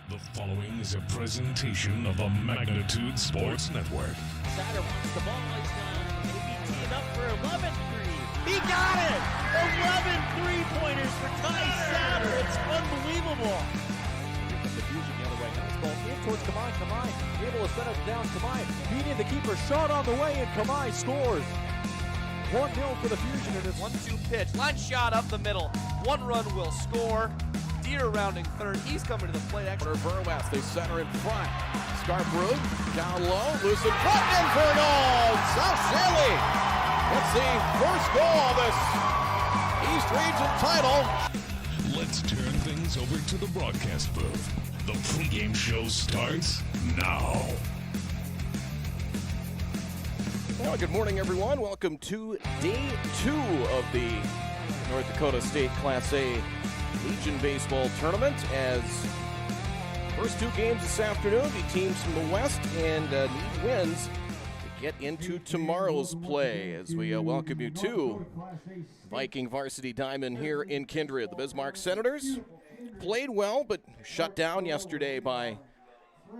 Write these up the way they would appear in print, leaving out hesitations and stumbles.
The following is a presentation of the Magnitude Sports Network. Sider wants the ball. He's maybe teeing up for 11-3. He got it! 11 three-pointers for Ty Satter. It's unbelievable. The Fusion the other way. Now it's ball in towards Kamai. Kamai able to set it down. Kamai beating the keeper. Shot on the way, and Kamai scores. 1-0 for the Fusion. And it's 1-2 pitch. Line shot up the middle. One run will score. Deer rounding third. He's coming to the plate. Burwest, they center in front. Scarborough down low, loose in front, in for a goal. South Shaley gets the first goal of this East Region title. Let's turn things over to the broadcast booth. The pregame show starts now. Well, good morning, everyone. Welcome to day 2 of the North Dakota State Class A Legion Baseball Tournament, as first 2 games this afternoon, the teams from the West and need wins to get into tomorrow's play, as we welcome you to Viking Varsity Diamond here in Kindred. The Bismarck Senators played well, but shut down yesterday by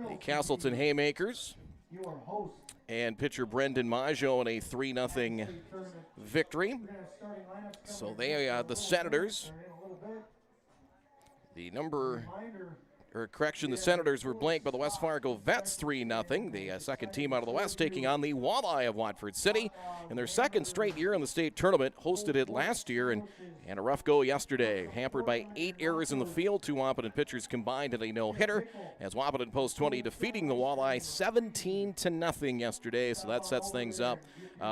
the Castleton Haymakers and pitcher Brendan Maggio in a 3-0 victory. So the Senators, the Senators were blanked by the West Fargo Vets 3-0. The second team out of the West taking on the Walleye of Watford City in their second straight year in the state tournament. Hosted it last year and a rough go yesterday. Hampered by 8 errors in the field. 2 Wahpeton pitchers combined in a no-hitter, as Wahpeton Post 20 defeating the Walleye 17-0 yesterday. So that sets things up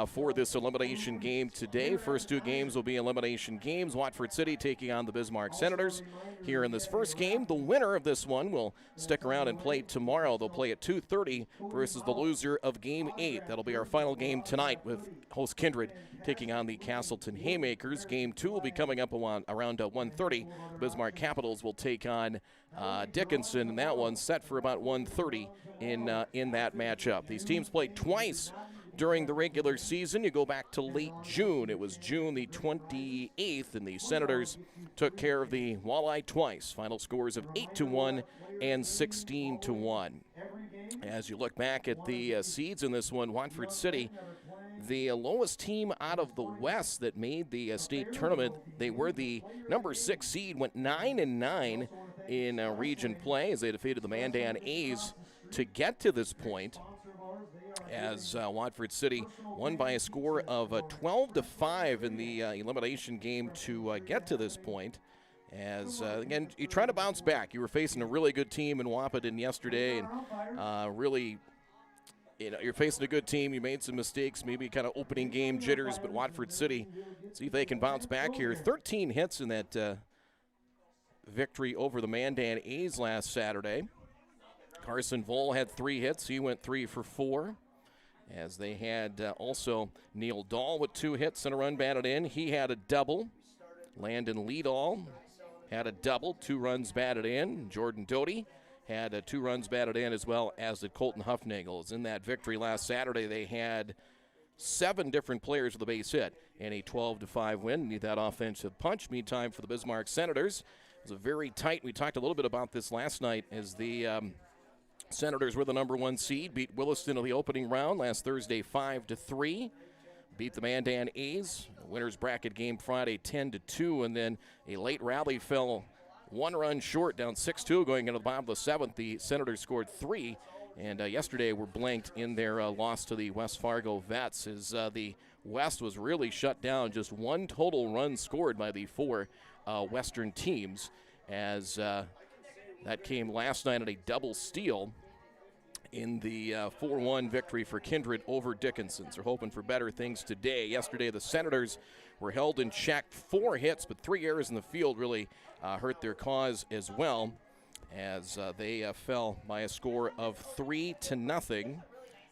for this elimination game today. First 2 games will be elimination games. Watford City taking on the Bismarck Senators here in this first game. The winner of this one will stick around and play tomorrow. They'll play at 2:30 versus the loser of Game 8. That'll be our final game tonight, with host Kindred taking on the Castleton Haymakers. Game 2 will be coming up around 1:30. The Bismarck Capitals will take on Dickinson, and that one's set for about 1:30 in that matchup. These teams played twice during the regular season. You go back to late June. It was June the 28th, and the Senators took care of the Walleye twice. Final scores of 8-1 and 16-1. As you look back at the seeds in this one, Watford City, the lowest team out of the West that made the state tournament. They were the number 6 seed, went 9-9 in region play as they defeated the Mandan A's to get to this point, as Watford City won by a score of 12-5 in the elimination game to get to this point. As, again, you try to bounce back. You were facing a really good team in Wahpeton yesterday, and really, you're facing a good team. You made some mistakes, maybe kind of opening game jitters, but Watford City, see if they can bounce back here. 13 hits in that victory over the Mandan A's last Saturday. Carson Vole had 3 hits. He went 3 for 4. As they had also Neil Dahl with 2 hits and a run batted in. He had a double. Landon Leadall had a double, 2 runs batted in. Jordan Doty had 2 runs batted in, as well as did Colton Huffnagel. In that victory last Saturday, they had 7 different players with a base hit in a 12-5 win. Need that offensive punch. Meantime, for the Bismarck Senators, it was a very tight. We talked a little bit about this last night, as the Senators were the number 1 seed, beat Williston in the opening round last Thursday 5-3. Beat the Mandan A's. Winners bracket game Friday 10-2, and then a late rally fell 1 run short, down 6-2 going into the bottom of the 7th. The Senators scored 3, and yesterday were blanked in their loss to the West Fargo Vets, as the West was really shut down. Just 1 total run scored by the 4 Western teams, as that came last night at a double steal in the 4-1 victory for Kindred over Dickinson. So hoping for better things today. Yesterday, the Senators were held in check. 4 hits, but 3 errors in the field really hurt their cause as well, as they fell by a score of 3-0.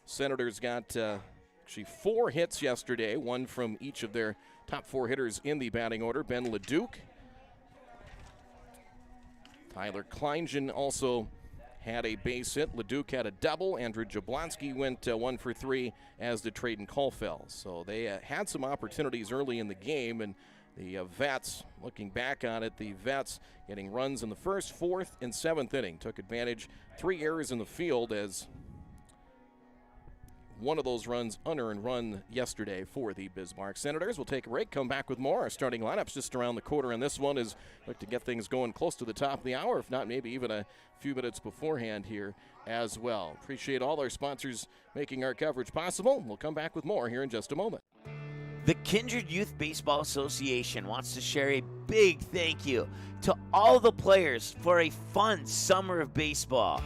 Senators got actually 4 hits yesterday, 1 from each of their top 4 hitters in the batting order. Ben LeDuc, Tyler Kleingen also had a base hit. LeDuc had a double. Andrew Jablonski went 1 for 3, as did Trayden Caulfield. So they had some opportunities early in the game, and The Vets, looking back on it, the Vets getting runs in the first, fourth, and seventh inning. Took advantage, 3 errors in the field as one of those runs, unearned run yesterday for the Bismarck Senators. We'll take a break, come back with more. Our starting lineups just around the corner, and this one is look to get things going close to the top of the hour, if not maybe even a few minutes beforehand here as well. Appreciate all our sponsors making our coverage possible. We'll come back with more here in just a moment. The Kindred Youth Baseball Association wants to share a big thank you to all the players for a fun summer of baseball.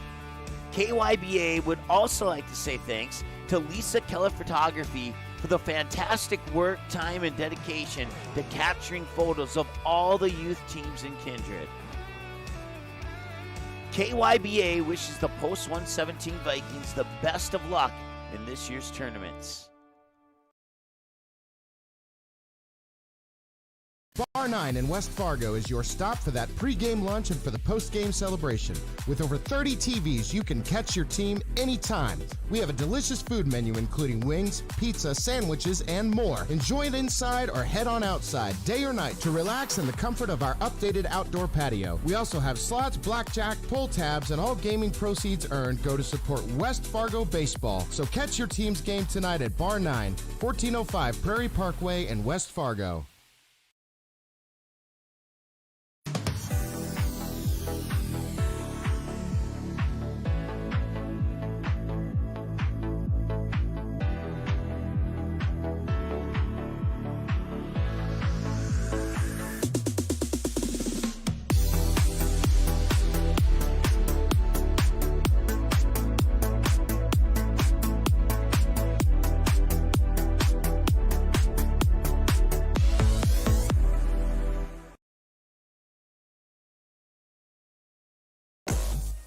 KYBA would also like to say thanks to Lisa Keller Photography for the fantastic work, time, and dedication to capturing photos of all the youth teams in Kindred. KYBA wishes the Post 117 Vikings the best of luck in this year's tournaments. Bar 9 in West Fargo is your stop for that pregame lunch and for the postgame celebration. With over 30 TVs, you can catch your team anytime. We have a delicious food menu including wings, pizza, sandwiches, and more. Enjoy it inside or head on outside, day or night, to relax in the comfort of our updated outdoor patio. We also have slots, blackjack, pull tabs, and all gaming proceeds earned go to support West Fargo baseball. So catch your team's game tonight at Bar 9, 1405 Prairie Parkway in West Fargo.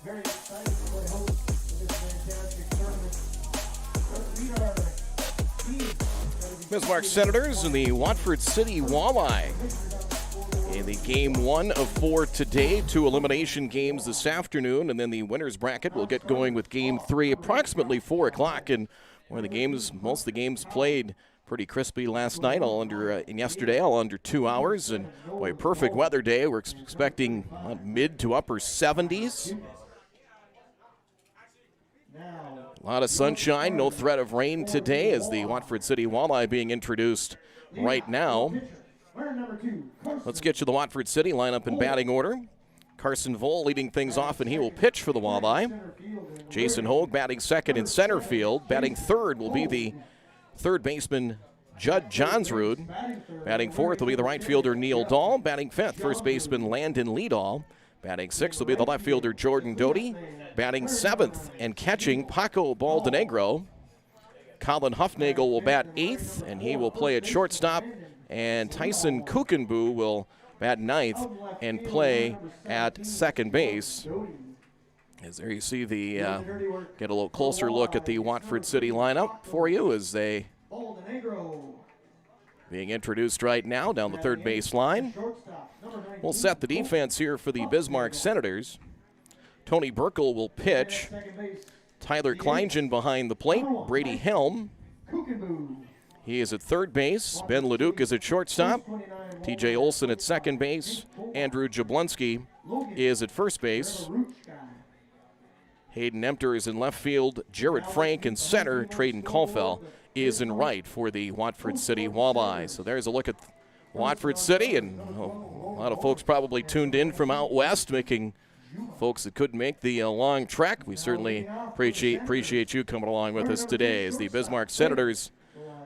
Very excited to play host to this fantastic tournament. Bismarck Senators and the Watford City Walleye in the game 1 of 4 today. 2 elimination games this afternoon, and then the winner's bracket will get going with game 3 approximately 4 o'clock. And most of the games played pretty crispy last night, and yesterday, all under 2 hours. And boy, perfect weather day. We're expecting mid to upper 70s. A lot of sunshine, no threat of rain today as the Watford City Walleye being introduced right now. Let's get you the Watford City lineup in batting order. Carson Vole leading things off, and he will pitch for the Walleye. Jason Hogue batting second in center field. Batting third will be the third baseman Judd Johnsrud. Batting fourth will be the right fielder Neil Dahl. Batting fifth, first baseman Landon Leadall. Batting sixth will be the left fielder Jordan Doty. Batting seventh and catching Paco Baldenegro. Colin Huffnagel will bat eighth, and he will play at shortstop. And Tyson Kukenboo will bat ninth and play at second base. As there you see the, get a little closer look at the Watford City lineup for you as they being introduced right now down the third base line. We'll set the defense here for the Bismarck Senators. Tony Burkle will pitch. Tyler Kleingen behind the plate. Brady Helm. He is at third base. Ben Leduc is at shortstop. TJ Olson at second base. Andrew Jablonski is at first base. Hayden Emter is in left field. Jared Frank in center. Traden Caulfield is in right for the Watford City Walleye. So there's a look at Watford City, and a lot of folks probably tuned in from out west, making folks that couldn't make the long trek. We certainly appreciate you coming along with us today as the Bismarck Senators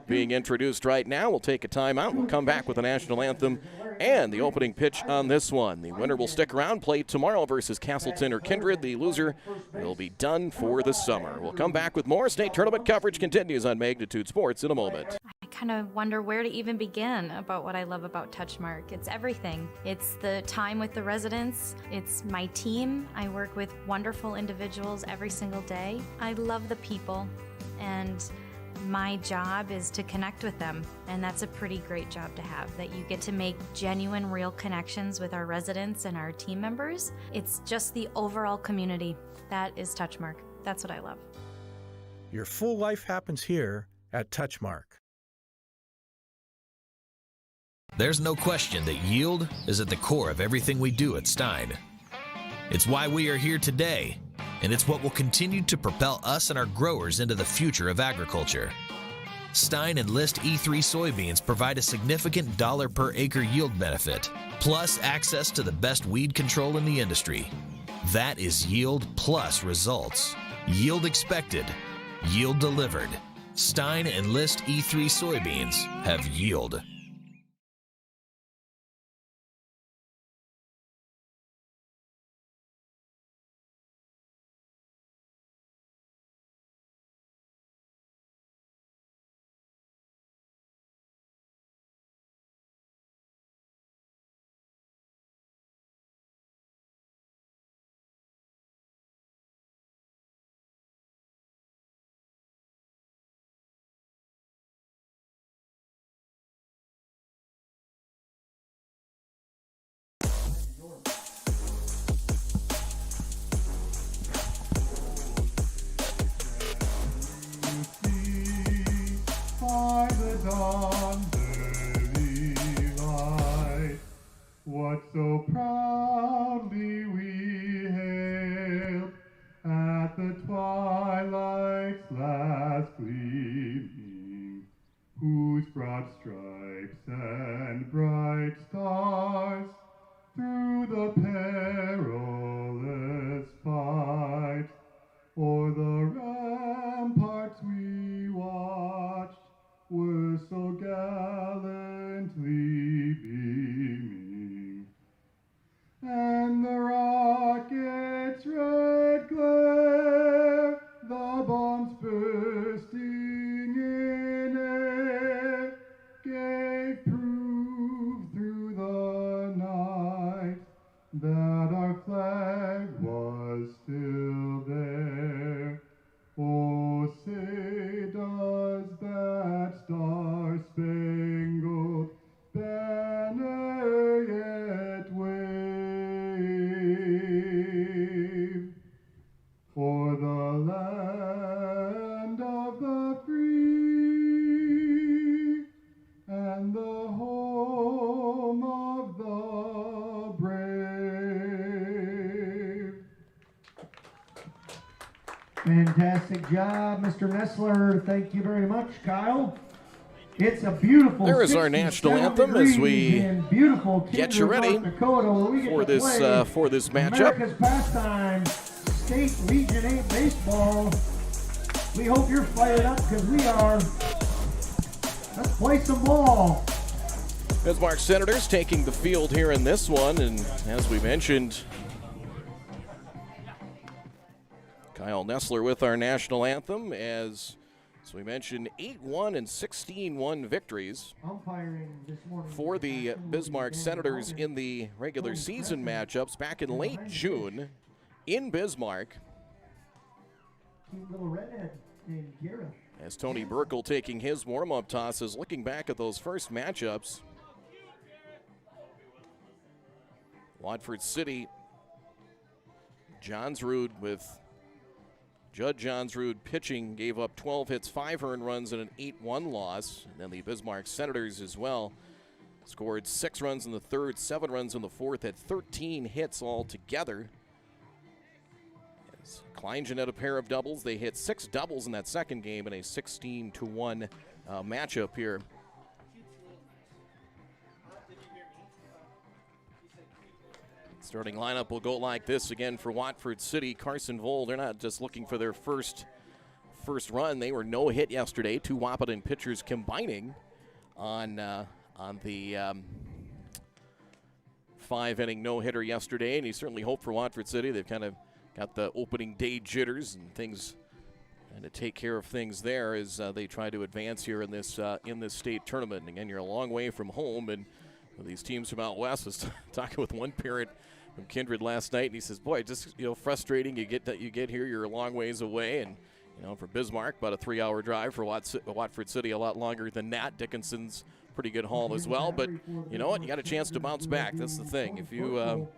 being introduced right now. We'll take a timeout. We'll come back with the national anthem and the opening pitch on this one. The winner will stick around, play tomorrow versus Castleton or Kindred. The loser will be done for the summer. We'll come back with more. State tournament coverage continues on Magnitude Sports in a moment. I kind of wonder where to even begin about what I love about Touchmark. It's everything. It's the time with the residents. It's my team. I work with wonderful individuals every single day. I love the people, and my job is to connect with them, and that's a pretty great job to have, that you get to make genuine, real connections with our residents and our team members. It's just the overall community. That is Touchmark. That's what I love. Your full life happens here at Touchmark. There's no question that yield is at the core of everything we do at Stein. It's why we are here today, and it's what will continue to propel us and our growers into the future of agriculture. Stein Enlist E3 soybeans provide a significant dollar per acre yield benefit, plus access to the best weed control in the industry. That is yield plus results. Yield expected, yield delivered. Stein Enlist E3 soybeans have yield. By the dawn's early light, what so proudly we hailed at the twilight's last gleaming, whose broad stripes and bright stars through the perilous fight o'er the ramparts we watched were so gallantly beaming, and the rocket's red glare, the bombs bursting in air, gave proof through the night that our flag was still there. Oh, say does that star-spangled banner yet wave o'er the land of the free and the home of the brave? Fantastic job, Mr. Nestler. Thank you very much, Kyle. It's a beautiful. There is our national anthem as we get you ready for this matchup. America's pastime, state Region 8 baseball. We hope you're fired up because we are. Let's play some ball. Bismarck Senators taking the field here in this one, and as we mentioned, Kyle Nestler with our national anthem as we mentioned, 8-1 and 16-1 victories for the Bismarck Senators in the regular season matchups back in late June in Bismarck. As Tony Burkle taking his warm-up tosses, looking back at those first matchups. Watford City, Johnsrud with Judd Johnsrud pitching gave up 12 hits, 5 earned runs, and an 8-1 loss. And then the Bismarck Senators as well scored 6 runs in the third, 7 runs in the fourth, had 13 hits altogether. As Kleingen had a pair of doubles. They hit 6 doubles in that second game in a 16-1 matchup here. Starting lineup will go like this again for Watford City. Carson Voll, they're not just looking for their first run. They were no hit yesterday. 2 Wahpeton pitchers combining on the 5-inning no-hitter yesterday, and you certainly hope for Watford City. They've kind of got the opening day jitters and things, and to take care of things there as they try to advance here in this state tournament. And again, you're a long way from home, and these teams from out west. I was talking with one parent from Kindred last night, and he says, "Boy, just frustrating. You get here, you're a long ways away, and for Bismarck, about a 3-hour drive. For Watford City, a lot longer than that. Dickinson's pretty good haul as well. But you know what? You got a chance to bounce back. That's the thing. If you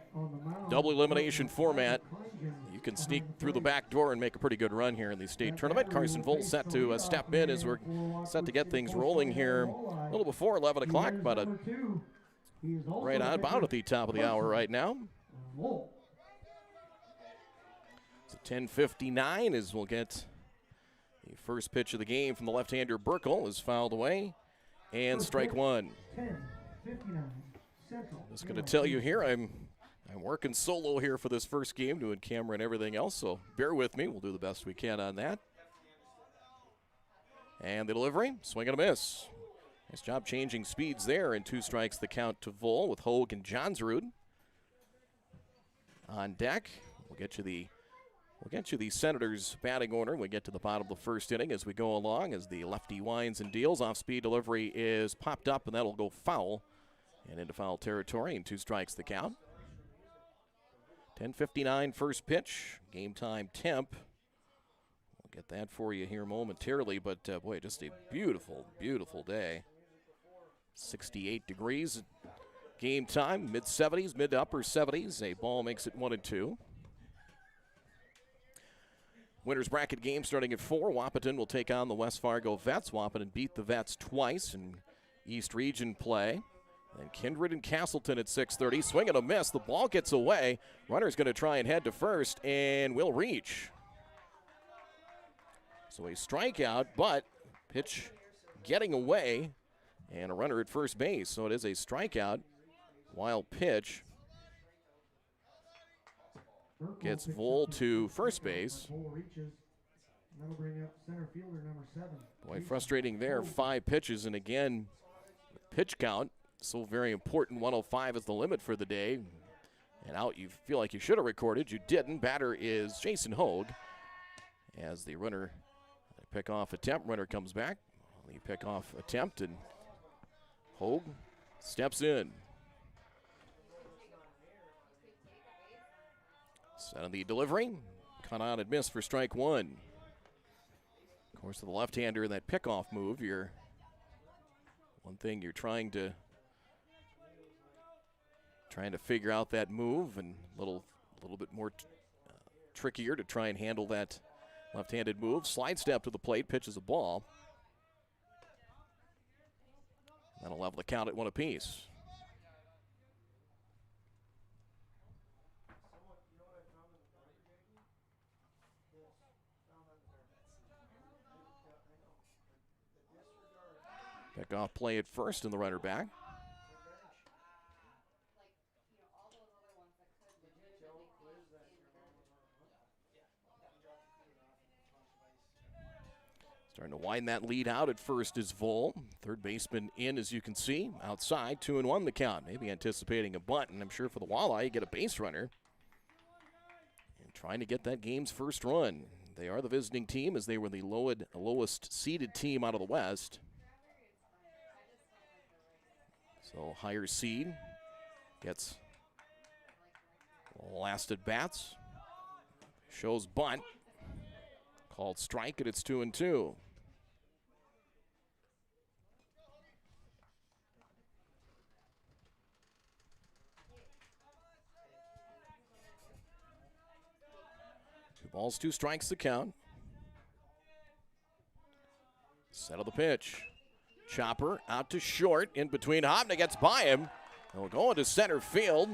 double elimination format, you you can sneak through the back door and make a pretty good run here in the state tournament. Carson Volt set to step in as we're set to get things rolling here a little before 11 o'clock, but right on about at the top of the hour right now. It's 10:59 as we'll get the first pitch of the game from the left-hander. Burkle is fouled away, and strike one. Just going to tell you here, I'm working solo here for this first game, doing camera and everything else, so bear with me. We'll do the best we can on that. And the delivery, swing and a miss. Nice job changing speeds there, and 2 strikes the count to Vol with Hogue and Johnsrud on deck. We'll get you the Senators batting order. We get to the bottom of the first inning as we go along, as the lefty winds and deals. Off-speed delivery is popped up, and that'll go foul and into foul territory, and 2 strikes the count. 10:59 first pitch, game time temp. We'll get that for you here momentarily, but boy, just a beautiful, beautiful day. 68 degrees game time, mid-70s, mid to upper 70s. A ball makes it 1-2. Winners bracket game starting at 4. Wahpeton will take on the West Fargo Vets. Wahpeton beat the Vets twice in East Region play. And Kindred and Castleton at 6:30. Swing and a miss. The ball gets away. Runner's going to try and head to first and will reach. So a strikeout, but pitch getting away. And a runner at first base. So it is a strikeout. Wild pitch gets Vol to first base. Boy, frustrating there. 5 pitches, and again, pitch count. So very important. 105 is the limit for the day. And out you feel like you should have recorded. You didn't. Batter is Jason Hogue. As the runner, pick-off attempt. Runner comes back. The pick-off attempt, and Hogue steps in. Set on the delivery. Cut on and miss for strike one. Of course, to the left-hander in that pickoff move, one thing you're trying to figure out that move, and a little bit more trickier to try and handle that left-handed move. Slide step to the plate, pitches a ball. That'll level the count at 1 apiece. Pick off play at first, and the runner back. Starting to wind that lead out at first is Vol. Third baseman in, as you can see. Outside, 2-1 the count. Maybe anticipating a bunt, and I'm sure for the Walleye, you get a base runner. And trying to get that game's first run. They are the visiting team, as they were the lowest seeded team out of the West. So higher seed gets last at bats. Shows bunt. Called strike, and it's 2-2. Two balls, 2 strikes the count. Set of the pitch. Chopper out to short, in between. Hopna gets by him. He'll go into center field.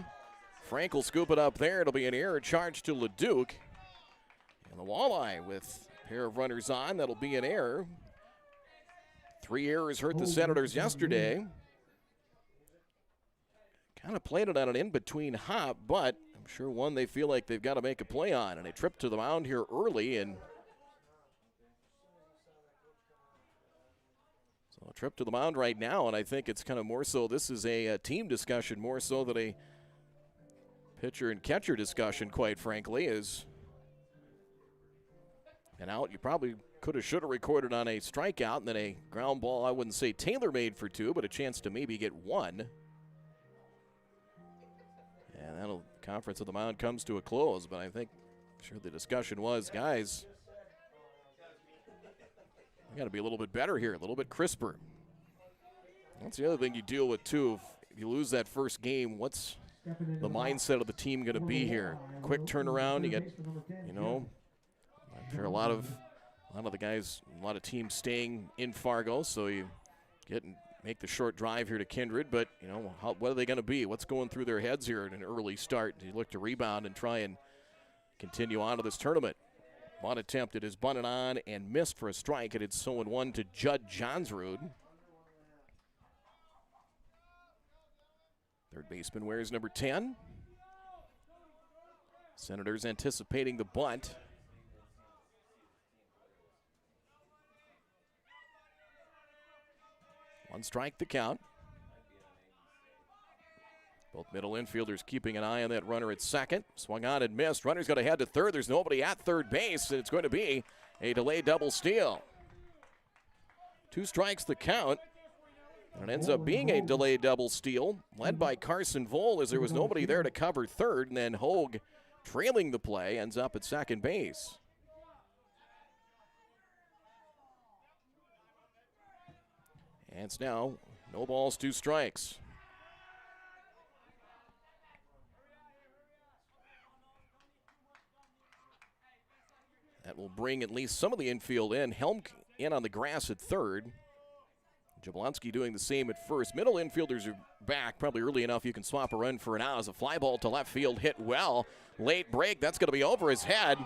Frank will scoop it up there. It'll be an error charge to Leduc. And the Walleye with a pair of runners on. That'll be an error. 3 errors hurt the Senators yesterday. Kind of played it on an in-between hop, but I'm sure one they feel like they've got to make a play on. And a trip to the mound here early, and so a trip to the mound right now, and I think it's kind of more so this is a team discussion more so than a pitcher and catcher discussion, quite frankly. Is an out you probably could have, should have recorded on a strikeout, and then a ground ball, I wouldn't say tailor-made for 2, but a chance to maybe get 1. And that'll, conference of the mound comes to a close, but I think, I'm sure the discussion was, guys, got to be a little bit better here, a little bit crisper. That's the other thing you deal with, too. If you lose that first game, what's the mindset of the team going to be here? Quick turnaround. You get, I'm sure a lot of the guys, a lot of teams staying in Fargo, so you get and make the short drive here to Kindred. But what are they going to be? What's going through their heads here at an early start? Do you look to rebound and try and continue on to this tournament? One attempt, it is bunted on and missed for a strike. It is 0-1 to Judd Johnsrud. Third baseman wears number 10. Senators anticipating the bunt. One strike the count. Both middle infielders keeping an eye on that runner at second. Swung on and missed. Runner's got to head to third. There's nobody at third base, and it's going to be a delayed double steal. 2 strikes the count. And it ends up being a delayed double steal, led by Carson Vole, as there was nobody there to cover third, and then Hogue, trailing the play, ends up at second base. And it's now no balls, 2 strikes. That will bring at least some of the infield in. Helm in on the grass at third. Jablonski doing the same at first. Middle infielders are back probably early enough you can swap a run for an out as a fly ball to left field hit well. Late break, that's going to be over his head.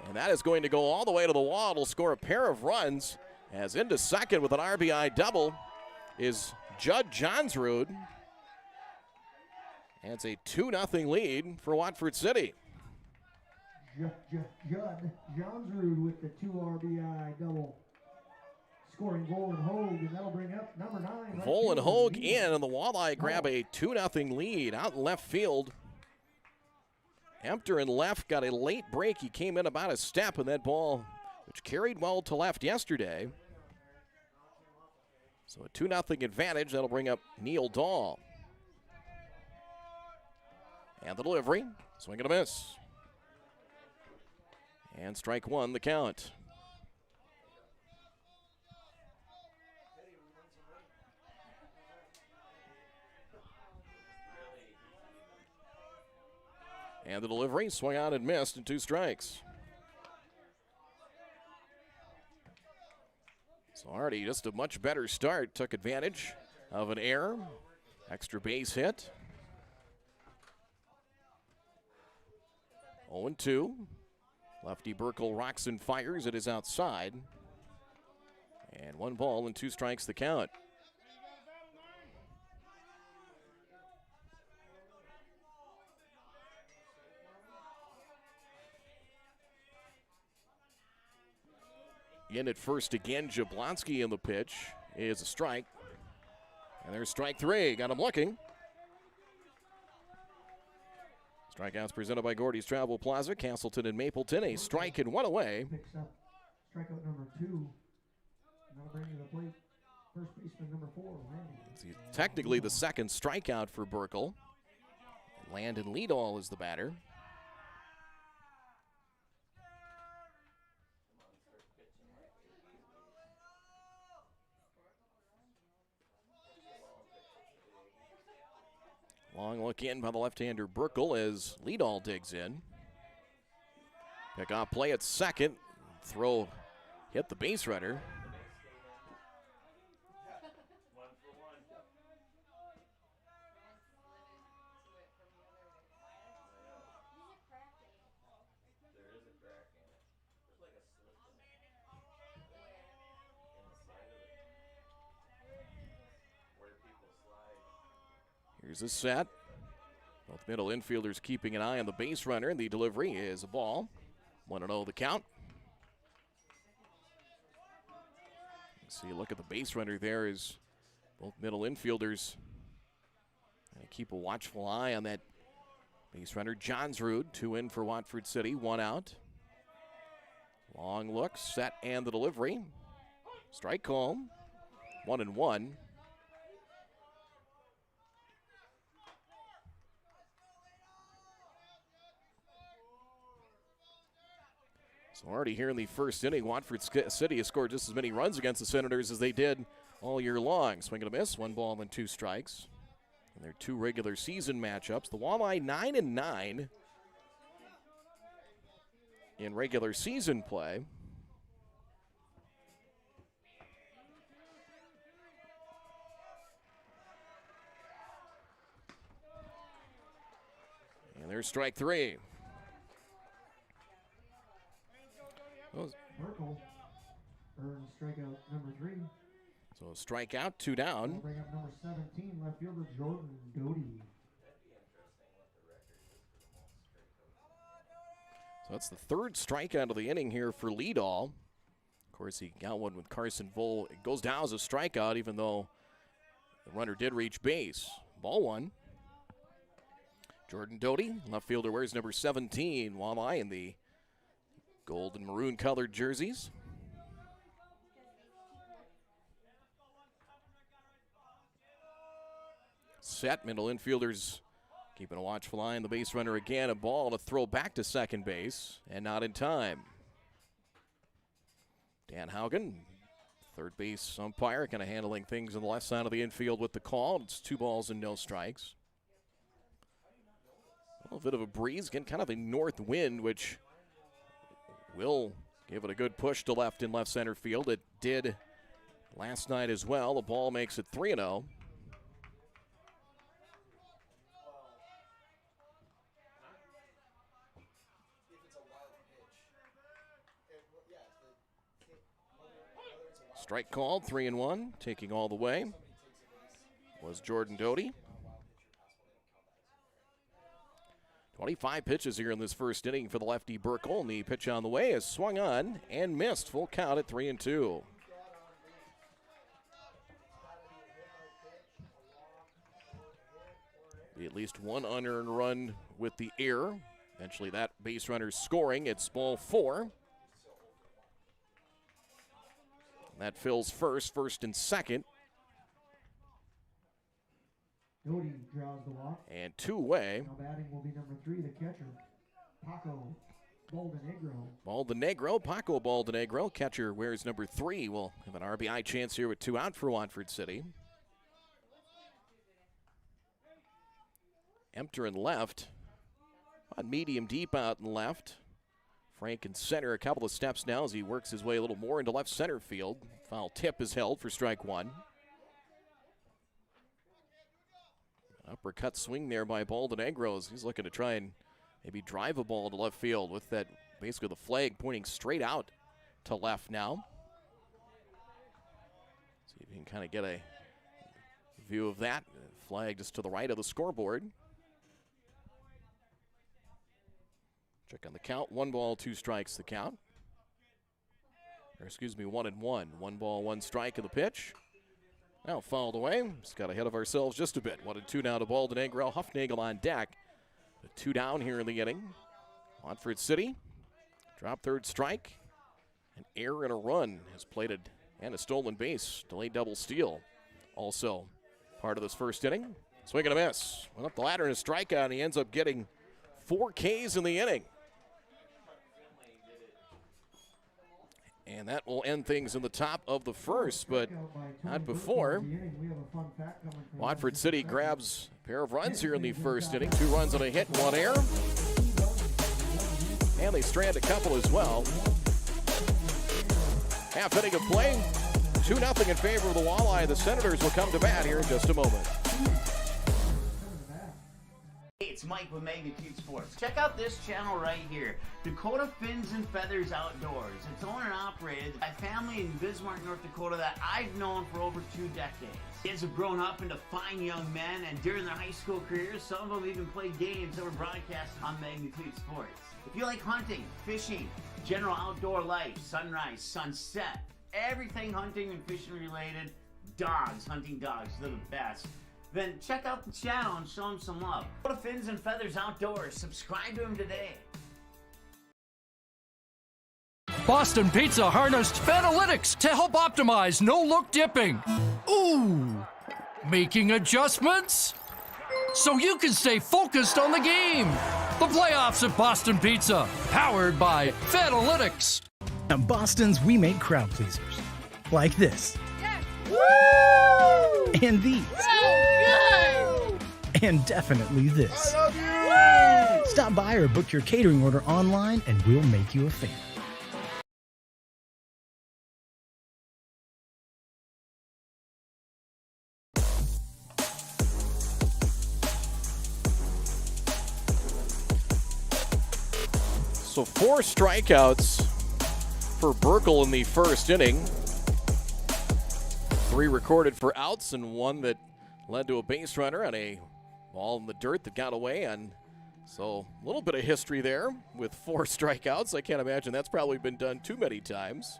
And that is going to go all the way to the wall. It'll score a pair of runs as into second with an RBI double is Judd Johnsrud. And it's a 2-0 lead for Watford City. Judd Johnsrud with the 2 RBI double. Scoring Vole and Hogue, and that'll bring up number 9. Vole and Hogue in, and the Walleye grab a 2-0 lead out in left field. Empter in left got a late break. He came in about a step, and that ball, which carried well to left yesterday. So a 2-0 advantage. That'll bring up Neil Dahl. And the delivery. Swing and a miss. And strike 1, the count. And the delivery, swung on and missed, and 2 strikes. So already just a much better start. Took advantage of an error. Extra base hit. 0-2. Lefty Burkle rocks and fires. It is outside. And 1 ball and 2 strikes the count. In at first again, Jablonski in the pitch is a strike. And there's strike 3. Got him looking. Strikeouts presented by Gordy's Travel Plaza, Castleton and Mapleton. A strike and 1 away. Picks up strikeout number 2. Now bringing to the plate, first baseman number 4, Randy. Technically the second strikeout for Burkle. Landon Leadall is the batter. Long look in by the left-hander Burkle as Leadall digs in. Pick-off play at second. Throw hit the base runner. Here's a set. Both middle infielders keeping an eye on the base runner, and the delivery is a ball. 1-0 the count. See a look at the base runner there as both middle infielders keep a watchful eye on that base runner. Johnsrud, 2 in for Watford City, 1 out. Long look, set, and the delivery. Strike call, 1-1. So already here in the first inning, Watford City has scored just as many runs against the Senators as they did all year long. Swing and a miss, 1 ball and 2 strikes. in their 2 regular season matchups. The Walleye 9-9 in regular season play. And there's strike 3. Merkel earns strikeout number 3. So a strikeout, 2 down. We'll bring up number 17, left fielder Jordan Doty. So that's the 3rd strikeout of the inning here for Lidahl. Of course, he got one with Carson Vole. It goes down as a strikeout, even though the runner did reach base. Ball 1. Jordan Doty, left fielder, wears number 17. Walleye in the gold and maroon colored jerseys. Set, middle infielders keeping a watchful eye on the base runner again. A ball to throw back to second base, and not in time. Dan Haugen, third base umpire, kind of handling things on the left side of the infield with the call. It's 2 balls and no strikes. A little bit of a breeze, again, kind of a north wind, which will give it a good push to left in left center field. It did last night as well. The ball makes it 3-0. Strike called, 3-1, taking all the way was Jordan Doty. 25 pitches here in this first inning for the lefty Burkle, and the pitch on the way is swung on and missed. Full count at 3-2. Be at least 1 unearned run with the air. Eventually that base runner scoring. It's ball 4. That fills first and second. Doty draws the walk. And 2 away. Now batting will be number 3, the catcher, Paco Baldenegro. Baldenegro, Paco Baldenegro. Catcher wears number 3. Will have an RBI chance here with 2 out for Watford City. Empter in left. On medium deep out in left. Frank in center, a couple of steps now as he works his way a little more into left center field. Foul tip is held for strike 1. Uppercut swing there by Baldenegro. He's looking to try and maybe drive a ball to left field with that, basically the flag pointing straight out to left now. See if you can kind of get a view of that. Flag just to the right of the scoreboard. Check on the count. 1 ball, 2 strikes the count. Or excuse me, 1-1. 1 ball, 1 strike in the pitch. Now fouled away. Just got ahead of ourselves just a bit. 1-2 now to Baldenegro. Huffnagel on deck. The 2 down here in the inning. Watford City. Drop 3rd strike. An error and a run has plated and a stolen base. Delayed double steal. Also part of this first inning. Swing and a miss. Went up the ladder and a strikeout, and he ends up getting 4 Ks in the inning. And that will end things in the top of the first, but not before. Watford City grabs a pair of runs here in the first inning. 2 runs on a hit, 1 error. And they strand a couple as well. Half inning of play. 2-0 in favor of the Walleye. The Senators will come to bat here in just a moment. Hey, it's Mike with Magnitude Sports. Check out this channel right here, Dakota Fins and Feathers Outdoors. It's owned and operated by a family in Bismarck, North Dakota that I've known for over 2 decades. Kids have grown up into fine young men, and during their high school careers, some of them even played games that were broadcasted on Magnitude Sports. If you like hunting, fishing, general outdoor life, sunrise, sunset, everything hunting and fishing related, dogs, hunting dogs, they're the best. Then check out the channel and show them some love. Go to Fins and Feathers Outdoors. Subscribe to them today. Boston Pizza harnessed Fanalytics to help optimize no-look dipping. Ooh, making adjustments so you can stay focused on the game. The playoffs at Boston Pizza, powered by Fanalytics. At Boston's, we make crowd pleasers like this. Yes. Woo! And these. So good! and definitely this. Stop by or book your catering order online and we'll make you a fan. So 4 strikeouts for Burkle in the first inning. 3 recorded for outs and 1 that led to a base runner on a ball in the dirt that got away. And so a little bit of history there with 4 strikeouts. I can't imagine that's probably been done too many times.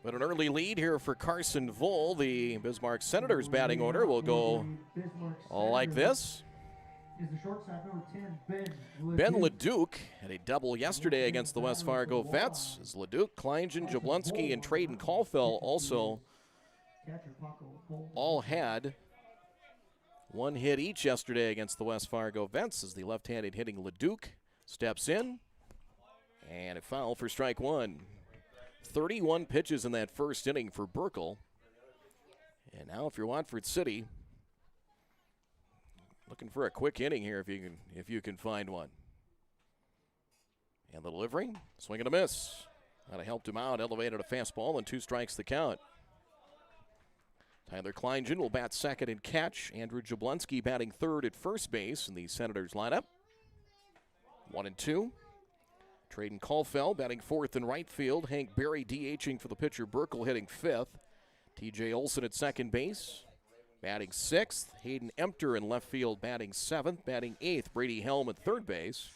But an early lead here for Carson Vole. The Bismarck Senators batting order will go like this. Ben Leduc had a double yesterday against the West Fargo Vets. As Leduc, Kleingen, Jablonski, and Traden Caulfield also all had 1 hit each yesterday against the West Fargo Vets. As the left-handed hitting Leduc steps in, and a foul for strike 1. 31 pitches in that first inning for Burkle. And now if you're Watford City, looking for a quick inning here if you can find one. And the delivery, swing and a miss. That helped him out, elevated a fastball, and 2 strikes the count. Tyler Kleingen will bat second and catch. Andrew Jablonski batting third at first base in the Senators lineup. 1 and 2. Traden Caulfield batting fourth in right field. Hank Berry DHing for the pitcher. Burkle hitting fifth. TJ Olson at second base, batting sixth. Hayden Empter in left field batting seventh. Batting eighth, Brady Helm at third base.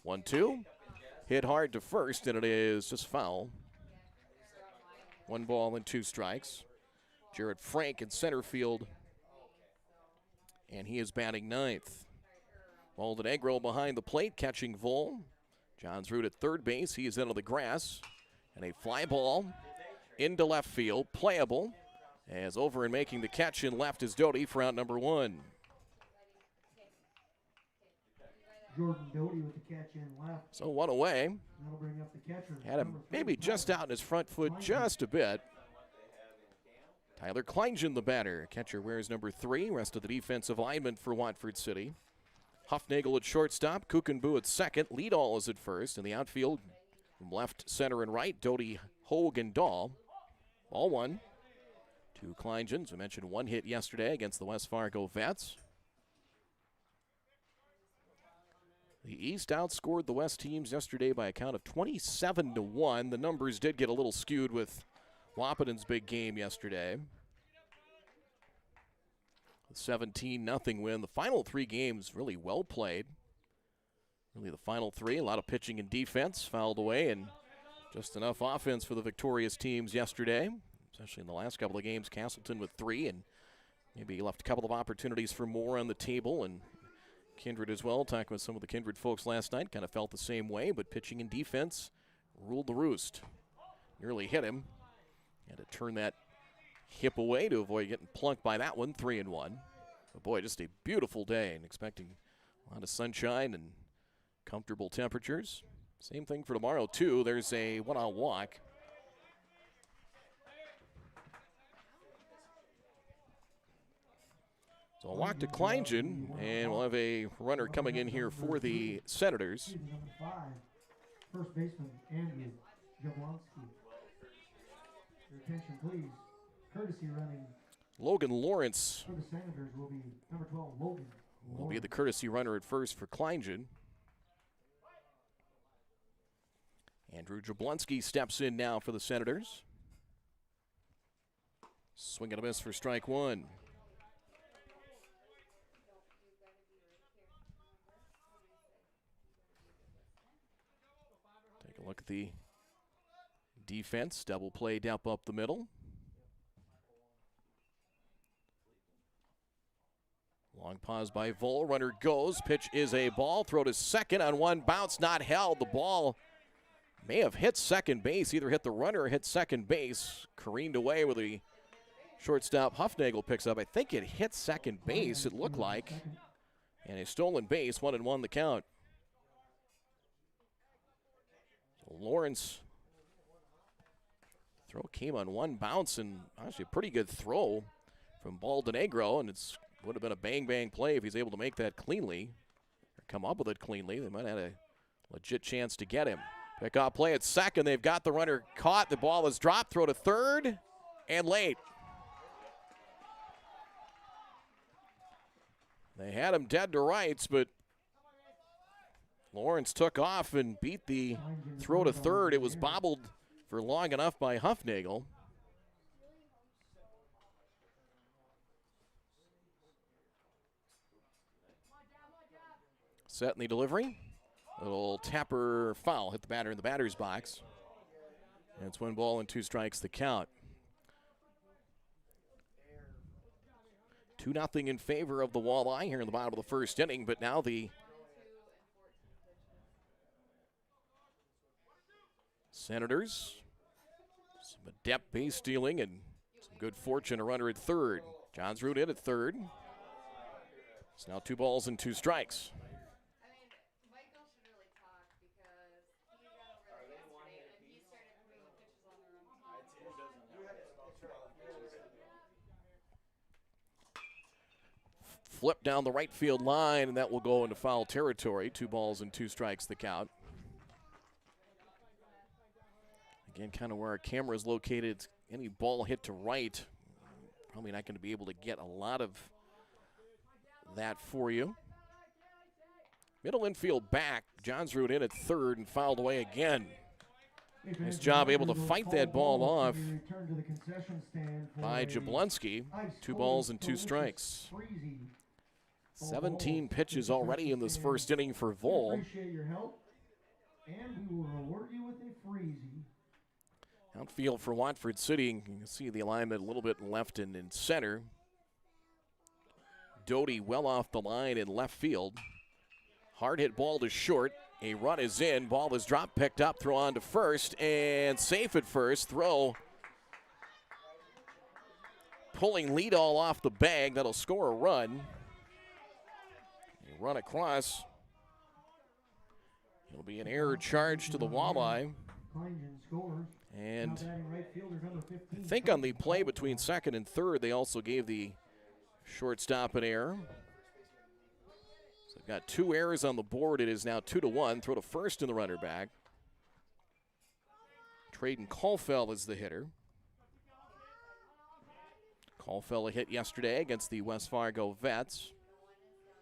1-2. Hit hard to first, and it is just foul. 1 ball and 2 strikes. Jared Frank in center field, and he is batting ninth. Valdenegro behind the plate, catching Vole. Johns Root at third base. He is into the grass. And a fly ball into left field, playable. As over and making the catch in left is Doty for out number 1. Jordan Doty with the catch in left. So 1 away. That'll bring up the catcher. Had him maybe just out in his front foot just a bit. Tyler Kleingen, the batter. Catcher wears number 3. Rest of the defensive lineman for Watford City. Huffnagel at shortstop. Kukenbu at second. Leadall is at first. In the outfield, from left, center, and right, Doty, Hogue, and Dahl. Ball 1 to Kleingen. As we mentioned, 1 hit yesterday against the West Fargo Vets. The East outscored the West teams yesterday by a count of 27-1. The numbers did get a little skewed with Wapaden's big game yesterday. 17-0 win. The final 3 games really well played. Really the final 3, a lot of pitching and defense fouled away, and just enough offense for the victorious teams yesterday, especially in the last couple of games. Castleton with 3, and maybe left a couple of opportunities for more on the table, and Kindred as well. Talking with some of the Kindred folks last night, kind of felt the same way, but pitching and defense ruled the roost. Nearly hit him. Had to turn that hip away to avoid getting plunked by that one. 3-1. But boy, just a beautiful day, and expecting a lot of sunshine and comfortable temperatures. Same thing for tomorrow too. There's a 1-out walk. So a walk to Kleingen, and we'll have a runner coming in here for the Senators. First baseman Andrew Jablonski. Your attention, please. Courtesy running. Logan Lawrence for the Senators will be number 12, Logan. Will be the courtesy runner at first for Kleingen. Andrew Jablonski steps in now for the Senators. Swing and a miss for strike 1. Take a look at the defense. Double play down up the middle. Long pause by Vole. Runner goes. Pitch is a ball. Throw to second on 1 bounce. Not held. The ball may have hit second base. Either hit the runner or hit second base. Careened away with the shortstop. Huffnagel picks up. I think it hit second base, it looked like. And a stolen base. 1-1 the count. So Lawrence Throw came on one bounce, and actually a pretty good throw from Baldonegro, and it's would have been a bang-bang play if he's able to make that cleanly, or come up with it cleanly. They might have had a legit chance to get him. Pickoff play at second. They've got the runner caught. The ball is dropped. Throw to third, and late. They had him dead to rights, but Lawrence took off and beat the throw to third. It was bobbled for long enough by Huffnagel. Set in the delivery. Little tapper foul hit the batter in the batter's box. And it's 1 ball and 2 strikes the count. 2-0 in favor of the Walleye here in the bottom of the first inning, but now the Senators, some adept base stealing and some good fortune, a runner at third. Johnsrud in at third. It's now 2 balls and 2 strikes. Flip down the right field line, and that will go into foul territory. 2 balls and 2 strikes the count. Again, kind of where our camera is located, any ball hit to right, probably not going to be able to get a lot of that for you. Middle infield back. Johnsrud in at third and fouled away again. Nice job able to fight that ball off by Jablonski. 2 balls and 2 strikes. 17 pitches already in this first inning for Vol. Appreciate your help, and we will reward you with a freezy. Outfield for Watford City. You can see the alignment a little bit left and in center. Doty well off the line in left field. Hard hit ball to short. A run is in. Ball is dropped, picked up, throw on to first, and safe at first. Throw pulling lead all off the bag. That'll score a run. A run across. It'll be an error charge to the Walleye. And I think on the play between second and third, they also gave the shortstop an error. So they've got 2 errors on the board. It is now 2-1. Throw to first in the runner back. Traden Caulfield is the hitter. Caulfield a hit yesterday against the West Fargo Vets.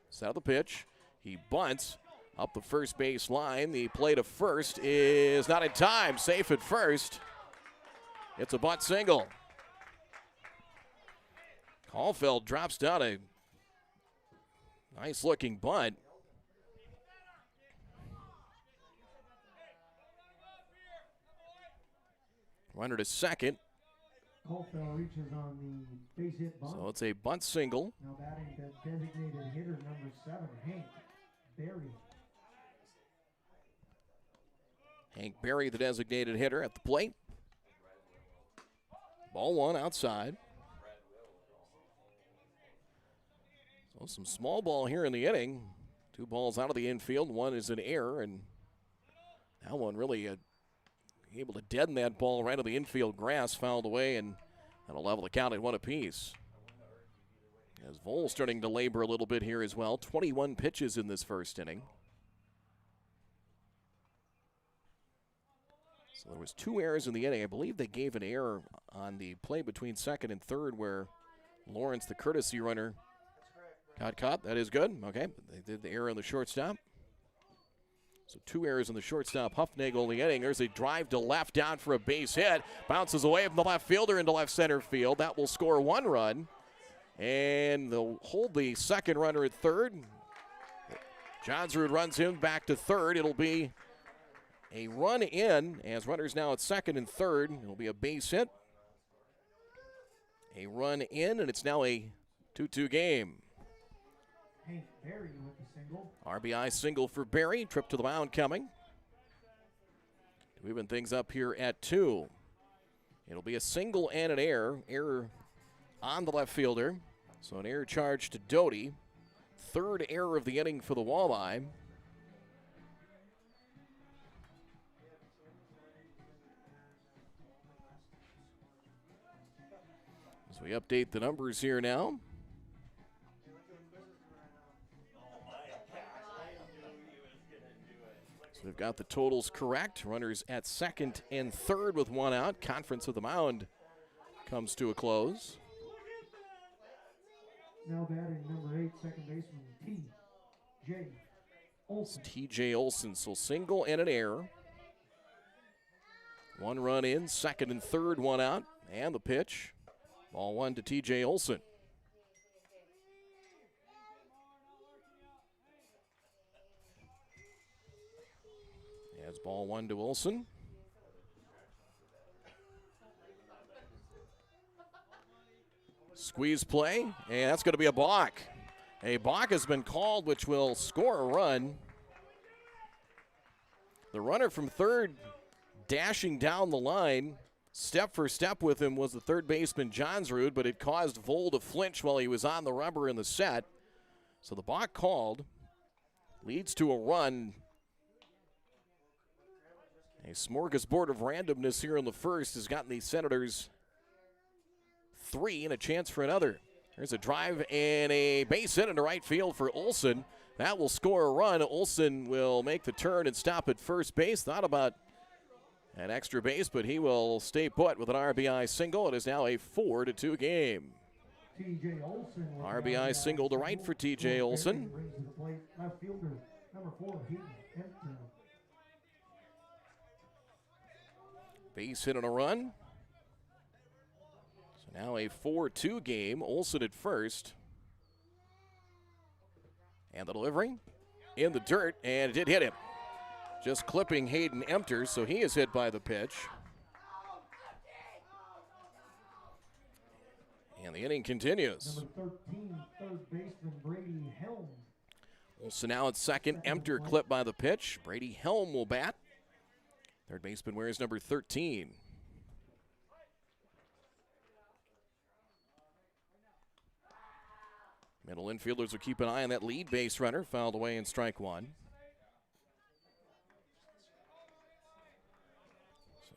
Set of the pitch. He bunts up the first base line. The play to first is not in time. Safe at first. It's a bunt single. Caulfield drops down a nice looking bunt. Runner to second. Caulfield reaches on the base hit bunt. So it's a bunt single. Now batting the designated hitter number 7, Hank Berry. Hank Berry, the designated hitter at the plate. Ball 1 outside. So some small ball here in the inning. 2 balls out of the infield. 1 is an error, and that one really able to deaden that ball right on the infield grass, fouled away, and that'll level the count at 1 apiece. As Vol's starting to labor a little bit here as well. 21 pitches in this first inning. So there was 2 errors in the inning. I believe they gave an error on the play between second and third where Lawrence, the courtesy runner, got caught. That is good. Okay, they did the error on the shortstop. So 2 errors on the shortstop. Huffnagel in the inning. There's a drive to left down for a base hit. Bounces away from the left fielder into left center field. That will score 1 run. And they'll hold the second runner at third. Johnsrud runs him back to third. It'll be a run in as runners now at second and third. It'll be a base hit. A run in, and it's now a 2-2 game. Hank Berry with the single. RBI single for Berry. Trip to the mound coming. Moving things up here at 2. It'll be a single and an error. Error on the left fielder. So an error charge to Doty. 3rd error of the inning for the Walleye. So we update the numbers here now. So we've got the totals correct. Runners at second and third with one out. Conference of the mound comes to a close. Now batting number 8, second baseman T.J. Olson. T.J. Olson, so single and an error. One run in, second and third, one out. And the pitch. Ball one to T.J. Olson. As ball one to Olson. Squeeze play, and that's going to be a balk. A balk has been called, which will score a run. The runner from third dashing down the line, step for step with him, was the third baseman Johnsrud, but it caused Voll to flinch while he was on the rubber in the set. So the balk called leads to a run. A smorgasbord of randomness here in the first has gotten the Senators 3 and a chance for another. There's a drive and a base hit into right field for Olson. That will score a run. Olson will make the turn and stop at first base. Thought about an extra base, but he will stay put with an RBI single. It is now a 4-2 game. T.J. Olson. RBI single to right for T.J. Olson. Brings to the plate left fielder number 4, Hayden Empton. Base hit and a run. So now a 4-2 game. Olson at first. And the delivery in the dirt, and it did hit him. Just clipping Hayden Empter, so he is hit by the pitch. And the inning continues. Number 13, third baseman Brady Helm. Olson now at second. Empter clipped by the pitch. Brady Helm will bat. Third baseman wears number 13. Middle infielders will keep an eye on that lead base runner. Fouled away in strike one. So,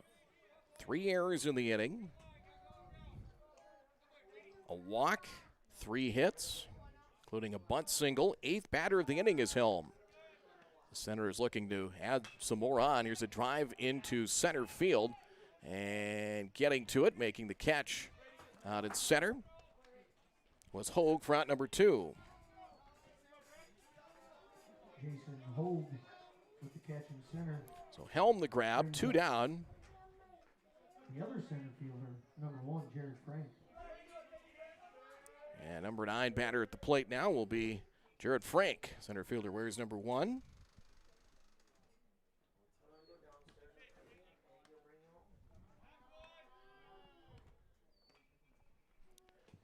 3 errors in the inning. A walk, 3 hits, including a bunt single. 8th batter of the inning is Helm. The center is looking to add some more on. Here's a drive into center field. And getting to it, making the catch out in center, was Hogue for out number 2. Jason Hogue with the catch in center. So Helm the grab, 2 down. The other center fielder, number 1, Jared Frank. And number 9 batter at the plate now will be Jared Frank. Center fielder wears number 1.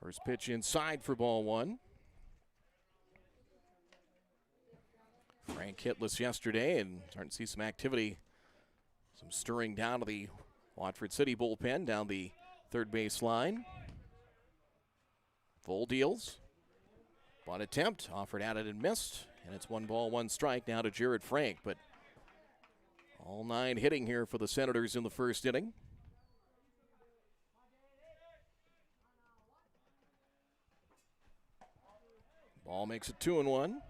First pitch inside for ball 1. Frank hitless yesterday and starting to see some activity, some stirring down to the Watford City bullpen down the third base line. Full deals. Bunt attempt, offered at it and missed. And it's 1 ball, 1 strike now to Jared Frank. But all 9 hitting here for the Senators in the first inning. Ball makes it 2-1.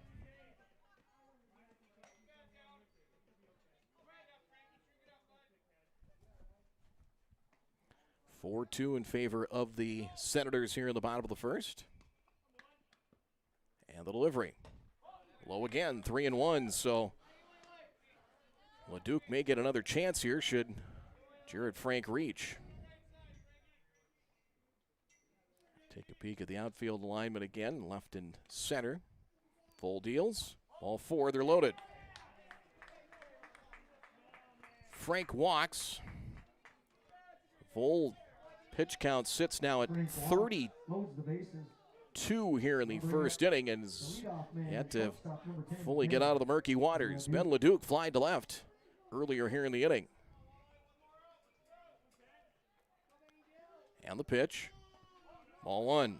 (4-2) in favor of the Senators here in the bottom of the first. And the delivery. Low again, 3-1. So LeDuc may get another chance here should Jared Frank reach. Take a peek at the outfield alignment again, left and center. Full deals. All 4, they're loaded. Frank walks. Full pitch count sits now at 32 here in the first inning and is yet to fully get out of the murky waters. Ben LeDuc flied to left earlier here in the inning. And the pitch. Ball 1.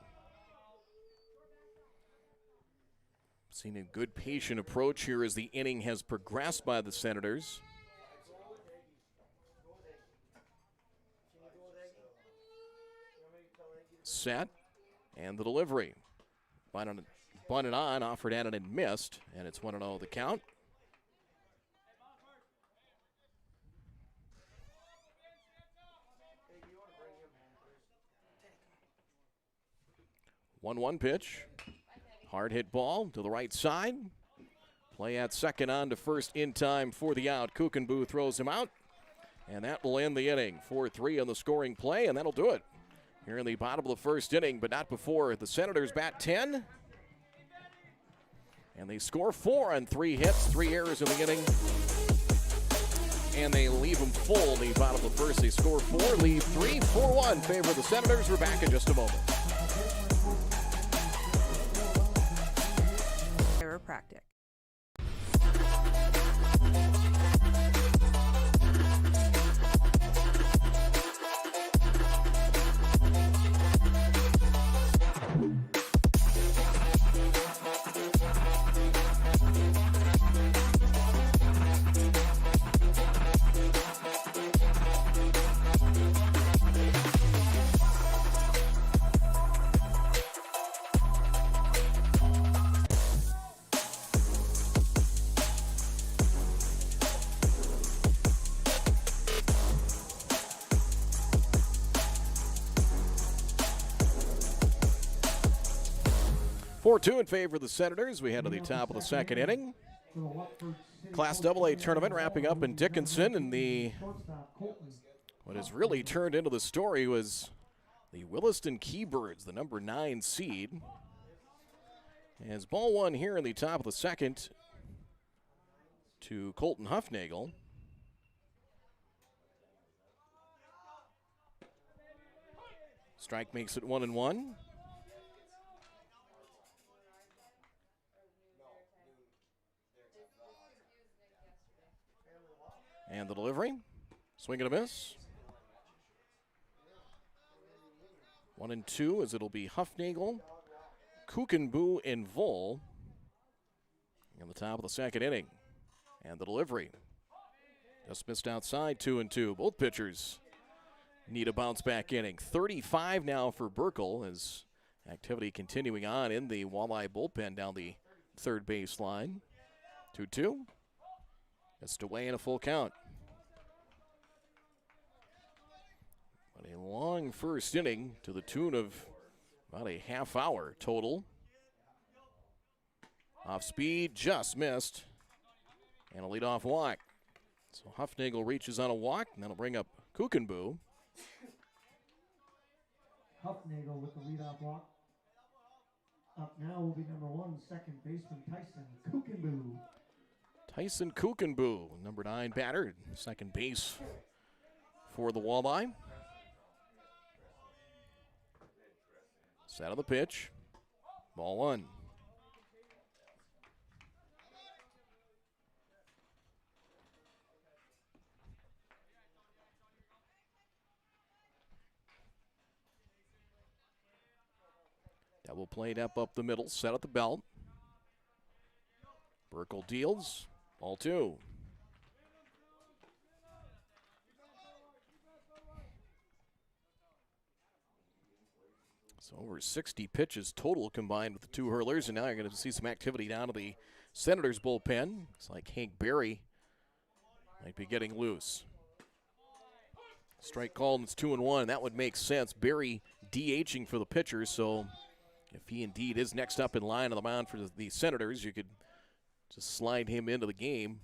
Seen a good patient approach here as the inning has progressed by the Senators. set, and the delivery. Bunted on, offered at it and missed, and it's 1-0 the count. One pitch. Hard hit ball to the right side. Play at second on to first in time for the out. Kukenbu throws him out, and that will end the inning. 4-3 on the scoring play, and that'll do it here in the bottom of the first inning, but not before the Senators bat 10. And they score 4 on 3 hits, 3 errors in the inning. And they leave them full in the bottom of the first. They score 4, leave 3, 4-1 favor of the Senators. We're back in just a moment. Chiropractic. Two in favor of the Senators. We head to the top of the second inning. Class AA tournament wrapping up in Dickinson, and what has really turned into the story was the Williston Keybirds, the number 9 seed. As ball one here in the top of the second to Colton Huffnagel. Strike makes it 1-1. And the delivery, swing and a miss. 1-2 as it'll be Huffnagel, Kukenbu, and Vol in the top of the second inning. And the delivery, just missed outside, 2-2. Both pitchers need a bounce back inning. 35 now for Burkle as activity continuing on in the Walleye bullpen down the third base line. 2-2. It's away in a full count. But a long first inning to the tune of about a half hour total. Off speed, just missed. And a leadoff walk. So Huffnagel reaches on a walk, and that'll bring up Kukenbu. Huffnagel with the leadoff walk. Up now will be number 1, second baseman Tyson Kukenbu. Tyson Kukenbu, number 9 batter, second base for the Walleye. Set of the pitch, ball 1. Double played up the middle, set at the belt. Burkle deals. Ball 2. So over 60 pitches total combined with the two hurlers, and now you're going to see some activity down to the Senators bullpen. It's like Hank Berry might be getting loose. Strike called, and it's 2-1. That would make sense. Berry DHing for the pitcher, so if he indeed is next up in line on the mound for the Senators, you could just slide him into the game.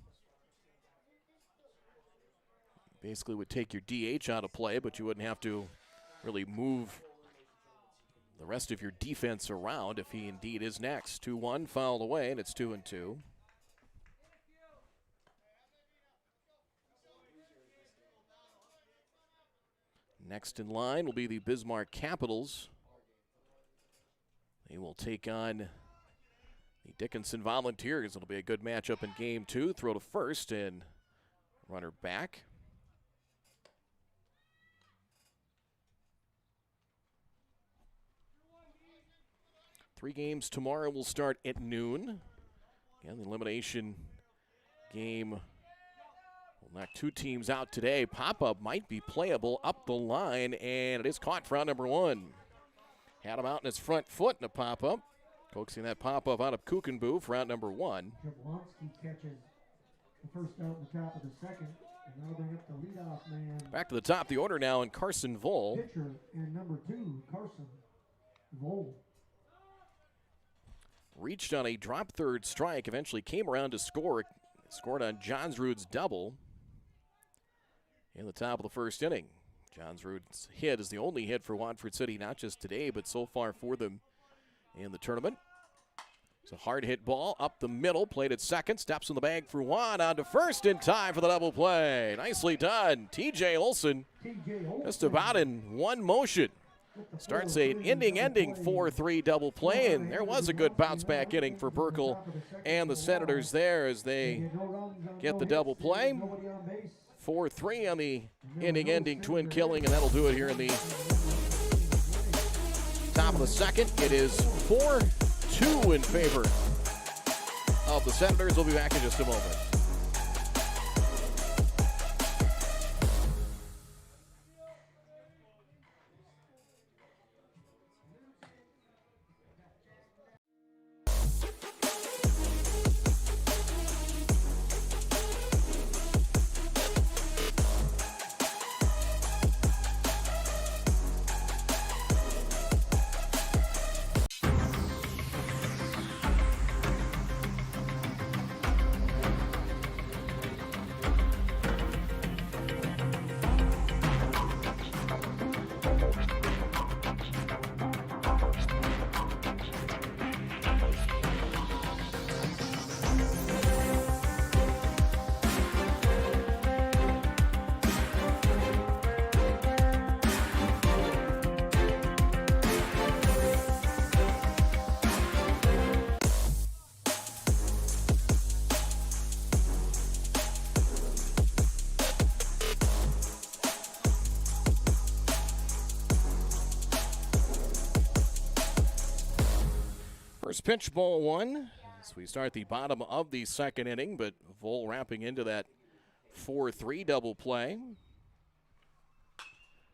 Basically would take your DH out of play, but you wouldn't have to really move the rest of your defense around if he indeed is next. 2-1, fouled away, and it's 2-2. Next in line will be the Bismarck Capitals. They will take on the Dickinson Volunteers. It'll be a good matchup in game 2. Throw to first and runner back. Three games tomorrow will start at noon. Again, the elimination game will knock 2 teams out today. Pop-up might be playable up the line, and it is caught for out number 1. Had him out in his front foot in a pop-up. Coaxing that pop-up out of Kukenboo for out number 1. Jablonski catches the first out in the top of the second, and that'll bring up the leadoff man. Back to the top of the order now in Carson Vole. Pitcher and number 2, Carson Vole. Reached on a drop third strike, eventually came around to score. Scored on Johnsrud's double in the top of the first inning. Johnsrud's hit is the only hit for Watford City, not just today, but so far for them in the tournament. It's a hard hit ball up the middle, played at second, steps in the bag for 1, on to first in time for the double play. Nicely done. TJ Olson just about in one motion. Starts an inning-ending 4-3 double play, and there was a good bounce-back inning for Burkle and the Senators there as they get the double play. 4-3 on the inning-ending twin killing, and that'll do it here in the top of the second. It is 4-2 in favor of the Senators. We'll be back in just a moment. First pitch, ball 1. As we start the bottom of the second inning, but Vole wrapping into that 4-3 double play.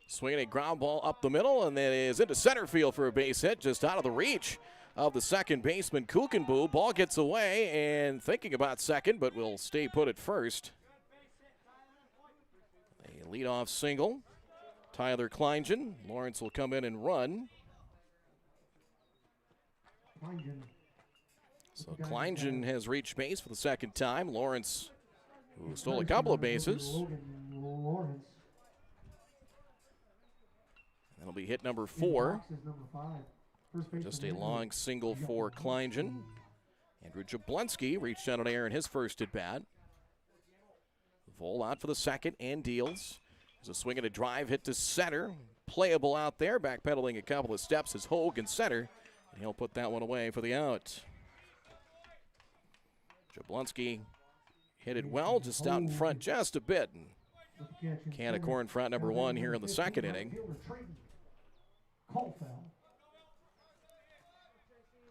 Swinging a ground ball up the middle, and then is into center field for a base hit, just out of the reach of the second baseman, Kukenboo. Ball gets away, and thinking about second, but will stay put at first. A leadoff single. Tyler Kleingen. Lawrence will come in and run. So Kleingen has reached base for the second time. Lawrence, who stole a couple of bases. That'll be hit number 4. Just a long single for Kleingen. Andrew Jablonski reached out an air in his first at bat. Vole out for the second and deals. There's a swing and a drive hit to center. Playable out there. Backpedaling a couple of steps is Hogue in center. And he'll put that one away for the out. Jablonski hit it well, just out in front just a bit. And can of corn front number 1 here in the second inning.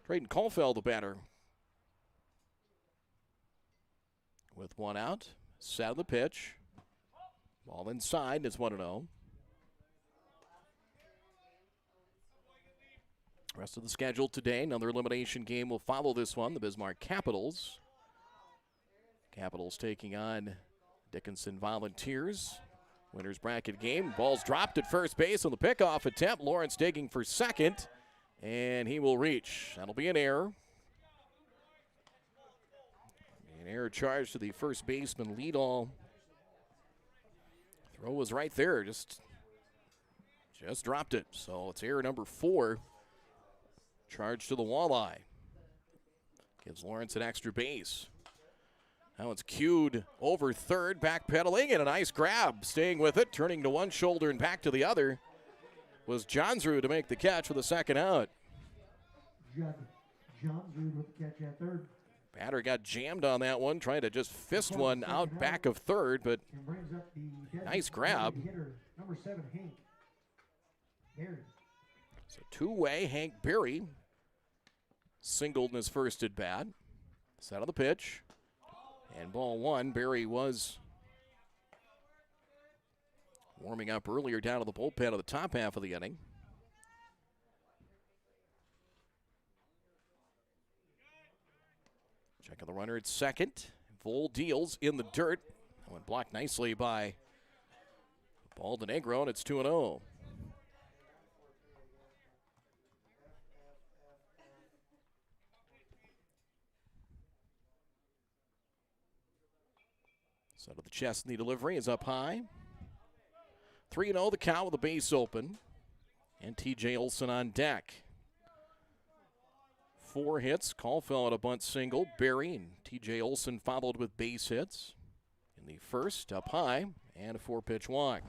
Trayden Caulfield, the batter. With 1 out, set of the pitch. Ball inside, it's 1-0. Rest of the schedule today, another elimination game will follow this one. The Bismarck Capitals. Capitals taking on Dickinson Volunteers. Winners bracket game. Ball's dropped at first base on the pickoff attempt. Lawrence digging for second, and he will reach. That'll be an error. An error charge to the first baseman, Leadall. Throw was right there, just dropped it. So it's error number 4. Charge to the walleye. Gives Lawrence an extra base. Now it's cued over third, backpedaling, and a nice grab. Staying with it, turning to one shoulder and back to the other, was Johnsrud to make the catch for the second out. Johnsrud with the catch at third. Batter got jammed on that one, trying to just fist one out back of third, but nice grab. Number 7, Hank Berry. So two-way, Hank Berry singled in his first at bat. Set of the pitch. And ball 1, Berry was warming up earlier down to the bullpen of the top half of the inning. Checking the runner at second. Vole deals in the dirt. That went blocked nicely by Baldenegro, and it's 2-0. Side of the chest, and the delivery is up high. 3-0 the count with the base open. And TJ Olson on deck. 4 hits. Caulfield a bunt single. Barry and TJ Olson followed with base hits. In the first, up high, and a 4-pitch walk.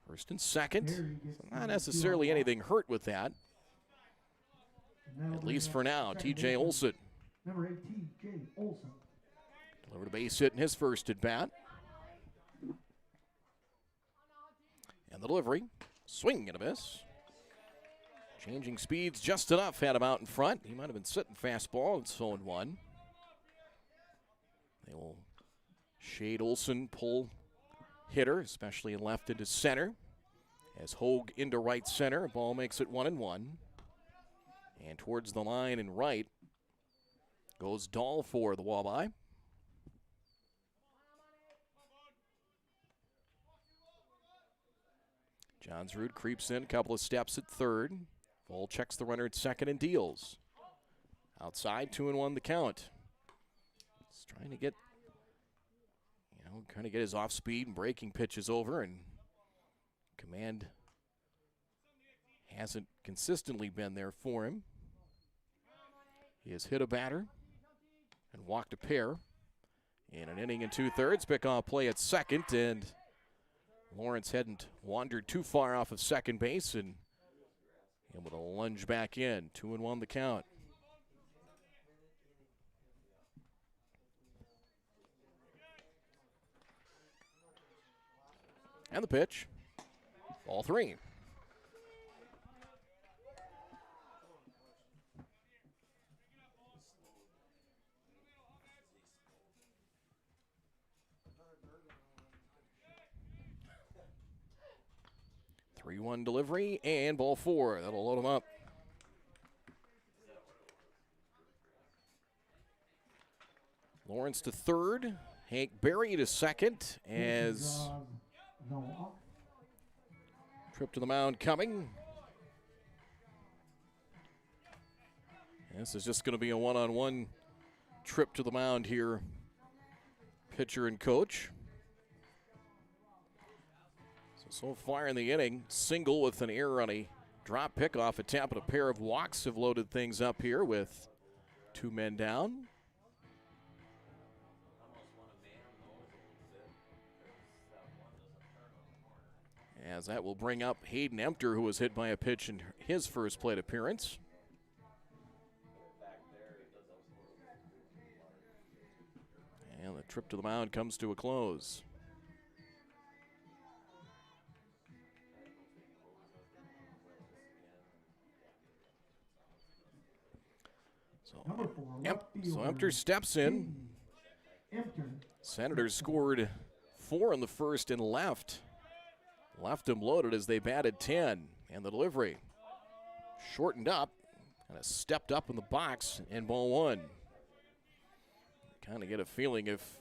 First and second. So not necessarily anything hurt with that. At least for now, TJ Olson. Number 8, TJ Olson. Delivered a base hit in his first at bat. And the delivery, swing and a miss. Changing speeds just enough, had him out in front. He might have been sitting fastball. It's 0-1. They will shade Olson, pull hitter, especially in left into center. As Hogue into right center, ball makes it 1-1. And towards the line and right goes Dahl for the Walleye. Johnsrud creeps in a couple of steps at third. Vole checks the runner at second and deals. Outside, 2-1 the count. He's trying to get, kind of get his off-speed and breaking pitches over, and command hasn't consistently been there for him. He has hit a batter and walked a pair in an inning and 2/3. Pickoff play at second, and Lawrence hadn't wandered too far off of second base and able to lunge back in. 2-1 the count. And the pitch. Ball 3. Three-one delivery and ball 4. That'll load him up. Lawrence to third. Hank Berry to second as trip to the mound coming. This is just going to be a one-on-one trip to the mound here, pitcher and coach. So far in the inning, single with an error on a drop pickoff attempt, and a pair of walks have loaded things up here with 2 men down. As that will bring up Hayden Emter, who was hit by a pitch in his first plate appearance. And the trip to the mound comes to a close. So Emter steps in. Senators scored 4 in the first and left him loaded as they batted 10. And the delivery shortened up and stepped up in the box, and ball 1. Kind of get a feeling if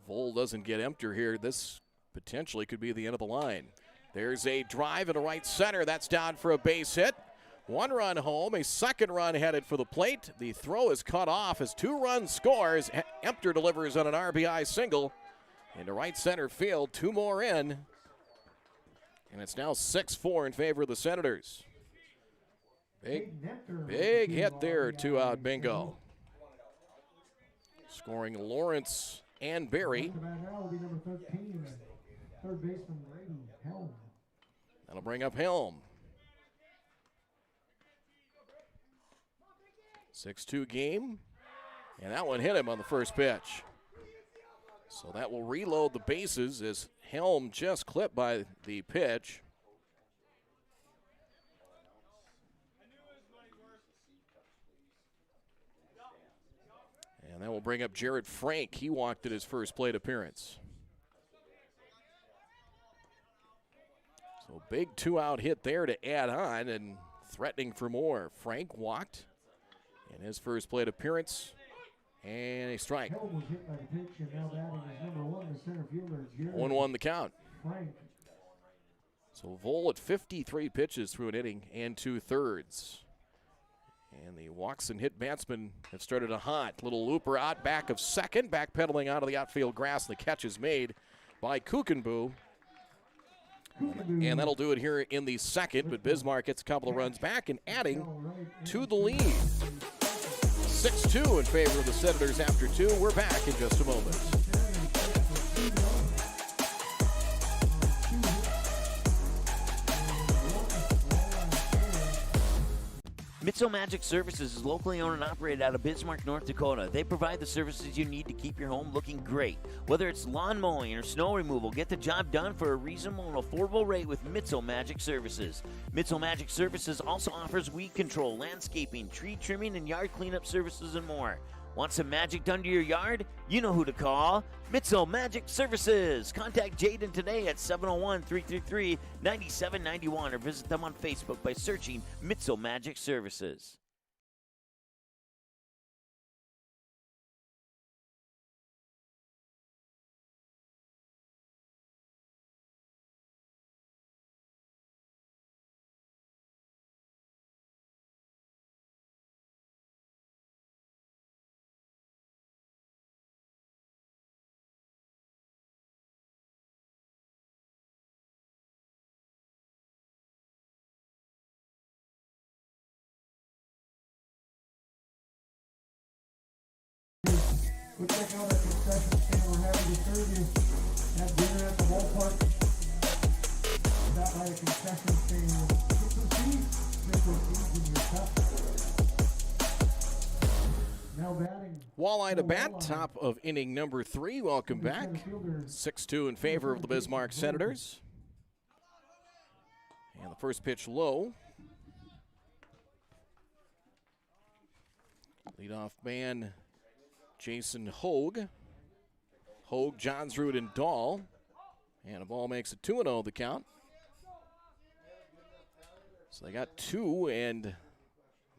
Vole doesn't get Emter here, this potentially could be the end of the line. There's a drive into right center. That's down for a base hit. 1 run home, a second run headed for the plate. The throw is cut off as 2 runs scores. Emter delivers on an RBI single into right center field. 2 more in. And it's now 6-4 in favor of the Senators. Big hit there, 2-out bingo. Scoring Lawrence and Berry. That'll bring up Helm. 6-2 game, and that one hit him on the first pitch. So that will reload the bases as Helm just clipped by the pitch. And that will bring up Jared Frank. He walked at his first plate appearance. So big 2-out hit there to add on, and threatening for more. Frank walked in his first plate appearance, and a strike. 1-1 the count. So Vole at 53 pitches through an inning and 2/3. And the walks and hit batsmen have started a hot little looper out back of second, backpedaling out of the outfield grass. The catch is made by Kukenboo. And that'll do it here in the second, but Bismarck gets a couple of runs back and adding to the lead. 6-2 in favor of the Senators after 2. We're back in just a moment. Mitzel Magic Services is locally owned and operated out of Bismarck, North Dakota. They provide the services you need to keep your home looking great. Whether it's lawn mowing or snow removal, get the job done for a reasonable and affordable rate with Mitzel Magic Services. Mitzel Magic Services also offers weed control, landscaping, tree trimming, and yard cleanup services and more. Want some magic done to your yard? You know who to call. Mitzel Magic Services. Contact Jaden today at 701-333-9791 or visit them on Facebook by searching Mitzel Magic Services. Go check out our concession stand. We're happy to serve you. Have dinner at the ballpark. Stop by the concession stand. Get some seeds. Get those seeds in your cup. Now batting. Walleye to bat, top of inning number 3. Welcome back. 6-2 in favor of the Bismarck Senators. And the first pitch low. Leadoff man Jason Hogue. Hogue, Johnsrud, and Dahl. And a ball makes it 2-0 the count. So they got 2 and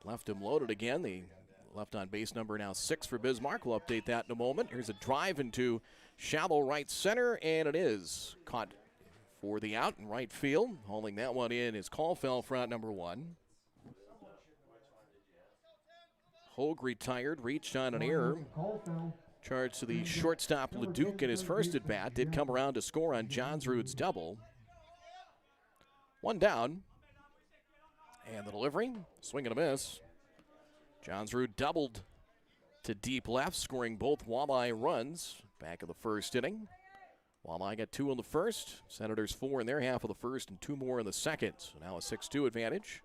left him loaded again. The left on base number now 6 for Bismarck. We'll update that in a moment. Here's a drive into shallow right center, and it is caught for the out in right field. Hauling that one in is Caulfield for out number 1. Hogue retired, reached on an error. Charged to the shortstop Leduc in his first at bat. Did come around to score on Johnsrud's double. 1 down. And the delivery, swing and a miss. Johnsrud doubled to deep left, scoring both Walleye runs back of the first inning. Walleye got 2 in the first. Senators 4 in their half of the first and 2 more in the second. So now a 6-2 advantage.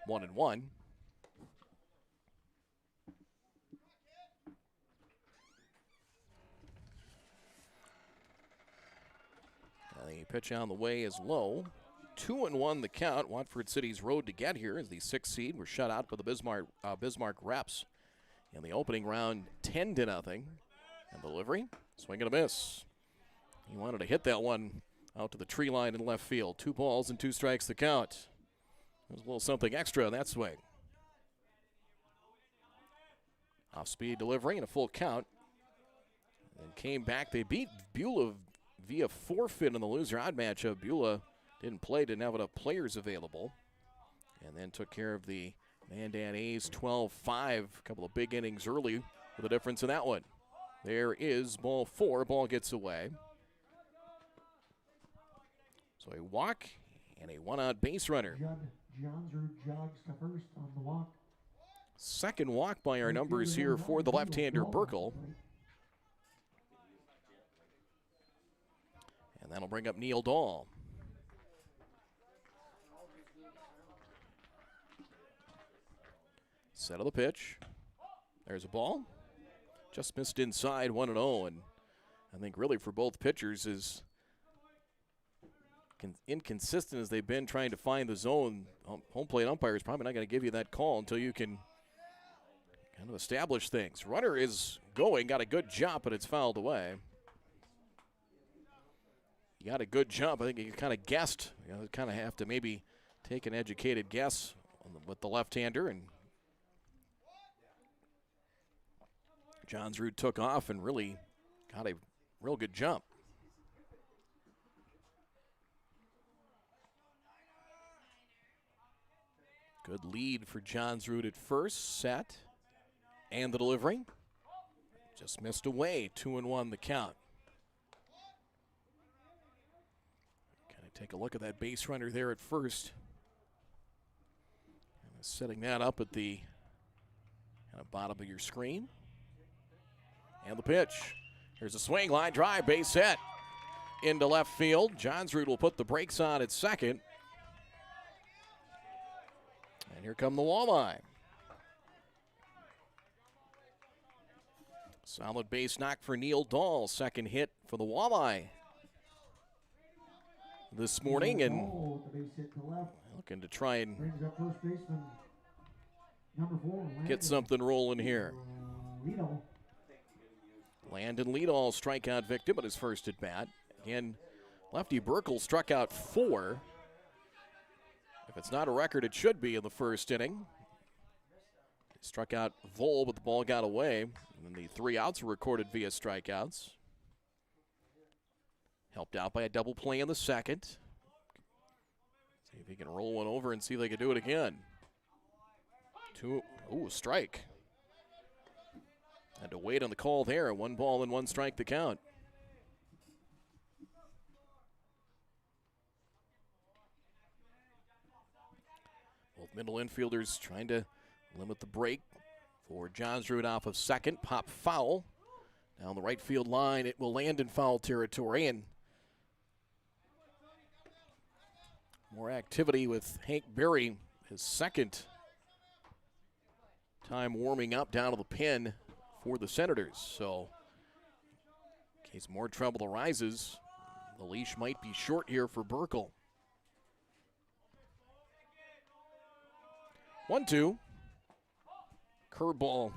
1-1. The pitch on the way is low. 2-1 the count. Watford City's road to get here as the 6th seed were shut out by the Bismarck Reps in the opening round 10-0. And delivery, swing and a miss. He wanted to hit that one out to the tree line in left field. 2 balls and 2 strikes the count. There's a little something extra in that swing. Off-speed delivery and a full count. And came back. They beat Beulah via forfeit in the loser-odd matchup. Beulah didn't play, didn't have enough players available. And then took care of the Mandan A's 12-5. A couple of big innings early with a difference in that one. There is ball 4. Ball gets away. So a walk and a 1-out base runner. Johnsrud jogs to first on the walk. Second walk by our numbers here for the left-hander Burkle. And that'll bring up Neil Dahl. Set of the pitch. There's a ball. Just missed inside, 1-0. And I think really for both pitchers is inconsistent as they've been trying to find the zone. Home plate umpire is probably not going to give you that call until you can kind of establish things. Runner is going, got a good jump, but it's fouled away. He got a good jump. I think he kind of guessed. You know, kind of have to maybe take an educated guess with the left-hander, and Johnsrud took off and really got a real good jump. Good lead for Johnsrud at first, set, and the delivery. Just missed away, 2-1 the count. Kind of take a look at that base runner there at first. And setting that up at the kind of bottom of your screen. And the pitch. Here's a swing, line drive, base hit into left field. Johnsrud will put the brakes on at second. And here come the Walleye. Solid base knock for Neil Dahl. Second hit for the Walleye this morning, and looking to try and get something rolling here. Landon Liedall strikeout victim at his first at bat. Again, lefty Burkle struck out 4. If it's not a record, it should be in the first inning. He struck out Vole, but the ball got away. And the 3 outs were recorded via strikeouts. Helped out by a double play in the second. See if he can roll one over and see if they can do it again. Strike. Had to wait on the call there. 1 ball and 1 strike to count. Both middle infielders trying to limit the break for Johnsrud off of second. Pop foul. Down the right field line, it will land in foul territory. And more activity with Hank Berry, his second time warming up down to the pin for the Senators. So in case more trouble arises, the leash might be short here for Burkle. 1-2. Curveball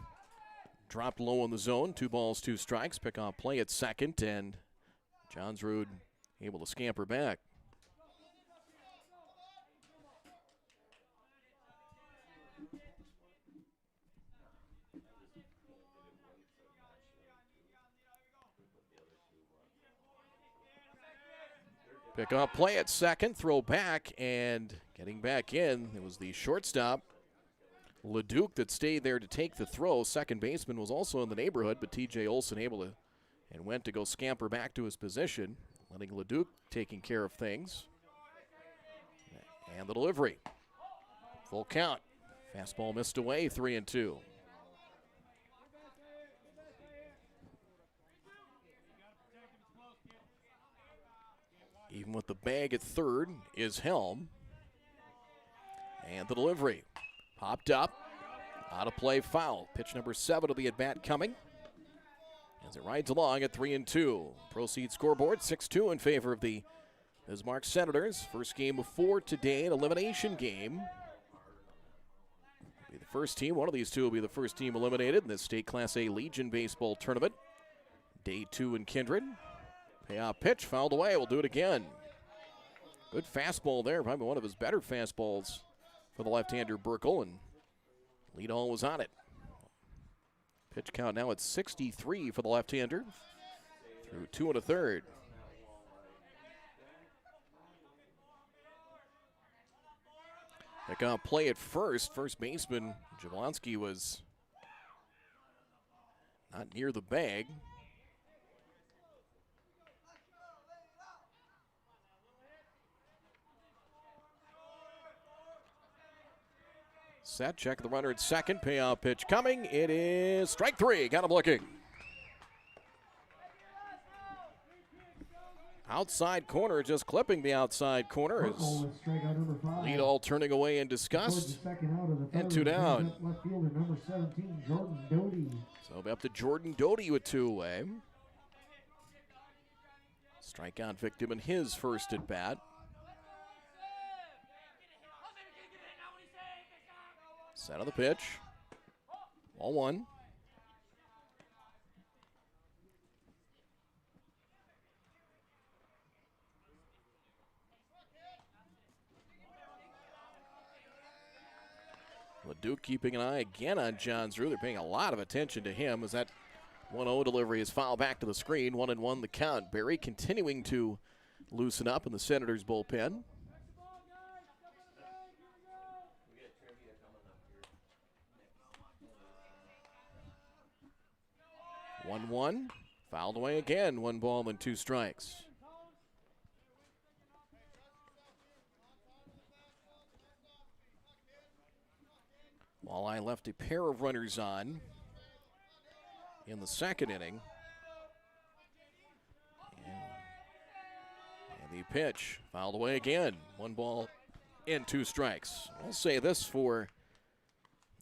dropped low in the zone. 2 balls, 2 strikes. Pick off play at second, and Johnsrud able to scamper back. Pick off play at second, throw back, and getting back in, it was the shortstop, LeDuc, that stayed there to take the throw. Second baseman was also in the neighborhood, but TJ Olson able to and went to go scamper back to his position, letting LeDuc taking care of things. And the delivery. Full count. Fastball missed away, 3-2. Even with the bag at third is Helm. And the delivery. Popped up. Out of play, foul. Pitch number 7 of the at-bat coming. As it rides along at 3-2. Proceed scoreboard 6-2 in favor of the Bismarck Senators. First game of 4 today, an elimination game. Be the first team, one of these two will be the first team eliminated in this State Class A Legion Baseball Tournament. Day 2 in Kindred. Payoff pitch, fouled away. We'll do it again. Good fastball there, probably one of his better fastballs for the left-hander Burkle, and Liedall was on it. Pitch count now at 63 for the left-hander through 2 1/3. Pick up play at first. First baseman Jablonski was not near the bag. Set, check the runner at second. Payoff pitch coming. It is strike 3. Got him looking. Outside corner, just clipping the outside corner. As Liedall turning away in disgust. And 2 down. So up to Jordan Doty with 2 away. Strikeout victim in his first at bat. Set of the pitch. Ball 1. Leduc keeping an eye again on Johnsrud. They're paying a lot of attention to him as that 1-0 delivery is fouled back to the screen. 1-1 the count. Barry continuing to loosen up in the Senators' bullpen. One, fouled away again. 1 ball and 2 strikes. Walleye left a pair of runners on in the second inning. And the pitch fouled away again. 1 ball and 2 strikes. I'll say this for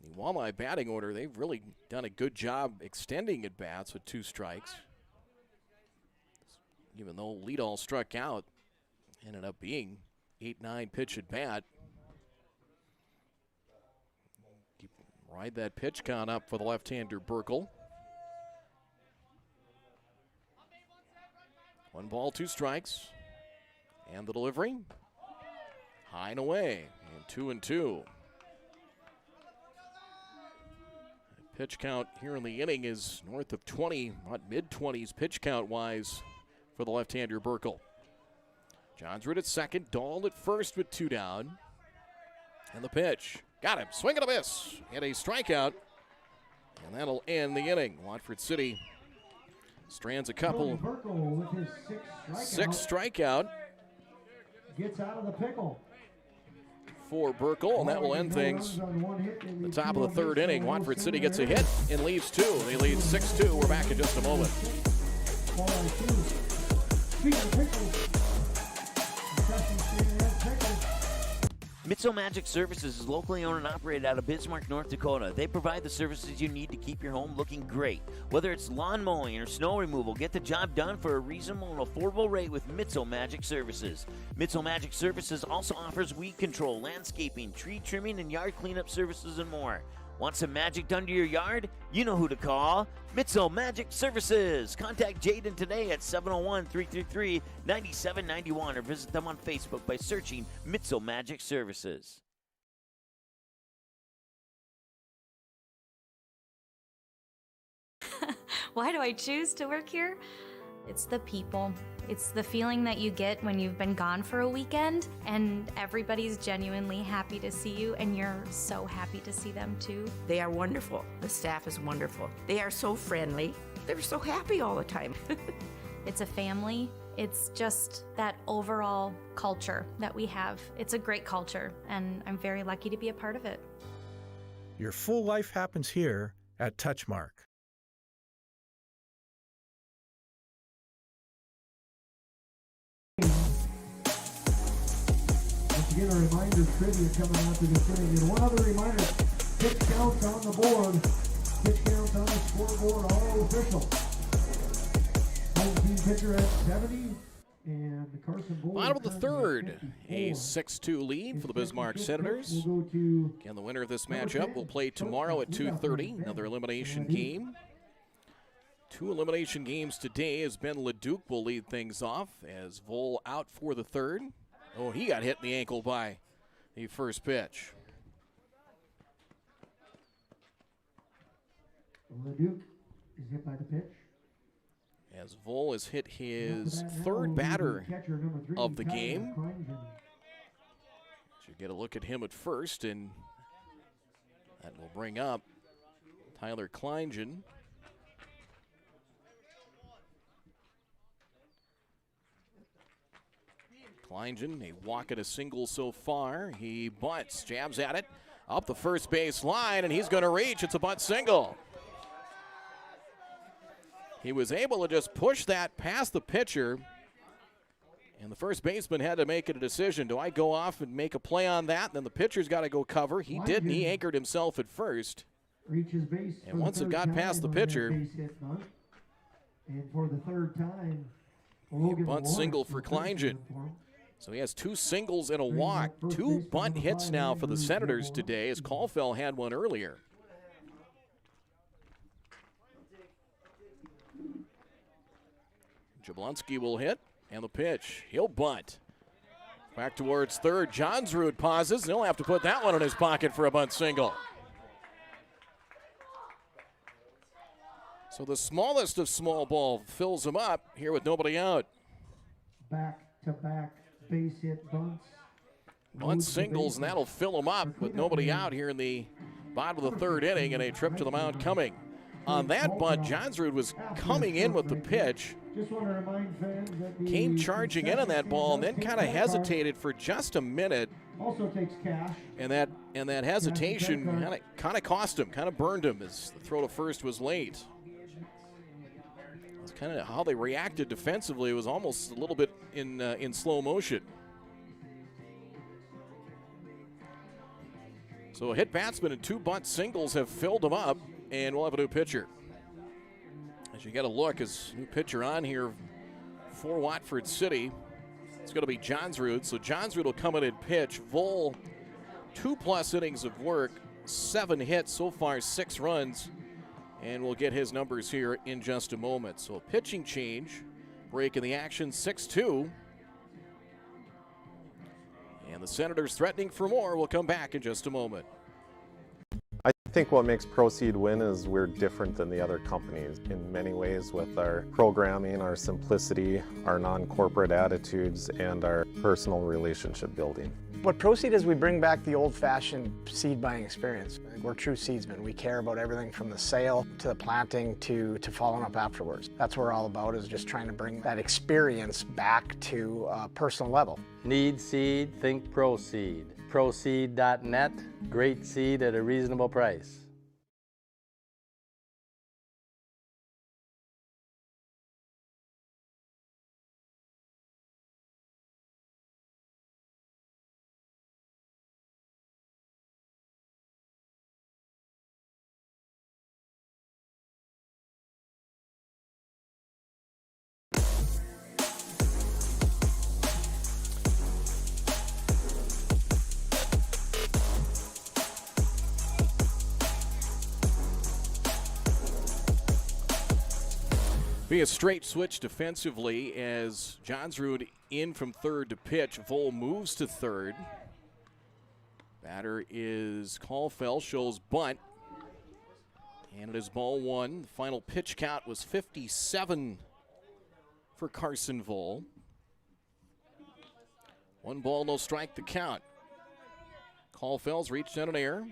the Walleye batting order. They've really done a good job extending at bats with 2 strikes. Even though Leadall struck out, ended up being 8-9 pitch at bat. Ride that pitch count up for the left-hander Burkle. 1 ball, 2 strikes. And the delivery. High and away. And 2-2. The pitch count here in the inning is north of 20, not mid-20s pitch count-wise for the left-hander Burkle. Johnsrud at second, Dahl at first with 2 down. And the pitch. Got him. Swing and a miss. And a strikeout. And that'll end the inning. Watford City strands a couple. With his 6th strikeout. Gets out of the pickle. For Burkle, and that will end things. The top of the 3rd inning. Watford City gets a hit and leaves 2. They lead 6-2. We're back in just a moment. Mitzel Magic Services is locally owned and operated out of Bismarck, North Dakota. They provide the services you need to keep your home looking great. Whether it's lawn mowing or snow removal, get the job done for a reasonable and affordable rate with Mitzel Magic Services. Mitzel Magic Services also offers weed control, landscaping, tree trimming, and yard cleanup services and more. Want some magic done to your yard? You know who to call. Mitzel Magic Services. Contact Jaden today at 701-333-9791 or visit them on Facebook by searching Mitzel Magic Services. Why do I choose to work here? It's the people. It's the feeling that you get when you've been gone for a weekend and everybody's genuinely happy to see you and you're so happy to see them too. They are wonderful. The staff is wonderful. They are so friendly. They're so happy all the time. It's a family. It's just that overall culture that we have. It's a great culture and I'm very lucky to be a part of it. Your full life happens here at Touchmark. Again, a reminder, trivia coming out to this inning. And one other reminder, pitch counts on the board. Pitch counts on the scoreboard, all official. Home team pitcher at 70, and Carson Bull. Bottom of the 3rd, a 6-2 lead for the Bismarck Senators. Again, the winner of this matchup will play tomorrow at 2:30, another elimination game. 2 elimination games today as Ben Leduc will lead things off as Vol out for the 3rd. Oh, he got hit in the ankle by the first pitch. Leduc is hit by the pitch. As Vol has hit his 3rd batter of the game. Should get a look at him at first, and that will bring up Tyler Kleingen. Kleingen, a walk and a single so far. He bunts, jabs at it, up the first base line, and he's going to reach. It's a bunt single. He was able to just push that past the pitcher, and the first baseman had to make a decision. Do I go off and make a play on that? And then the pitcher's got to go cover. He didn't. He anchored himself at first. Reaches base and once it got past the pitcher, and for the 3rd time, bunt single for Kleingen. So he has 2 singles and a walk. 2 bunt hits now for the Senators today, as Caulfield had one earlier. Jablonski will hit, and the pitch. He'll bunt. Back towards 3rd. Johnsrud pauses, and he'll have to put that one in his pocket for a bunt single. So the smallest of small ball fills him up here with nobody out. Back-to-back base hit bunts. Bunt singles, and that'll fill him up with nobody out here in the bottom of the third inning and a trip to the mound coming. On that bunt, Johnsrud was coming in with the pitch. Came charging in on that ball and then kind of hesitated for just a minute. Also takes cash. And that hesitation kind of cost him, kind of burned him as the throw to first was late. It's kind of how they reacted defensively. It was almost a little bit in slow motion. So a hit batsman and 2 bunt singles have filled him up, and we'll have a new pitcher. As you get a look, as new pitcher on here for Watford City, it's going to be Johnsrud. So Johnsrud will come in and pitch. Vol, 2+ innings of work, 7 hits, so far 6 runs, and we'll get his numbers here in just a moment. So a pitching change, break in the action, 6-2. And the Senators threatening for more. We'll come back in just a moment. I think what makes Proceed win is we're different than the other companies in many ways with our programming, our simplicity, our non-corporate attitudes, and our personal relationship building. What Proceed is, we bring back the old-fashioned seed buying experience. We're true seedsmen. We care about everything from the sale to the planting to following up afterwards. That's what we're all about, is just trying to bring that experience back to a personal level. Need seed, think Proceed. Proceed.net, great seed at a reasonable price. Be a straight switch defensively as Johnsrud in from third to pitch. Vol moves to third. Batter is Caulfield, shows bunt. And it is ball 1. The final pitch count was 57 for Carson Vol. 1 ball, no strike, the count. Caulfield's reached out an air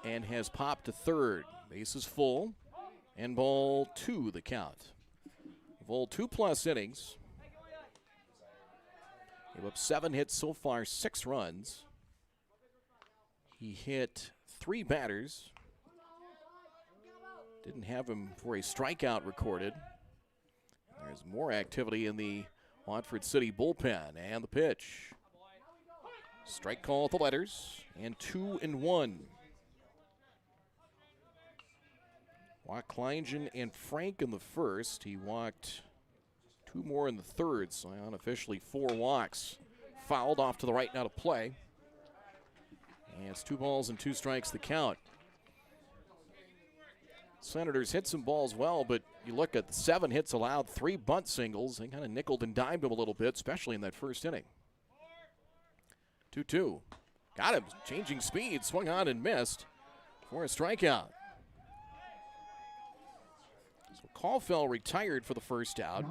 and has popped to third. Base is full. And ball 2, the count. Vol 2+ innings. Gave up 7 hits so far, 6 runs. He hit 3 batters. Didn't have him for a strikeout recorded. There's more activity in the Watford City bullpen. And the pitch. Strike call at the letters. And 2-1. Walked Kleingen and Frank in the first. He walked 2 more in the third, so unofficially 4 walks. Fouled off to the right, now to play. And it's 2 balls and 2 strikes the count. Senators hit some balls well, but you look at the 7 hits allowed, 3 bunt singles. They kind of nickeled and dimed him a little bit, especially in that first inning. 2-2. Got him, changing speed, swung on and missed for a strikeout. Caulfield retired for the first out.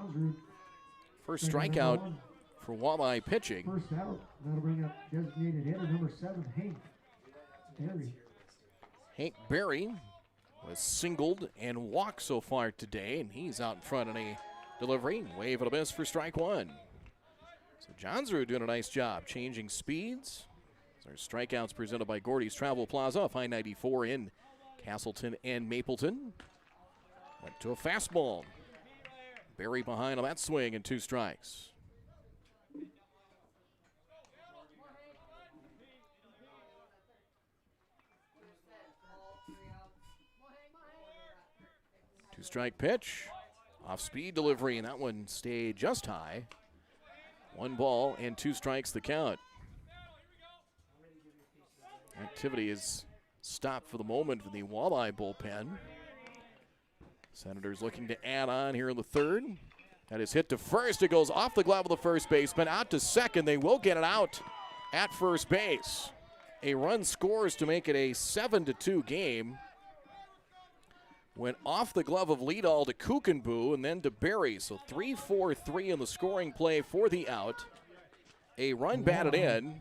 First strikeout for Walleye pitching. First out, that'll bring up designated hitter number 7, Hank Berry. Hank Berry was singled and walked so far today, and he's out in front in a delivery. Wave and a miss for strike 1. So Johnsrud doing a nice job changing speeds. Our strikeouts presented by Gordy's Travel Plaza off I-94 in Castleton and Mapleton. Went to a fastball. Berry behind on that swing and 2 strikes. Two-strike pitch. Off-speed delivery, and that one stayed just high. 1 ball and 2 strikes the count. Activity is stopped for the moment for the Walleye bullpen. Senators looking to add on here in the third. That is hit to first. It goes off the glove of the first baseman, out to second. They will get it out at first base. A run scores to make it a 7-2 game. went off the glove of Liedall to Kukenboo and then to Barry. So 3-4-3 in the scoring play for the out. A run batted in.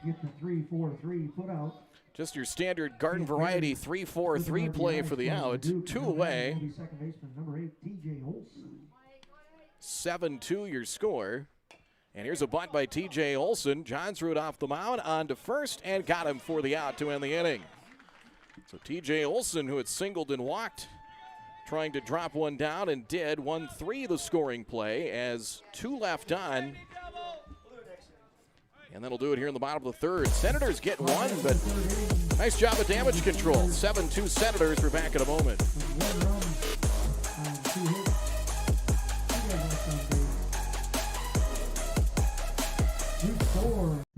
Get the 3-4-3 put out. Just your standard garden variety 3-4-3 play for the out. 2 away. Second baseman number 8, TJ Olson. 7-2 your score. And here's a bunt by TJ Olson. Johnsrud off the mound on to first and got him for the out to end the inning. So TJ Olson, who had singled and walked, trying to drop one down and did. 1-3 the scoring play as 2 left on. And that'll do it here in the bottom of the third. Senators get one, but nice job of damage control. 7-2 Senators. We're back in a moment.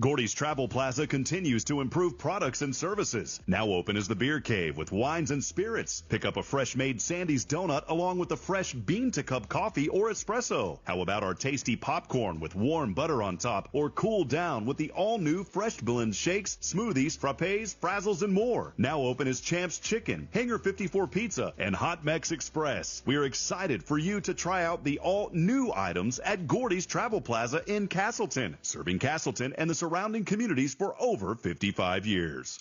Gordy's Travel Plaza continues to improve products and services. Now open is the Beer Cave with wines and spirits. Pick up a fresh-made Sandy's donut along with a fresh bean-to-cup coffee or espresso. How about our tasty popcorn with warm butter on top, or cool down with the all-new Fresh Blend shakes, smoothies, frappes, frazzles, and more. Now open is Champ's Chicken, Hangar 54 Pizza, and Hot Mex Express. We are excited for you to try out the all-new items at Gordy's Travel Plaza in Castleton, serving Castleton and the surrounding communities for over 55 years.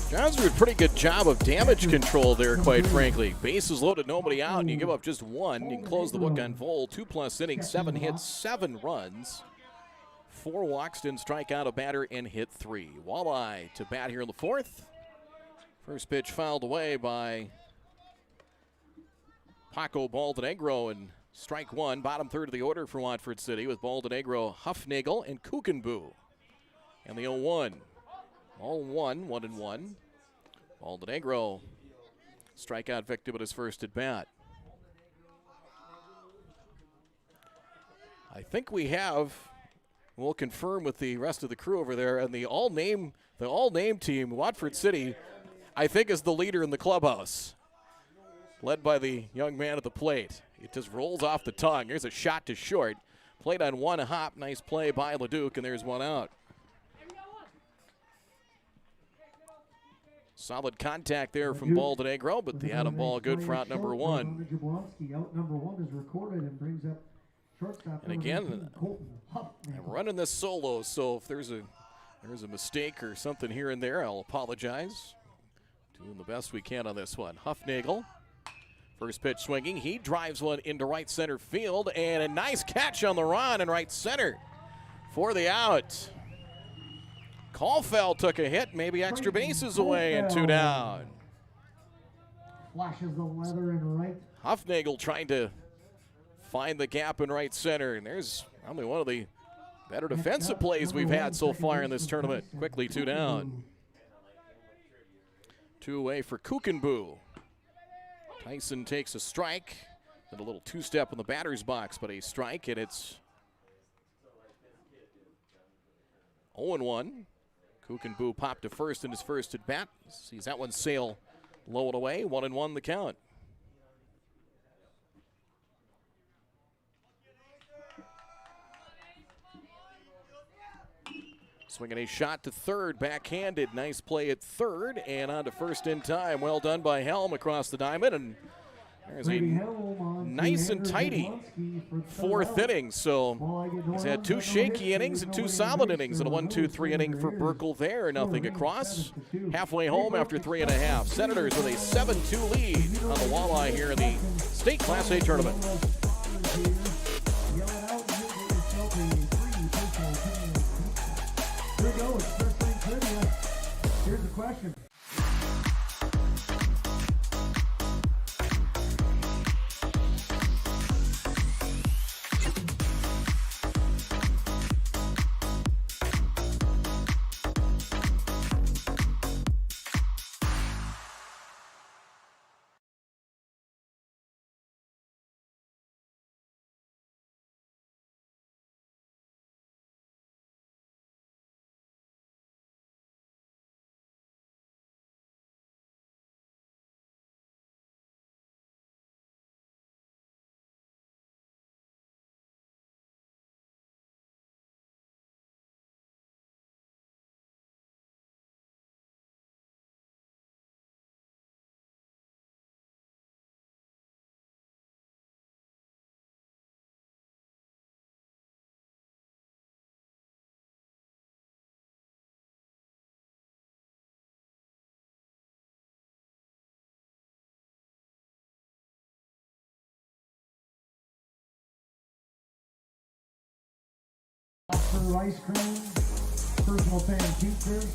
Johns did a pretty good job of damage control there, quite frankly. Bases loaded, nobody out, and you give up just one. You can close the book on Vol. 2+ innings, 7 hits, 7 runs. 4 walks, didn't strike out a batter, and hit 3. Walleye to bat here in the 4th. First pitch fouled away by Paco Baldonegro, and strike 1. Bottom third of the order for Watford City with Baldonegro, Huffnagel, and Kukenboo. And the 0-1. All 1-1. Baldonegro, strikeout victim at his first at bat. I think we have, we'll confirm with the rest of the crew over there, and the all-name team, Watford City, I think is the leader in the clubhouse, led by the young man at the plate. It just rolls off the tongue. Here's a shot to short. Played on one hop. Nice play by Leduc, and there's one out. Solid contact there from Baldonegro, but the Adam ball good for out number 1. Out number 1 is recorded and brings up shortstop. And again, I'm running this solo, so if there's a mistake or something here and there, I'll apologize. Doing the best we can on this one. Huffnagel, first pitch swinging. He drives one into right center field, and a nice catch on the run in right center for the out. Caulfield took a hit, maybe extra bases away, and 2 down. Flashes the leather in right. Huffnagel trying to find the gap in right center, and there's probably one of the better defensive plays we've had so far in this tournament. Quickly 2 down. 2 away for Kukenboo. Tyson takes a strike, and a little 2-step in the batter's box, but a strike, and it's 0-1. Kukenboo popped to first in his first at bat. Sees that one sail low and away. 1-1 the count. Swinging a shot to third, backhanded. Nice play at third, and on to first in time. Well done by Helm across the diamond, and there's a nice and tidy 4th inning. So he's had 2 shaky innings and 2 solid innings, and a 1-2-3 inning for Burkle there. Nothing across. Halfway home after 3.5. Senators with a 7-2 lead on the Walleye here in the state Class A tournament. Here's the question. serve ice cream, personal fan pizzas,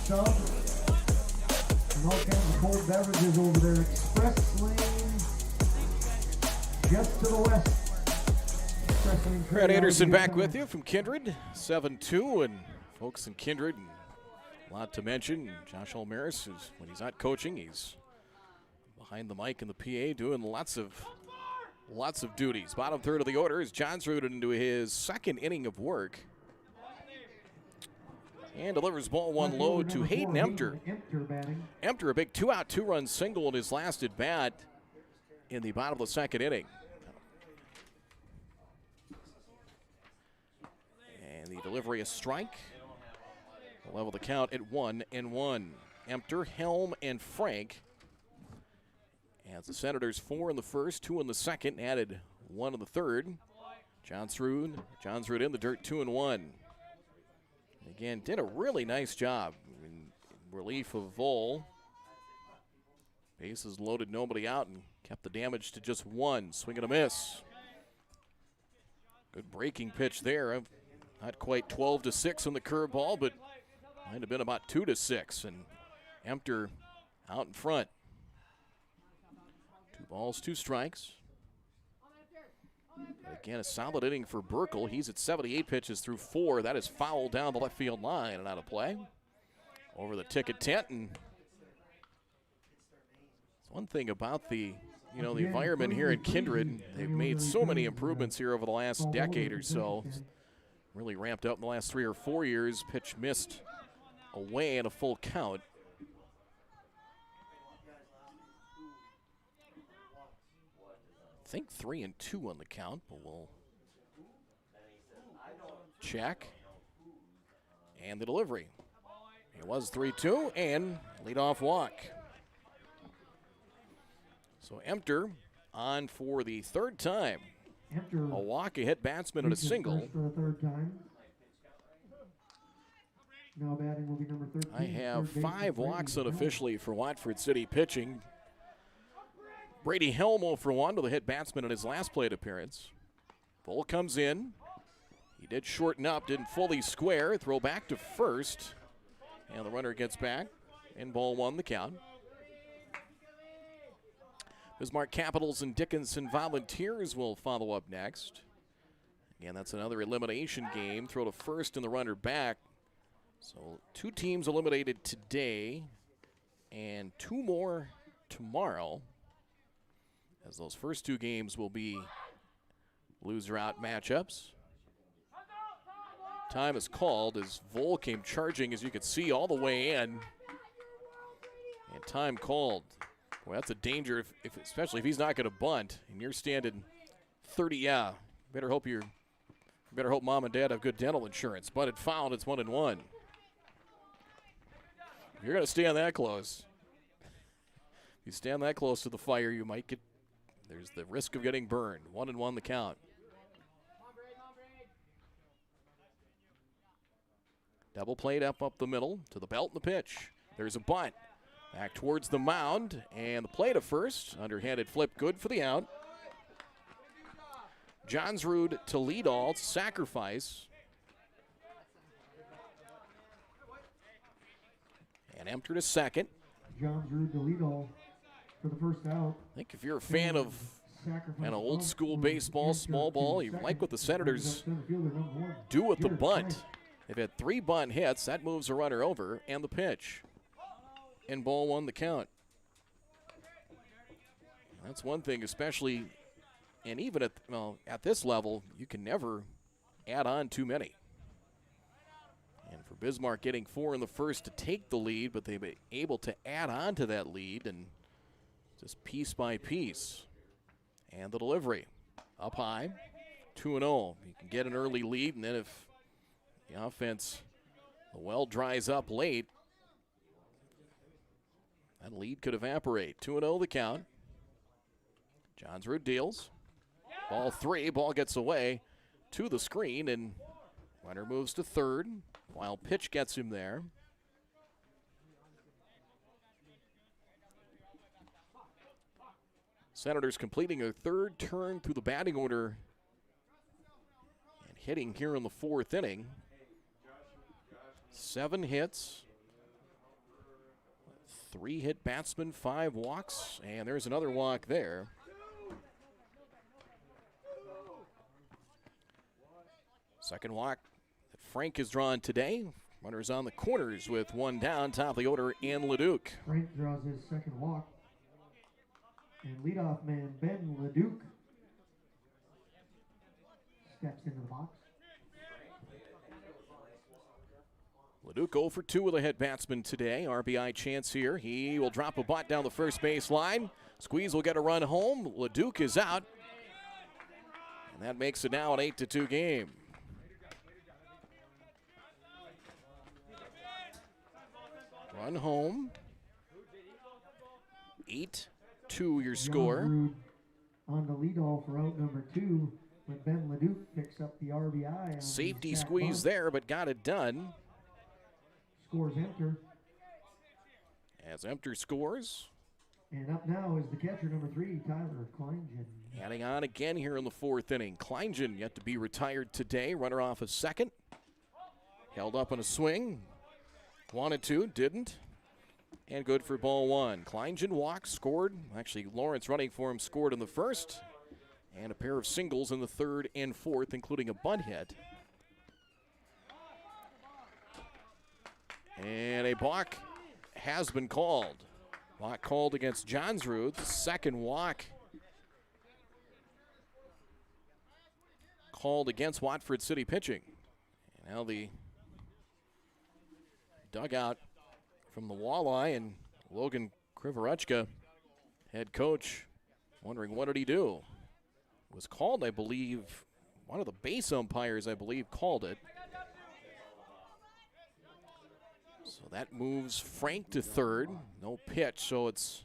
subs, and all kinds of cold beverages over there. Express Lane, just to the west. Brad Anderson back with you from Kindred, 7-2, and folks in Kindred, and a lot to mention. Josh Olmeris, when he's not coaching, he's behind the mic in the PA doing lots of duties. Bottom third of the order is Johns rooted into his second inning of work. And delivers ball one low to Hayden Emter. Emter, a big 2-out, 2-run single in his last at bat in the bottom of the second inning. And the delivery, a strike. We'll level the count at 1-1. Emter, Helm, and Frank. As the Senators 4 in the first, 2 in the second, added 1 in the third. Johns Rood in the dirt, 2-1. Again, did a really nice job in relief of Vol. Bases loaded, nobody out, and kept the damage to just 1. Swing and a miss. Good breaking pitch there. Not quite 12-6 on the curveball, but might have been about 2-6. And Emter out in front. 2 balls, 2 strikes. But again, a solid inning for Burkle. He's at 78 pitches through 4. That is foul down the left field line and out of play. Over the ticket tent. And one thing about the environment here at Kindred, they've made so many improvements here over the last decade or so. Really ramped up in the last 3 or 4 years. Pitch missed away in a full count. I think 3-2 on the count, but we'll check. And the delivery. It was 3-2 and leadoff walk. So Emter on for the third time. A walk, a hit batsman, and a single. For the third time. Now batting will be number 13. I have 5 walks unofficially for Watford City pitching. Brady Helmo for 1 to the hit batsman in his last plate appearance. Bull comes in. He did shorten up, didn't fully square. Throw back to first. And the runner gets back. And ball 1 the count. Bismarck Capitals and Dickinson Volunteers will follow up next. Again, that's another elimination game. Throw to first and the runner back. So 2 teams eliminated today and 2 more tomorrow, as those first 2 games will be loser-out matchups. Time is called as Vol came charging, as you can see, all the way in. And time called. Boy, that's a danger, especially if he's not going to bunt, and you're standing 30. Yeah, better hope mom and dad have good dental insurance. Bunted fouled, it's 1-1. If you're going to stand that close, if you stand that close to the fire, you might get. There's the risk of getting burned. 1-1 the count. Double played up the middle to the belt and the pitch. There's a bunt. Back towards the mound, and the play to first. Underhanded flip, good for the out. Johns Rood to lead all, sacrifice. And Emter to second. Johns Rood to lead all for the first out. I think if you're a fan of an old school baseball, small ball, you like what the Senators do with the bunt. They've had 3 bunt hits. That moves a runner over, and the pitch. And ball 1 the count. That's one thing, especially, and even at this level, you can never add on too many. And for Bismarck getting 4 in the first to take the lead, but they've been able to add on to that lead and just piece by piece. And the delivery up high, 2-0. You can get an early lead, and then if the offense, the well dries up late, that lead could evaporate. 2-0 the count. Johns Rood deals. Ball 3, ball gets away to the screen, and runner moves to third. Wild pitch gets him there. Senators completing a 3rd turn through the batting order and hitting here in the 4th inning. 7 hits, 3 hit batsmen, 5 walks, and there's another walk there. Second walk that Frank has drawn today. Runners on the corners with 1 down, top of the order in Leduc. Frank draws his second walk. And leadoff man Ben Leduc steps into the box. Leduc 0 for 2 with a hit batsman today. RBI chance here. He will drop a butt down the first base line. Squeeze will get a run home. Leduc is out. And that makes it now an 8-2 game. Run home. 8-2 your score. On the leadoff for out number 2 when Ben Leduc picks up the RBI. Safety squeeze there, but got it done. Scores Emter. As Emter scores. And up now is the catcher number 3, Tyler Kleingen. Adding on again here in the 4th inning. Kleingen yet to be retired today. Runner off of second. Held up on a swing. Wanted to, didn't. And good for ball 1. Kleingen walked, scored. Actually, Lawrence running for him scored in the first. And a pair of singles in the 3rd and 4th, including a bunt hit. And a balk has been called. Balk called against Johnsrud. Second walk called against Watford City pitching. And now the dugout from the Walleye, and Logan Krivorechka, head coach, wondering what did he do. It was called, I believe, one of the base umpires, I believe, called it. So that moves Frank to 3rd. No pitch, so it's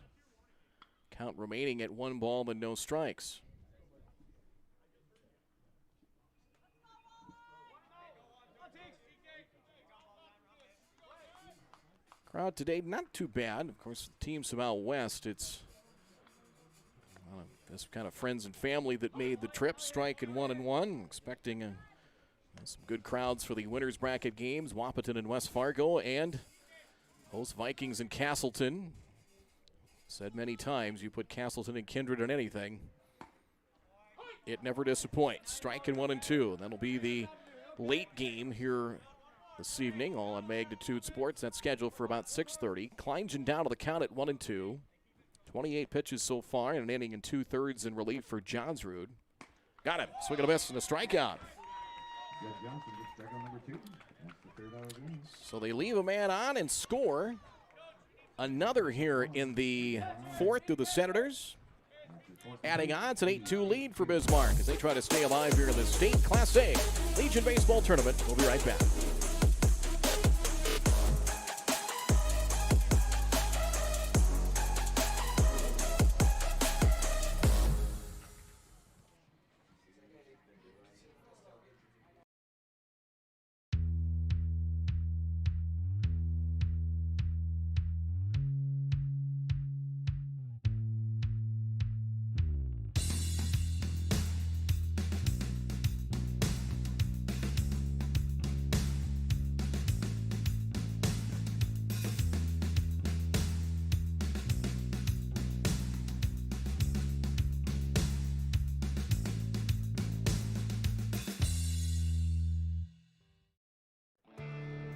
count remaining at 1 ball and no strikes. Crowd today, not too bad. Of course, the teams from out west, it's this kind of friends and family that made the trip, striking 1-1. Expecting some good crowds for the winners bracket games, Wahpeton and West Fargo, and host Vikings and Castleton. Said many times, you put Castleton and Kindred on anything, it never disappoints. Striking 1-2. That'll be the late game here this evening, all on Magnitude Sports. That's scheduled for about 6:30. Kleingen down to the count at 1-2. 28 pitches so far, and an inning and 2/3 in relief for Johnsrud. Got him. Swing and a miss and a strikeout. So they leave a man on and score another here in the 4th to the Senators. Adding on, it's an 8-2 lead for Bismarck as they try to stay alive here in the state Class A Legion Baseball Tournament. We'll be right back.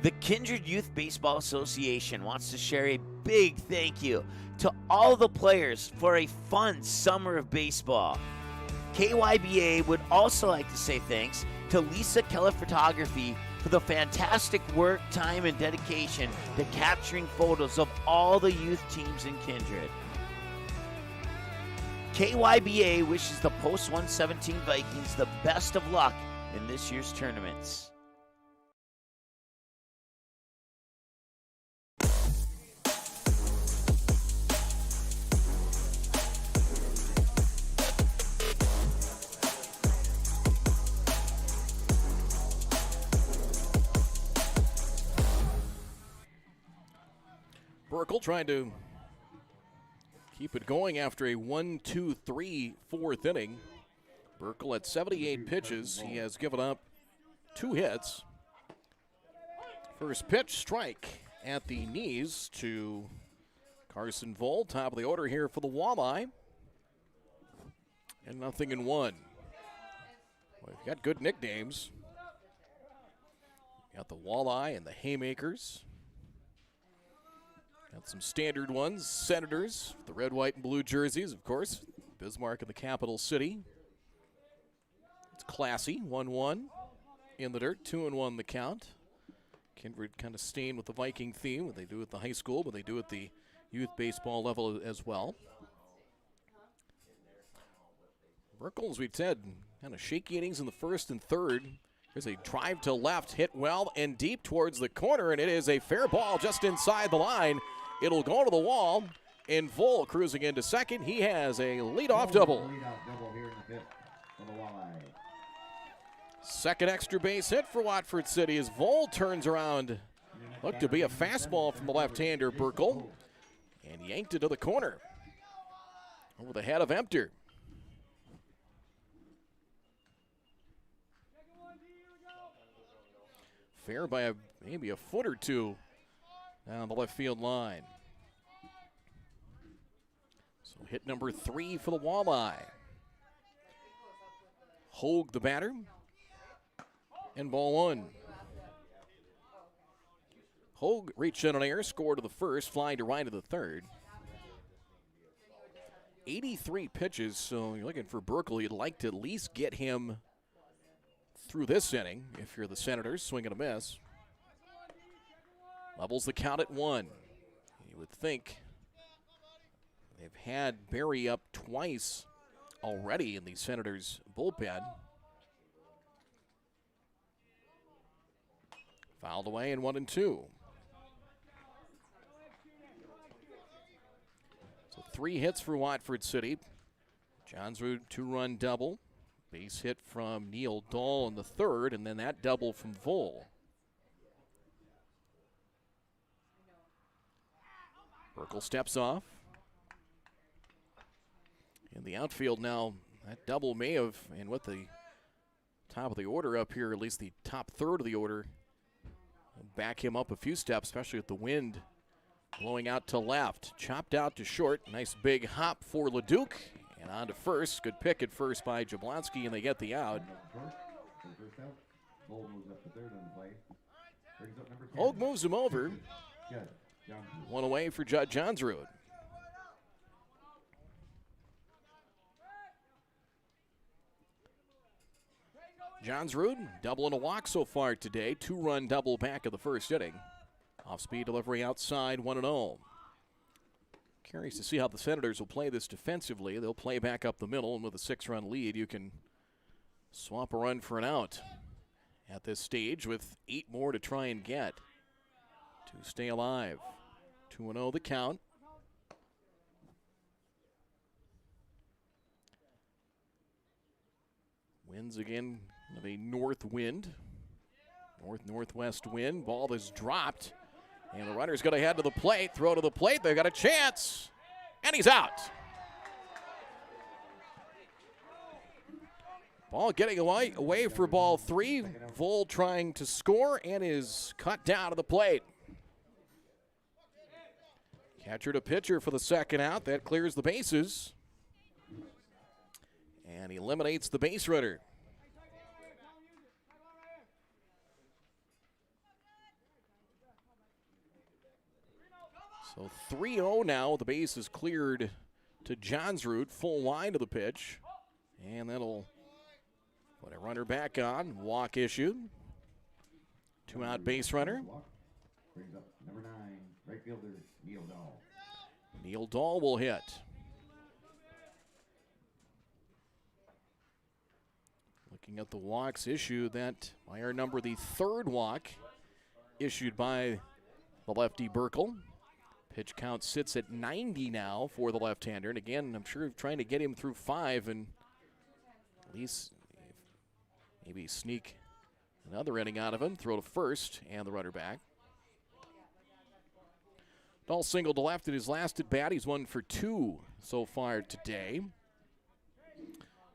The Kindred Youth Baseball Association wants to share a big thank you to all the players for a fun summer of baseball. KYBA would also like to say thanks to Lisa Keller Photography for the fantastic work, time, and dedication to capturing photos of all the youth teams in Kindred. KYBA wishes the Post 117 Vikings the best of luck in this year's tournaments. Burkle trying to keep it going after a 1-2-3 4th inning. Burkle at 78 pitches. He has given up 2 hits. First pitch, strike at the knees to Carson Vole, top of the order here for the Walleye. And 0-1. Well, we've got good nicknames. Got the Walleye and the Haymakers. Got some standard ones, Senators, the red, white, and blue jerseys, of course. Bismarck in the capital city. It's classy, 1-1 in the dirt, 2-1 the count. Kindred kind of staying with the Viking theme, what they do at the high school, but they do at the youth baseball level as well. Burkle, as we've said, kind of shaky innings in the first and third. There's a drive to left, hit well and deep towards the corner, and it is a fair ball just inside the line. It'll go to the wall, and Vole cruising into second. He has a leadoff double. Second extra base hit for Watford City as Vole turns around. Looked to be a fastball from the left-hander, Burkle, and yanked it to the corner over the head of Empter. Fair by maybe a foot or two down the left field line. So hit number 3 for the Walleye. Hogue the batter. And ball 1. Hogue reached in an air, scored to the first, flying to right of the third. 83 pitches, so you're looking for Burkle. You'd like to at least get him through this inning if you're the Senators. Swing and a miss. Levels the count at 1. You would think they've had Barry up twice already in the Senators bullpen. Fouled away and 1-2. So 3 hits for Watford City. Johnsrud 2-run double. Base hit from Neil Dahl in the third, and then that double from Vole. Burkle steps off. In the outfield now, that double may have, and with the top of the order up here, at least the top third of the order, back him up a few steps, especially with the wind blowing out to left. Chopped out to short. Nice big hop for LeDuc. And on to first. Good pick at first by Jablonski, and they get the out. Hogue moves him over. 1 away for Judd Johnsrud. Johnsrud, double and a walk so far today. 2-run double back of the first inning. Off-speed delivery outside, 1-0. Curious to see how the Senators will play this defensively. They'll play back up the middle, and with a 6-run lead, you can swap a run for an out at this stage with 8 more to try and get to stay alive. 2-0 the count. Winds again of a north wind. North-northwest wind. Ball is dropped. And the runner's going to head to the plate, throw to the plate. They've got a chance. And he's out. Ball getting away for ball 3. Vole trying to score and is cut down to the plate. Catcher to pitcher for the second out. That clears the bases. And he eliminates the base runner. So 3-0 now. The base is cleared to Johnsrud. Full line to the pitch. And that'll put a runner back on. Walk issued. 2-out base runner. Brings up number 9, right fielder Neil Dahl. Neil Dahl will hit. Looking at the walks issued, that by our number, the 3rd walk issued by the lefty Burkle. Pitch count sits at 90 now for the left-hander. And again, I'm sure trying to get him through 5 and at least maybe sneak another inning out of him. Throw to first and the runner back. Dahl singled to left at his last at bat. He's 1 for 2 so far today.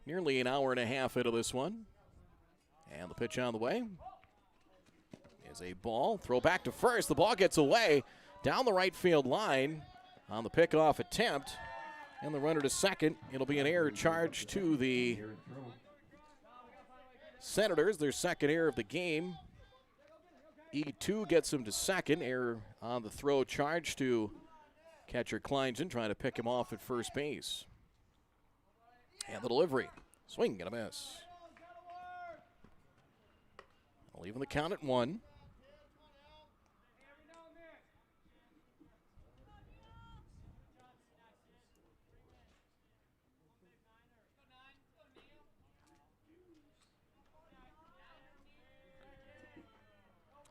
Nearly an hour and a half into this one. And the pitch on the way. Is a ball. Throw back to first. The ball gets away down the right field line on the pickoff attempt. And the runner to second. It'll be an error charge to the Senators, their second error of the game. E2 gets him to second. Error on the throw charge to catcher Kleingen, trying to pick him off at first base. And the delivery. Swing and a miss. Leaving the count at 1.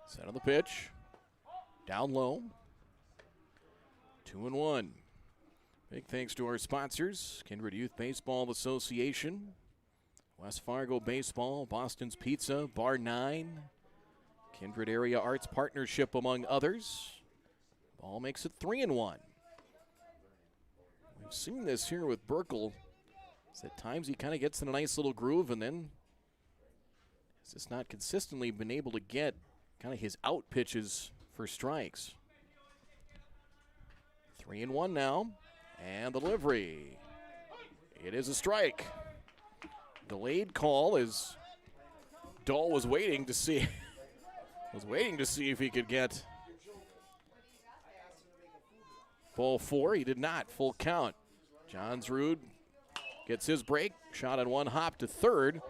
Set of the pitch. Down low. 2-1. Big thanks to our sponsors, Kindred Youth Baseball Association, West Fargo Baseball, Boston's Pizza, Bar 9, Kindred Area Arts Partnership, among others. Ball makes it 3-1. We've seen this here with Burkle. At times he kind of gets in a nice little groove and then has just not consistently been able to get kind of his out pitches for strikes. 3-1 now, and the delivery. It is a strike. Delayed call as Dahl was waiting to see if he could get ball 4. He did not. Full count. Johnsrud gets his break. Shot on one hop to third.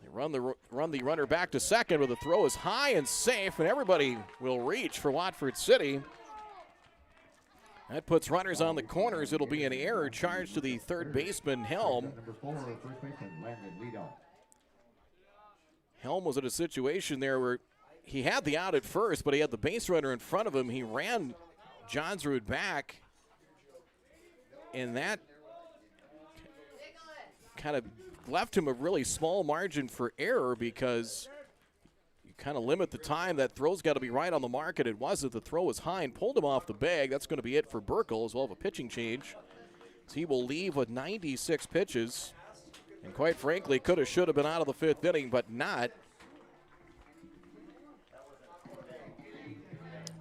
They run the runner back to second, but the throw is high and safe, and everybody will reach for Watford City. That puts runners on the corners. It'll be an error charge to the third baseman, Helm. Helm was in a situation there where he had the out at first, but he had the base runner in front of him. He ran Johnsrud back, and that kind of left him a really small margin for error because you kind of limit the time. That throw's got to be right on the mark, and it wasn't. The throw was high and pulled him off the bag. That's going to be it for Burkle, as well as a pitching change. So he will leave with 96 pitches, and quite frankly, could have, should have been out of the 5th inning, but not.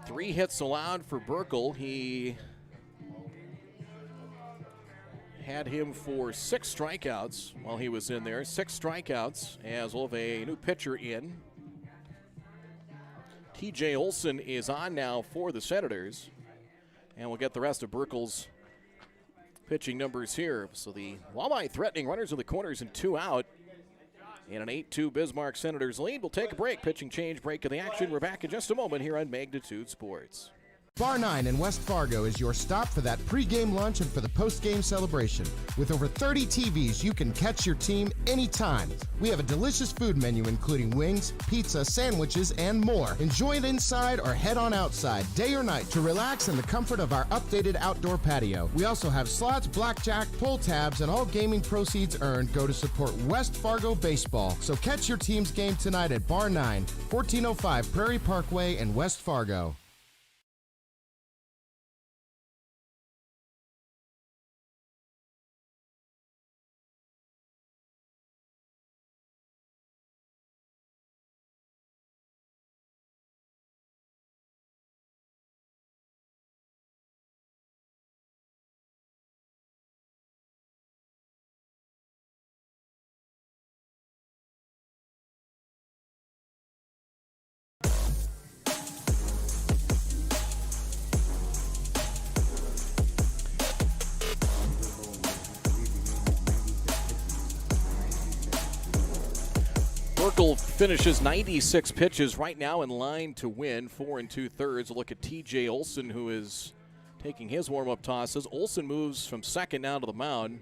3 hits allowed for Burkle. He had him for 6 strikeouts while he was in there. 6 strikeouts, as well as a new pitcher in. TJ Olson is on now for the Senators, and we'll get the rest of Burkle's pitching numbers here. So the Walleye threatening, runners in the corners and 2 out. In an 8-2 Bismarck Senators lead. We'll take a break. Pitching change, break of the action. We're back in just a moment here on Magnitude Sports. Bar 9 in West Fargo is your stop for that pregame lunch and for the postgame celebration. With over 30 TVs, you can catch your team anytime. We have a delicious food menu including wings, pizza, sandwiches, and more. Enjoy it inside or head on outside, day or night, to relax in the comfort of our updated outdoor patio. We also have slots, blackjack, pull tabs, and all gaming proceeds earned go to support West Fargo baseball. So catch your team's game tonight at Bar 9, 1405 Prairie Parkway in West Fargo. Burkle finishes 96 pitches right now in line to win 4 2/3. Look at TJ Olson, who is taking his warm-up tosses. Olson moves from second now to the mound.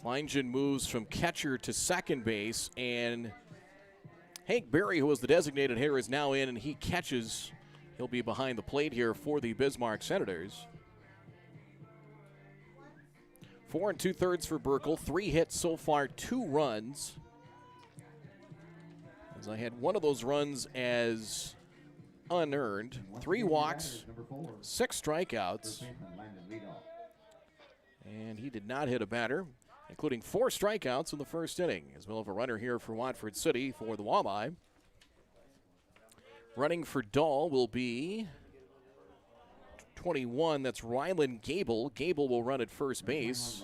Kleingen moves from catcher to second base, and Hank Berry, who was the designated hitter, is now in, and he catches. He'll be behind the plate here for the Bismarck Senators. 4 2/3 for Burkle. 3 hits so far, 2 runs. As I had one of those runs as unearned. 3 walks, 6 strikeouts. And he did not hit a batter. including 4 strikeouts in the first inning. As well as a runner here for Watford City for the Walleye. Running for Dahl will be 21. That's Rylan Gable. Gable will run at first base.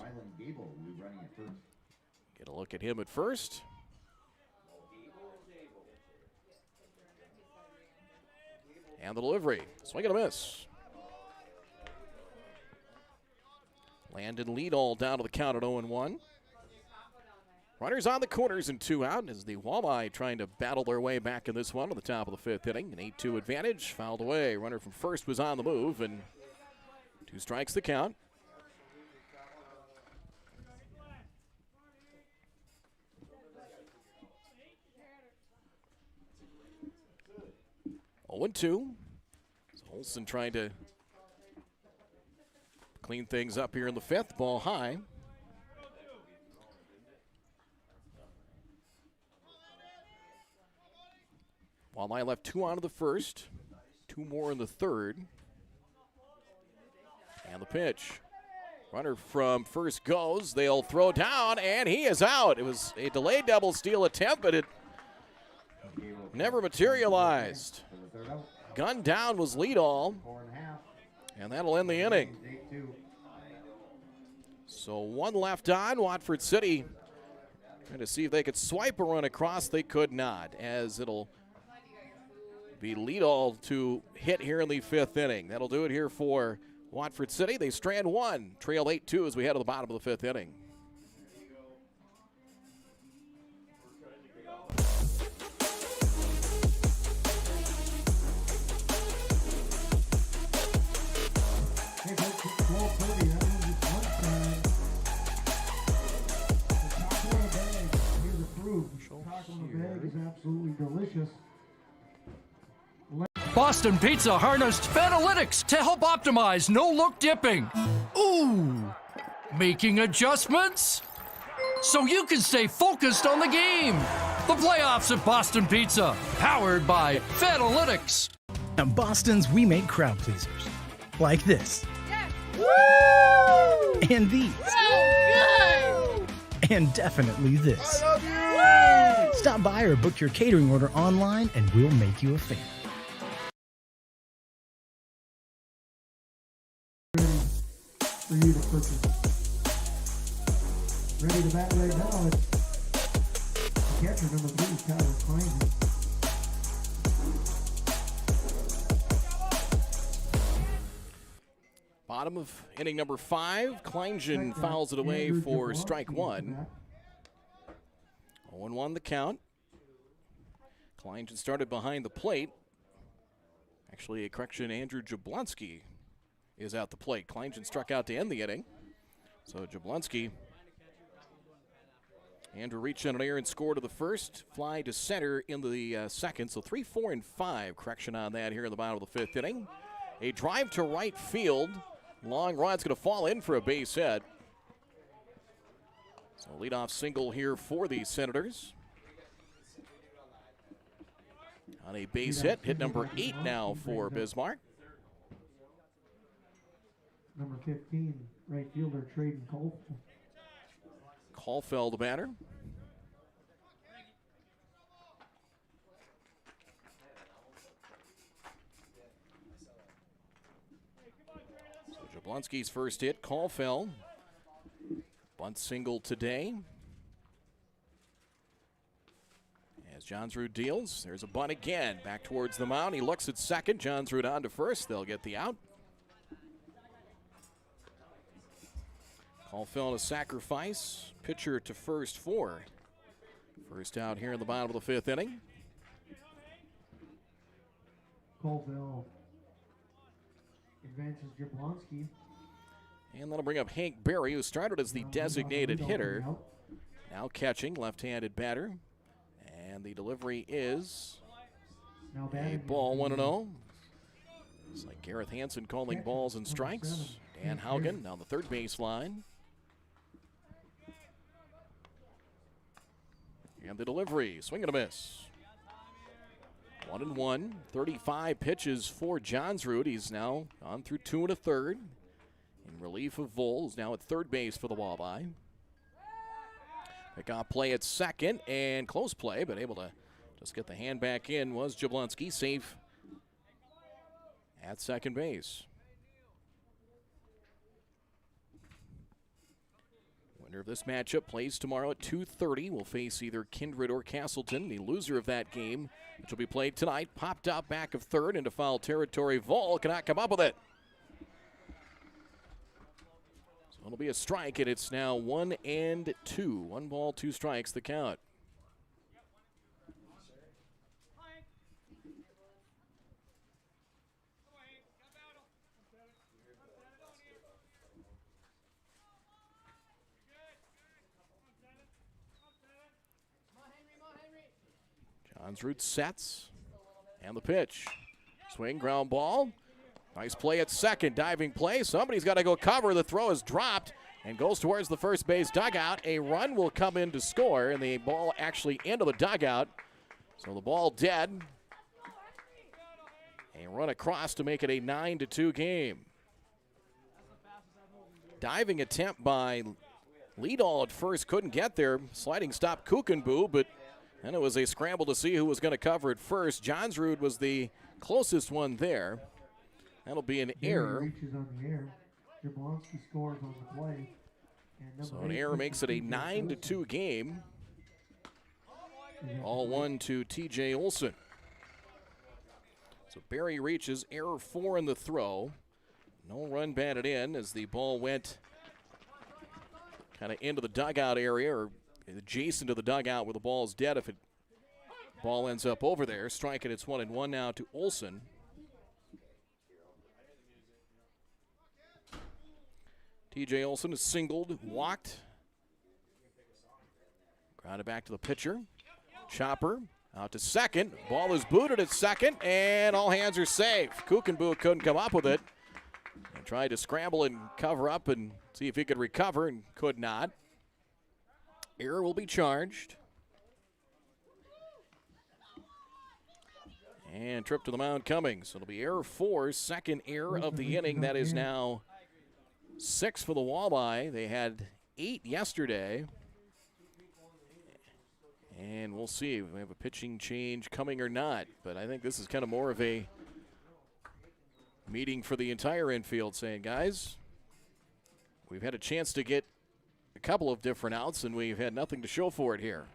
Get a look at him at first. And the delivery. Swing and a miss. Landon Liedall down to the count at 0-1. Runners on the corners and 2 out as the Walleye trying to battle their way back in this one at the top of the 5th inning. An 8-2 advantage. Fouled away. Runner from first was on the move, and 2 strikes the count. Oh, 2. Olsen trying to clean things up here in the 5th. Ball high. Walleye left 2 out of the first, 2 more in the third. And the pitch. Runner from first goes. They'll throw down, and he is out. It was a delayed double steal attempt, but it never materialized. Gun down was Liedall, and that'll end the inning. So 1 left on. Watford City trying to see if they could swipe a run across. They could not, as it'll be Liedall to hit here in the 5th inning. That'll do it here for Watford City. They strand 1, trail 8-2 as we head to the bottom of the 5th inning. Is absolutely delicious. Boston Pizza harnessed Fanalytics to help optimize no-look dipping. Ooh, making adjustments so you can stay focused on the game. The playoffs at Boston Pizza, powered by Fanalytics. At Boston's, we make crowd pleasers. Like this. Yes. Woo! And these. So good! And definitely this. I love you! Woo! Stop by or book your catering order online and we'll make you a fan. For you to purchase. Ready to bat right now. It's catcher number 3, Tyler Klein. Bottom of inning number 5. Kleingen fouls it away for strike 1. 0-1 the count. Kleingen started behind the plate. Actually, a correction, Andrew Jablonski is at the plate. Kleingen struck out to end the inning. So Jablonski. Andrew reached in an air and scored to the first. Fly to center in the second. So 3, 4, and 5. Correction on that here in the bottom of the 5th inning. A drive to right field. Long run's going to fall in for a base hit. So leadoff single here for the Senators. On a base hit number 8 now for Bismarck. Number 15, right fielder, Traden Cole. Caulfield, the batter. So Jablonski's first hit, Caulfield. Bunt single today. As Johnsrud deals, there's a bunt again. Back towards the mound. He looks at second. Johnsrud on to first. They'll get the out. Caulfield a sacrifice. Pitcher to first for. First out here in the bottom of the 5th inning. Caulfield advances Jablonski. And that'll bring up Hank Berry, who started as the designated hitter. Now catching, left-handed batter. And the delivery is a ball, 1-0. It's like Gareth Hansen calling balls and strikes. Dan Haugen down the third base line. And the delivery, swing and a miss. 1-1, 35 pitches for Johnsrud. He's now on through 2 1/3. In relief of Vohl, who's now at third base for the Walleye. Pickoff play at second and close play, but able to just get the hand back in was Jablonski, safe at second base. Winner of this matchup plays tomorrow at 2:30. Will face either Kindred or Castleton. The loser of that game, which will be played tonight, popped out back of third into foul territory. Vol cannot come up with it. So it'll be a strike, and it's now 1-2. 1 ball, 2 strikes, the count. Johnsrud sets, and the pitch. Swing, ground ball. Nice play at second, diving play. Somebody's got to go cover. The throw is dropped and goes towards the first base dugout. A run will come in to score, and the ball actually into the dugout. So the ball dead. A run across to make it a 9-2 game. Diving attempt by Leadall at first, couldn't get there. Sliding stop Kukenboo, but then it was a scramble to see who was going to cover it first. Johnsrud was the closest one there. That'll be an error. Reaches on the air. Jablonski scores on the play. So an error makes it a 9-2 game. All one to TJ Olson. So Barry reaches, error 4 in the throw. No run batted in as the ball went kind of into the dugout area or adjacent to the dugout where the ball is dead. If it ball ends up over there, strike it. It's 1-1 now to Olson. TJ Olson is singled, walked. Grounded back to the pitcher. Chopper out to second. Ball is booted at second, and all hands are safe. Kukenboo couldn't come up with it. And tried to scramble and cover up and see if he could recover, and could not. Error will be charged. And trip to the mound coming. So it'll be error 4, second error of the inning. That is now 6 for the Walleye. They had 8 yesterday. And we'll see if we have a pitching change coming or not. But I think this is kind of more of a meeting for the entire infield, saying, guys, we've had a chance to get a couple of different outs, and we've had nothing to show for it here.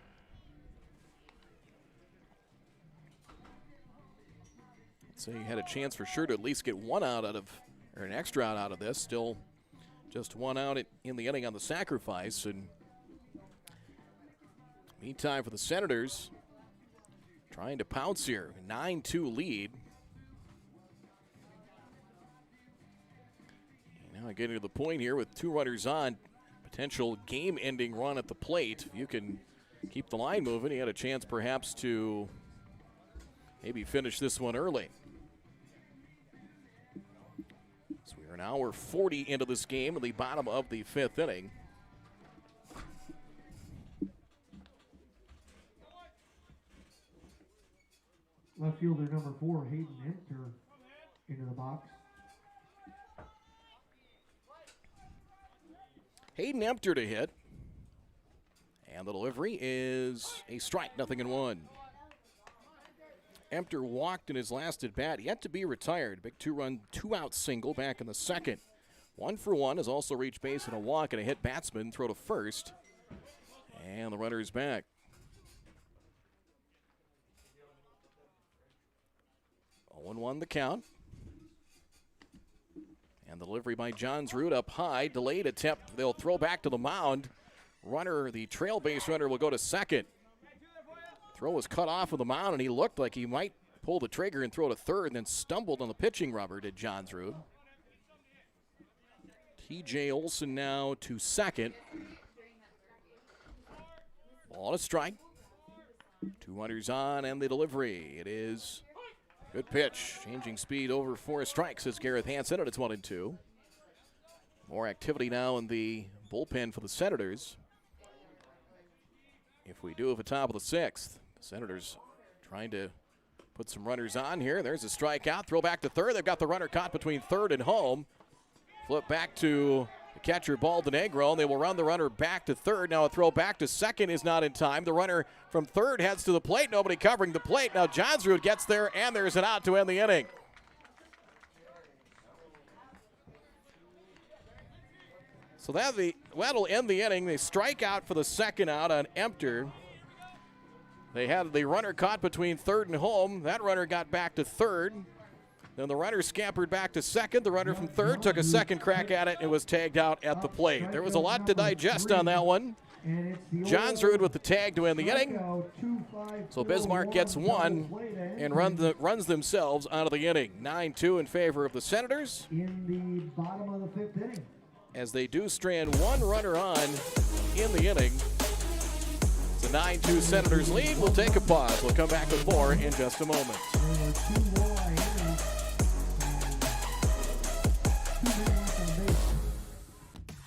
So you had a chance for sure to at least get one out of, or an extra out of this. Still just one out in the inning on the sacrifice. And meantime for the Senators, trying to pounce here. 9-2 lead. And now getting to the point here with 2 runners on. Potential game-ending run at the plate. If you can keep the line moving, you had a chance perhaps to maybe finish this one early. So we are an hour 40 into this game in the bottom of the 5th inning. Left fielder number 4, Hayden Enter, into the box. Hayden Empter to hit. And the delivery is a strike, 0-1. Empter walked in his last at bat, yet to be retired. Big 2-run, 2-out single back in the second. 1 for 1 has also reached base and a walk and a hit batsman, throw to first. And the runner is back. 0-1 the count. And the delivery by Johnsrud up high. Delayed attempt. They'll throw back to the mound. Runner, the trail base runner, will go to second. Throw was cut off of the mound, and he looked like he might pull the trigger and throw to third, and then stumbled on the pitching rubber, did Johnsrud. TJ Olson now to second. Ball to strike. 2 runners on, and the delivery. It is good pitch. Changing speed over 4 strikes as Gareth Hansen, and it's 1-2. More activity now in the bullpen for the Senators. If we do have a top of the 6th, the Senators trying to put some runners on here. There's a strikeout. Throw back to third. They've got the runner caught between third and home. Flip back to The catcher, Baldinegro, and they will run the runner back to third. Now a throw back to second is not in time. The runner from third heads to the plate. Nobody covering the plate. Now Johnsrud gets there, and there's an out to end the inning. So that'll end the inning. They strike out for the second out on Empter. They had the runner caught between third and home. That runner got back to third. Then the runner scampered back to second. The runner from third took a second crack at it and was tagged out at the plate. There was a lot to digest on that one. Johnsrud with the tag to end the inning. So Bismarck gets one and runs themselves out of the inning. 9-2 in favor of the Senators. In the bottom of the fifth inning. As they do strand one runner on in the inning. The 9-2 Senators lead. We'll take a pause. We'll come back with more in just a moment.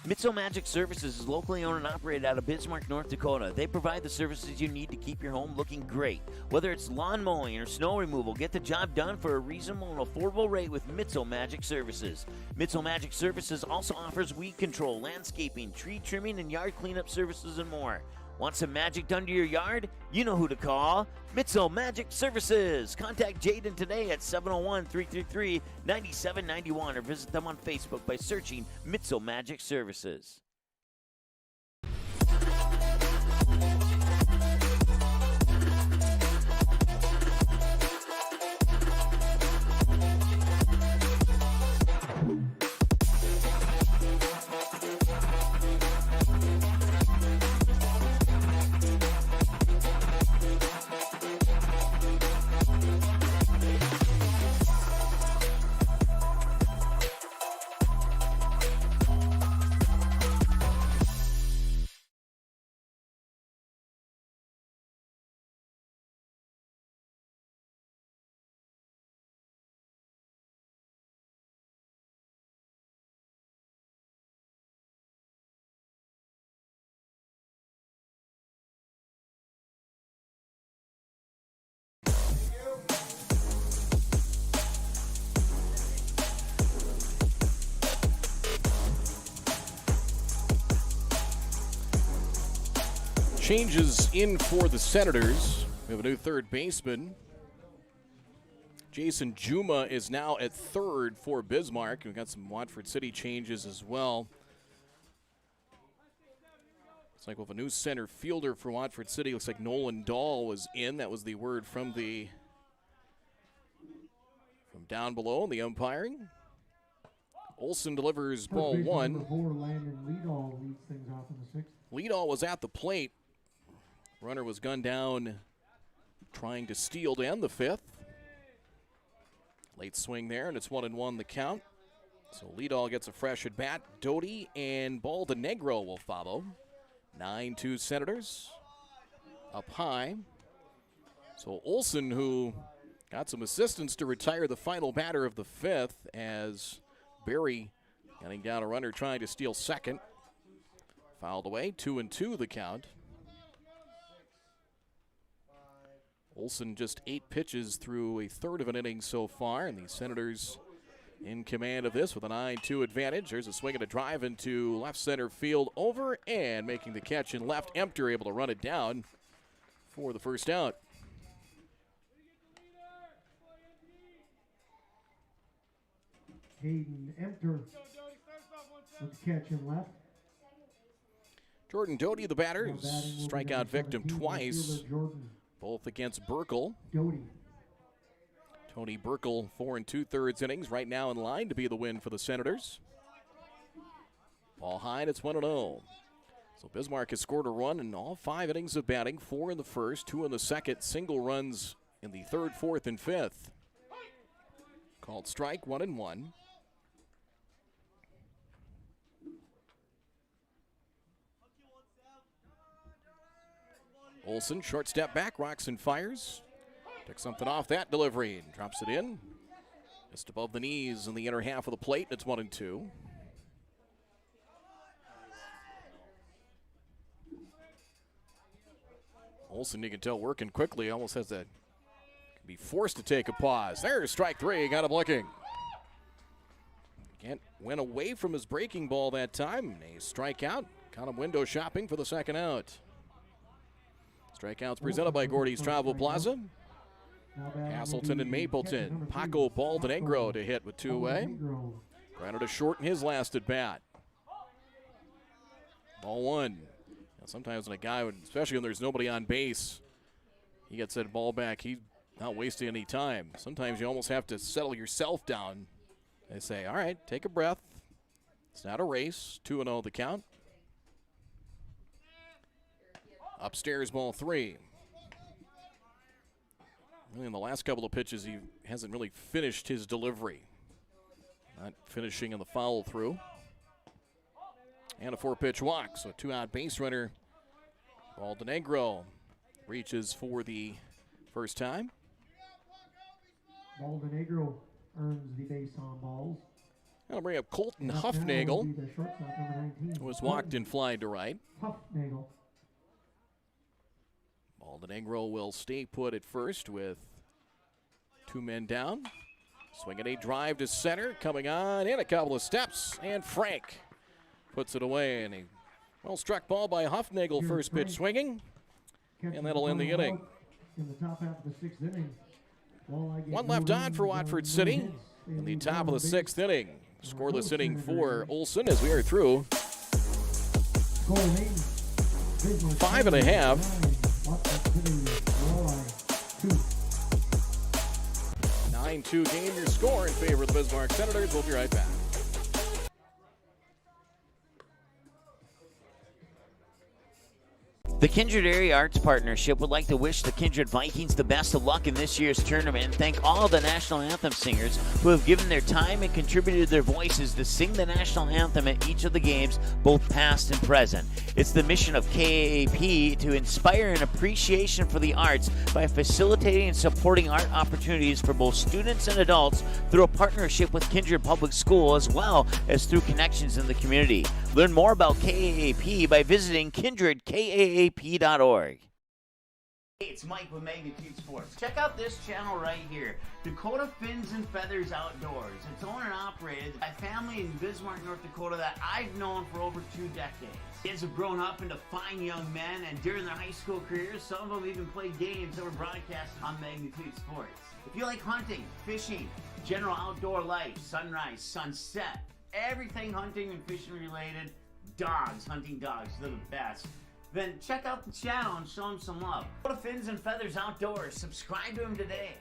Mitso Magic Services is locally owned and operated out of Bismarck, North Dakota. They provide the services you need to keep your home looking great. Whether it's lawn mowing or snow removal, get the job done for a reasonable and affordable rate with Mitso Magic Services. Mitso Magic Services also offers weed control, landscaping, tree trimming, and yard cleanup services and more. Want some magic done to your yard? You know who to call. Mitso Magic Services. Contact Jaden today at 701-333-9791 or visit them on Facebook by searching Mitso Magic Services. Changes in for the Senators. We have a new third baseman. Jason Juma is now at third for Bismarck. We've got some Watford City changes as well. Looks like we have a new center fielder for Watford City. Looks like Nolan Dahl was in. That was the word from down below in the umpiring. Olsen delivers ball one. Number 4, Landon Leadall leads things off in the sixth. Leadall was at the plate. Runner was gunned down trying to steal to end the fifth. Late swing there, and it's 1-1 the count. So Leadall gets a fresh at bat. Doty and Baldinegro will follow. 9-2 Senators up high. So Olsen, who got some assistance to retire the final batter of the fifth, as Barry getting down a runner trying to steal second. Fouled away, 2-2 the count. Olsen just 8 pitches through a third of an inning so far, and the Senators in command of this with a 9-2 advantage. There's a swing and a drive into left center field, over and making the catch in left. Empter able to run it down for the first out. Hayden Empter with the catch in left. Jordan Doty, the batter, strikeout victim twice, both against Burkle. Tony Burkle, 4 2/3 innings, right now in line to be the win for the Senators. Ball high, and it's 1-0. So Bismarck has scored a run in all 5 innings of batting, 4 in the first, 2 in the second, single runs in the third, fourth, and fifth. Called strike, 1-1. Olsen, short step back, rocks and fires. Took something off that delivery and drops it in. Just above the knees in the inner half of the plate, and it's 1-2. Olsen, you can tell, working quickly, almost has to be forced to take a pause. There's strike 3, got him looking. Kent went away from his breaking ball that time. A strikeout. Kind of window shopping for the second out. Strikeouts presented by Gordy's Travel Plaza. Castleton and Mapleton. Paco Baldenegro to hit with two-way. Grounded to short in his last at bat. Ball one. Now sometimes when a guy, especially when there's nobody on base, he gets that ball back, he's not wasting any time. Sometimes you almost have to settle yourself down. They say, all right, take a breath. It's not a race. 2-0 the count. Upstairs, ball three. Really in the last couple of pitches, he hasn't really finished his delivery. Not finishing in the follow through. And a 4-pitch walk, so a 2-out base runner. Baldenegro reaches for the first time. Baldenegro earns the base on balls. I'll bring up Colton Huffnagel, who was walked and flied to right. Huffnagel. Baldenegro will stay put at first with 2 men down. Swinging a drive to center, coming on in a couple of steps, and Frank puts it away. And a well-struck ball by Huffnagel, first pitch swinging, and that'll end the inning. In the top half of the 6th inning. One left on for Watford City in the top of the 6th inning. Scoreless inning for Olsen as we are through 5.5. 9-2 game, your score in favor of the Bismarck Senators. We'll be right back. The Kindred Area Arts Partnership would like to wish the Kindred Vikings the best of luck in this year's tournament and thank all the national anthem singers who have given their time and contributed their voices to sing the national anthem at each of the games, both past and present. It's the mission of KAAP to inspire an appreciation for the arts by facilitating and supporting art opportunities for both students and adults through a partnership with Kindred Public School as well as through connections in the community. Learn more about KAAP by visiting kindredkaap.org. Hey, it's Mike with Magnitude Sports. Check out this channel right here, Dakota Fins and Feathers Outdoors. It's owned and operated by a family in Bismarck, North Dakota that I've known for over 2 decades. Kids have grown up into fine young men, and during their high school careers, some of them even played games that were broadcast on Magnitude Sports. If you like hunting, fishing, general outdoor life, sunrise, sunset, everything hunting and fishing related, dogs, hunting dogs, they're the best. Then check out the channel and show them some love. Go to Fins and Feathers Outdoors. Subscribe to them today.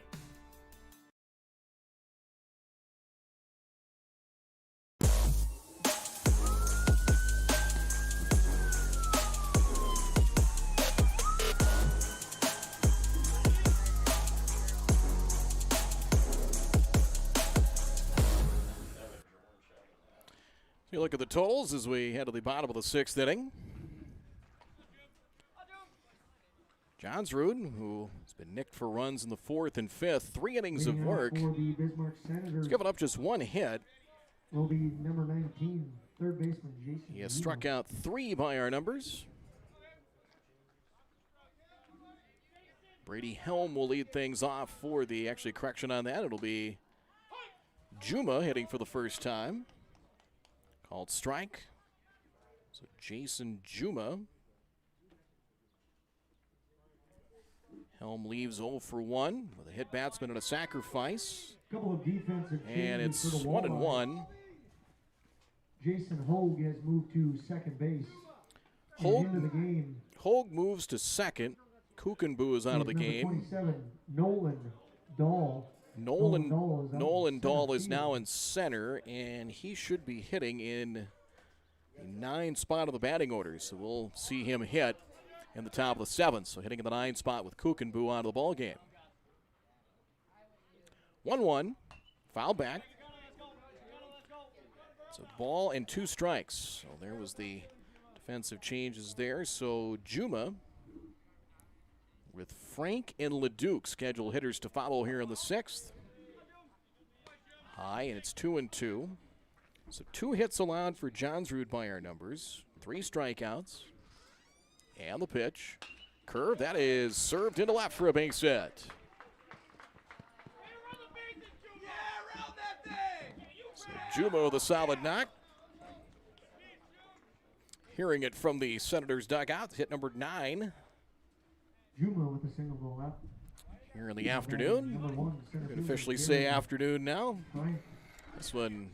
You look at the totals as we head to the bottom of the 6th inning. Johnsrud, who has been nicked for runs in the 4th and 5th, 3 innings of work. He's given up just 1 hit. Will be number 19, third baseman Jason. He has struck out 3 by our numbers. Brady Helm will lead things off for the, actually correction on that, it'll be Juma hitting for the first time. Called strike. So Jason Juma. Helm leaves 0 for 1 with a hit batsman and a sacrifice. Couple of defensive and it's for the 1-1. Jason Hogue has moved to second base. Hogue, into the game. Hogue moves to second. Kukenboo is out of the game. 27, Nolan Dahl. Nolan Dahl is now in center, and he should be hitting in the 9 spot of the batting order. So we'll see him hit in the top of the 7th. So hitting in the 9 spot with Kukenboo out of the ball game. 1-1, foul back. So ball and 2 strikes. So there was the defensive changes there. So Juma with Frank and Leduc scheduled hitters to follow here in the 6th. High, and it's 2-2. So 2 hits allowed for Johnsrud by our numbers. 3 strikeouts. And the pitch. Curve, that is served into left for a base hit. So Juma with a solid knock. Hearing it from the Senators dugout, hit number 9. Juma with a single goal out. Here in the afternoon. You can officially say afternoon now. This one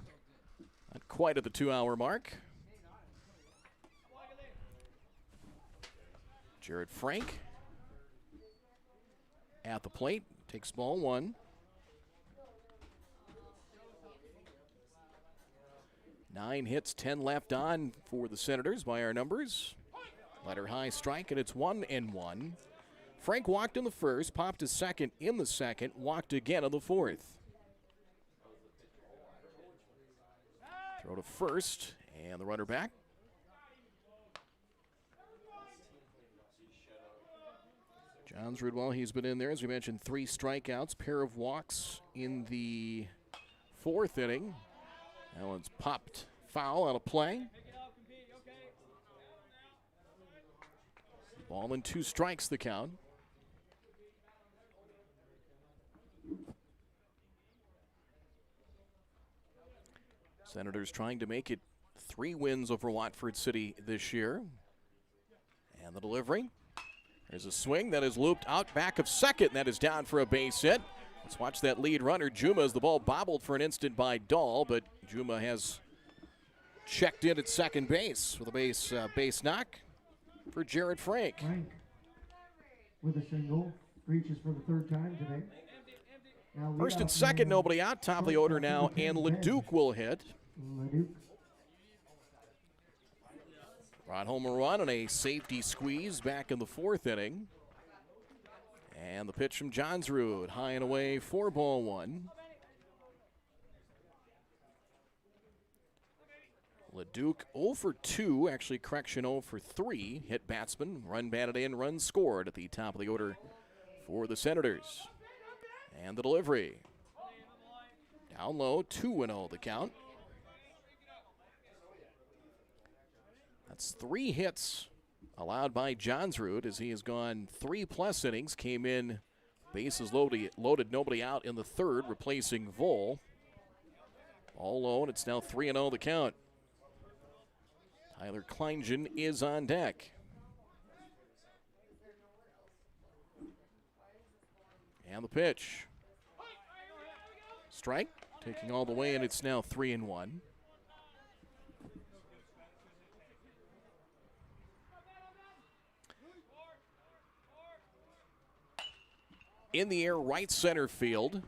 not quite at the 2-hour mark. Jared Frank at the plate, takes ball 1. 9 hits, 10 left on for the Senators by our numbers. Letter high strike, and it's 1-1. Frank walked in the first, popped his second in the second, walked again in the fourth. Throw to first, and the runner back. Johnsrud, well, he's been in there, as we mentioned, 3 strikeouts, pair of walks in the 4th inning. That one's popped foul out of play. Ball and 2 strikes the count. Senators trying to make it 3 wins over Watford City this year. And the delivery. There's a swing that is looped out back of second. That is down for a base hit. Let's watch that lead runner, Juma, as the ball bobbled for an instant by Dahl, but Juma has checked in at second base with a base knock for Jared Frank. Frank with a single, reaches for the 3rd time today. Now First and second, nobody out. Top of the order now, and Leduc will hit. Leduc. Brought home a run on a safety squeeze back in the 4th inning. And the pitch from Johnsrud, high and away, 4-1. Leduc 0 for 2, actually correction 0 for 3. Hit batsman, run batted in, run scored at the top of the order for the Senators. And the delivery. Down low, 2-0 the count. That's 3 hits allowed by Johnsrud as he has gone 3+ innings. Came in bases loaded, nobody out in the 3rd, replacing Vole. All low, and it's now 3-0 the count. Tyler Kleingen is on deck. And the pitch. Strike, taking all the way, and it's now 3-1. In the air, right center field.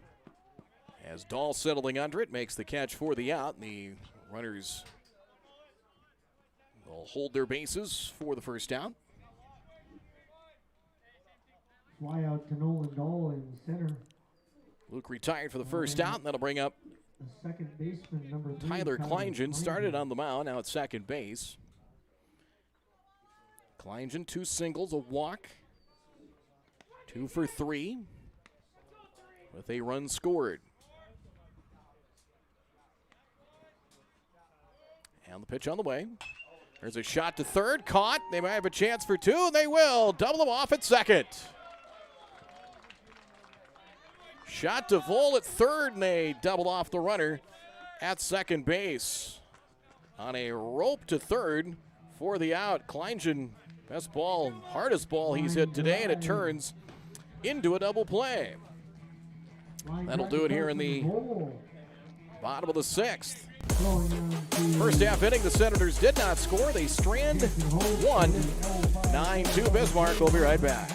As Dahl settling under it, makes the catch for the out. And the runners will hold their bases for the first out. Fly out to Nolan Dahl in center. Luke retired for the first out, and that'll bring up the second baseman, number 3. Tyler Kleingen. Started on the mound, now at second base. Kleingen, 2 singles, a walk. 2 for 3 with a run scored. And the pitch on the way. There's a shot to third, caught. They might have a chance for 2, and they will. Double them off at second. Shot to Vole at third, and they double off the runner at second base. On a rope to third for the out. Kleingen, best ball, hardest ball he's hit today, and it turns into a double play. That'll do it here in the bottom of the 6th. First half inning, the Senators did not score. They strand 1, 9-2 Bismarck. We'll be right back.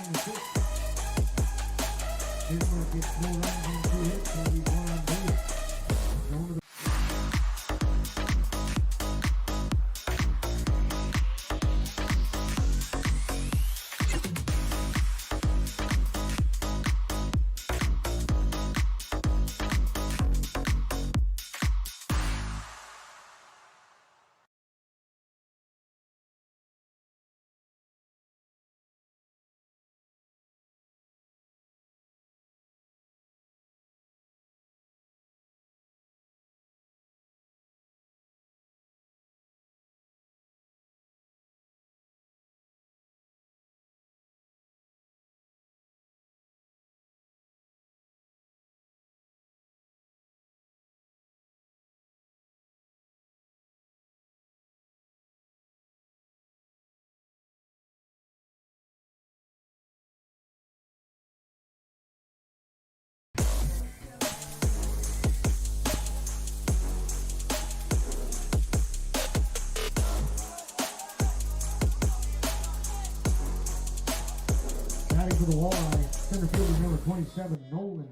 Batting for the Walleye, center fielder number 27, Nolan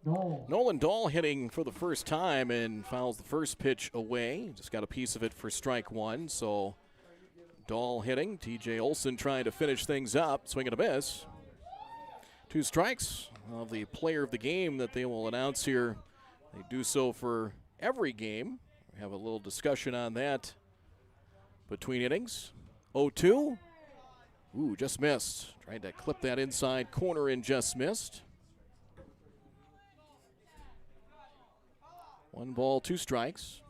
Dahl. Nolan Dahl hitting for the first time and fouls the first pitch away. Just got a piece of it for strike one. So Dahl hitting. TJ Olson trying to finish things up. Swing and a miss. 2 strikes of the player of the game that they will announce here. They do so for every game. We have a little discussion on that between innings. 0-2. Ooh, just missed. Tried to clip that inside corner and just missed. 1 ball, 2 strikes.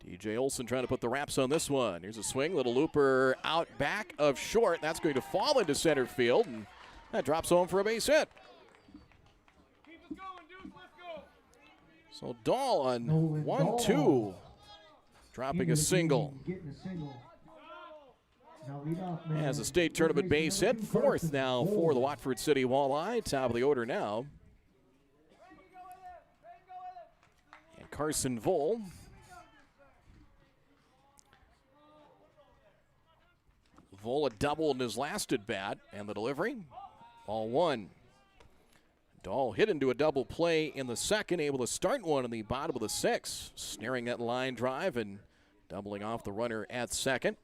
TJ Olson trying to put the wraps on this one. Here's a swing, little looper out back of short. That's going to fall into center field, and that drops home for a base hit. So Dahl on 1-2, dropping a single. As a state tournament base hit, 4th now for the Watford City Walleye. Top of the order now. And Carson Vole. Vole a double in his last at bat, and the delivery, ball 1. Dahl hit into a double play in the second, able to start one in the bottom of the 6th, snaring that line drive and doubling off the runner at second.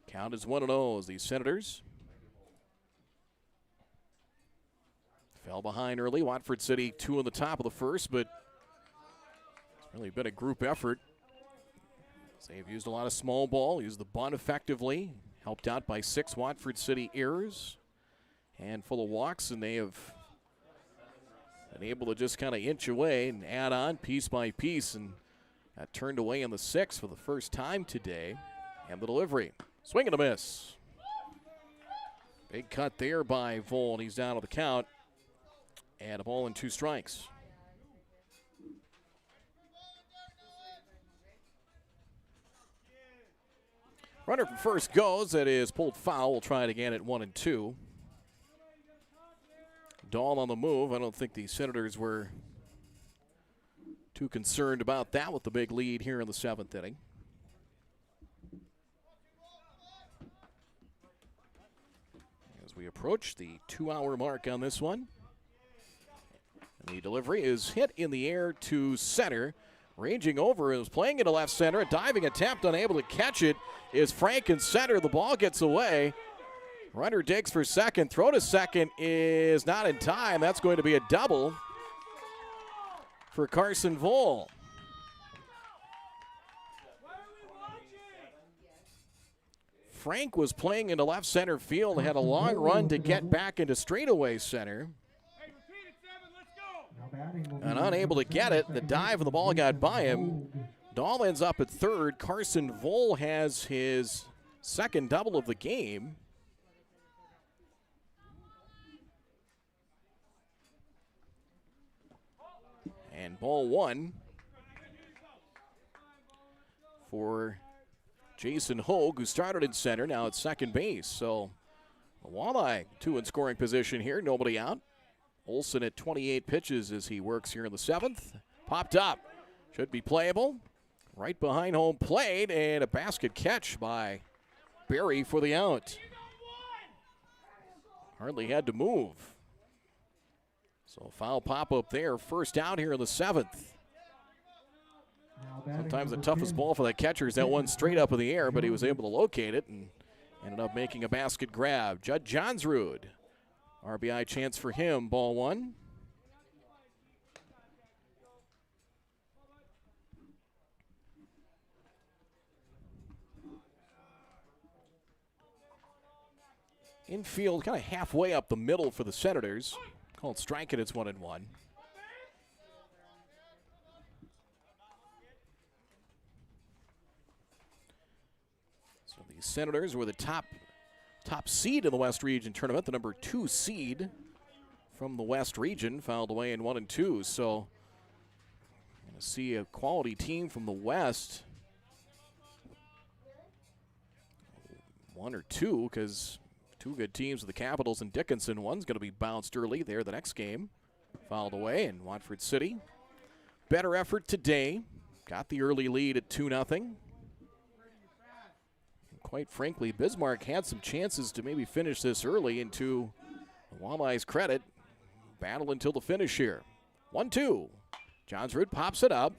Count is 1-0 as the Senators fell behind early. Watford City 2 on the top of the first, but it's really been a group effort. They've used a lot of small ball, used the bunt effectively, helped out by 6 Watford City errors, handful of walks, and they have been able to just kind of inch away and add on piece by piece, and that turned away in the 6th for the first time today. And the delivery, swing and a miss. Big cut there by Vole, and he's down to the count, and a ball and 2 strikes. Runner from first goes. That is pulled foul. We'll try it again at 1-2. Dahl on the move. I don't think the Senators were too concerned about that with the big lead here in the 7th inning. As we approach the 2-hour mark on this one. And the delivery is hit in the air to center. Ranging over, is playing into left center. A diving attempt, unable to catch it, is Frank in center. The ball gets away. Runner digs for second. Throw to second is not in time. That's going to be a double for Carson Vole. Frank was playing into left center field, had a long run to get back into straightaway center. And unable to get it, the dive of the ball got by him. Dahl ends up at third. Carson Vole has his second double of the game. And ball 1 for Jason Hogue, who started in center, now at second base. So the Walleye 2 in scoring position here, nobody out. Olson at 28 pitches as he works here in the 7th. Popped up. Should be playable. Right behind home plate, and a basket catch by Berry for the out. Hardly had to move. So foul pop-up there. First out here in the 7th. Sometimes the toughest ball for that catcher is that one straight up in the air, but he was able to locate it and ended up making a basket grab. Judd Johnsrud. RBI chance for him, ball 1. Infield kind of halfway up the middle for the Senators. Called strike it, it's 1-1. So the Senators were the top seed in the West Region tournament, the number 2 seed from the West Region, fouled away in 1-2. So going to see a quality team from the West. 1 or 2, because 2 good teams with the Capitals and Dickinson. One's going to be bounced early there the next game. Fouled away, and Watford City. Better effort today. Got the early lead at 2-0. quite frankly, Bismarck had some chances to maybe finish this early, and to the Walleyes' credit, battle until the finish here. 1-2. Johnsrud pops it up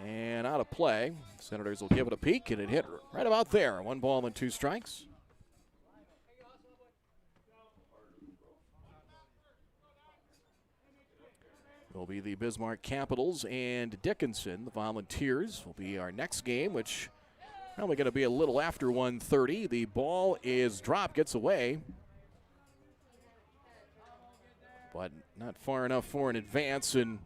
and out of play. Senators will give it a peek, and it hit right about there. 1 ball and 2 strikes. Will be the Bismarck Capitals and Dickinson. The Volunteers will be our next game, which probably going to be a little after 1:30. The ball is dropped, gets away, but not far enough for an advance. And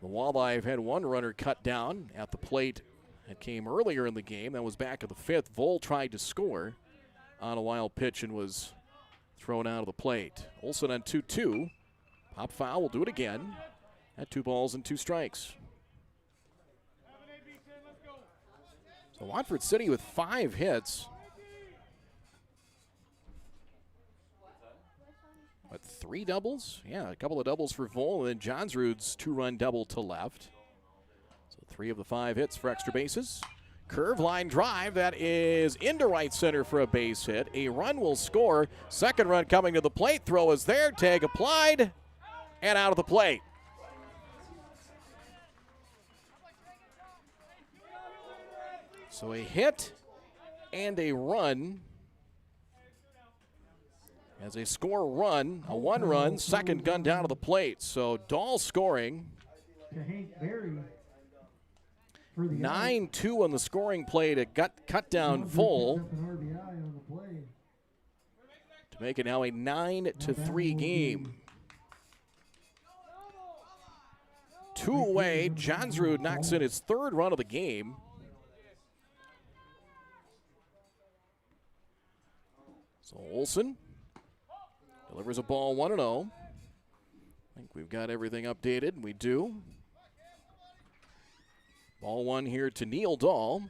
the Walleye have had 1 runner cut down at the plate. It came earlier in the game. That was back of the 5th. Vol tried to score on a wild pitch and was thrown out of the plate. Olsen on 2-2. Pop foul will do it again at 2 balls and 2 strikes. So Watford City with 5 hits. But 3 doubles? Yeah, a couple of doubles for Vol, and then Johnsrud's 2-run double to left. So 3 of the 5 hits for extra bases. Curve line drive, that is into right center for a base hit. A run will score. Second run coming to the plate. Throw is there. Tag applied. And out of the plate. So a hit and a run. As they score run, a 1-run, second gun down to the plate. So Dahl scoring. 9-2 on the scoring play to cut down Vol to make it now a 9-3 game. 2 away. Johnsrud knocks in his 3rd run of the game. So Olsen delivers a ball 1-0. I think we've got everything updated, and we do. Ball 1 here to Neil Dahl.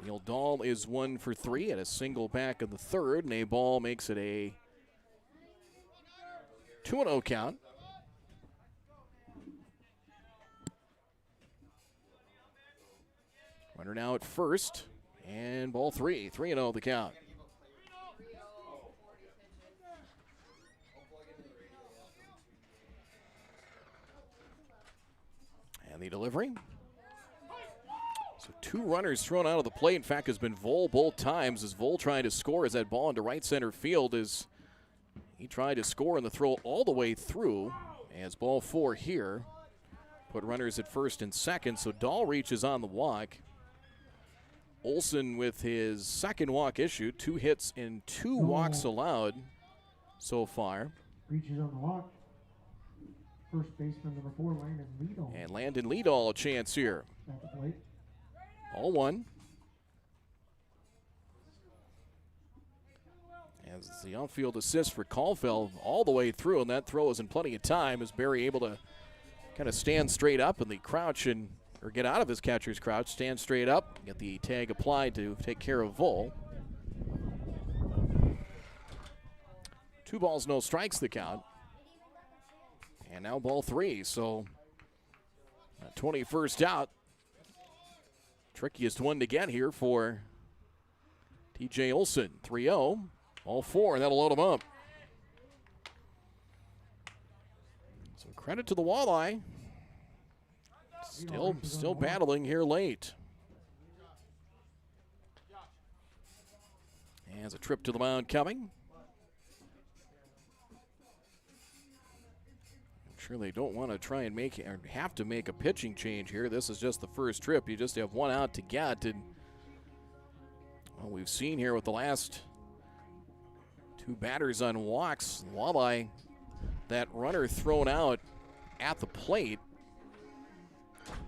Neil Dahl is 1 for 3 at a single back of the 3rd, and a ball makes it a 2-0 count. Runner now at first, and ball 3, 3-0 the count. And the delivery. So 2 runners thrown out of the plate. In fact, has been Vol both times, as Vol trying to score as that ball into right center field as he tried to score and the throw all the way through. As ball 4 here. Put runners at first and second, so Dahl reaches on the walk. Olsen with his 2nd walk issued, 2 hits and 2 walks allowed so far. Reaches on the walk. First baseman number 4, Landon Liedall. And Landon Liedall a chance here. At the plate. All 1. As the outfield assist for Caulfield all the way through, and that throw is in plenty of time. Is Barry able to kind of stand straight up in the crouch or get out of his catcher's crouch, stand straight up, get the tag applied to take care of Vol. 2 balls, no strikes the count. And now ball 3, so 21st out. Trickiest one to get here for TJ Olsen. 3-0, all 4, and that'll load him up. So credit to the Walleye. Still battling here late. As a trip to the mound coming. Sure, they don't want to try and have to make a pitching change here. This is just the first trip. You just have 1 out to get. And well, we've seen here with the last 2 batters on walks, Walleye, that runner thrown out at the plate,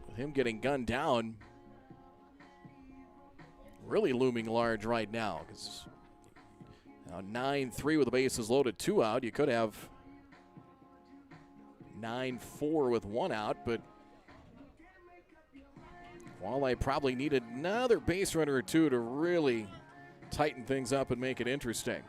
with him getting gunned down, really looming large right now. Because now 9-3 with the bases loaded, 2 out. You could have 9-4 with 1 out, but Walleye probably needed another base runner or 2 to really tighten things up and make it interesting.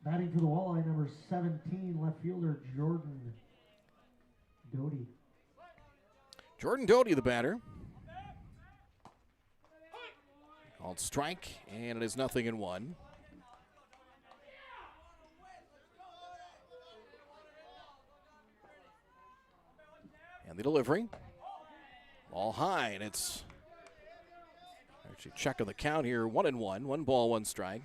Batting for the Walleye, number 17, left fielder Jordan Doty. Jordan Doty, the batter. Called strike, and it is 0-1. And the delivery. Ball high, and it's actually checking the count here. 1-1. 1 ball, 1 strike.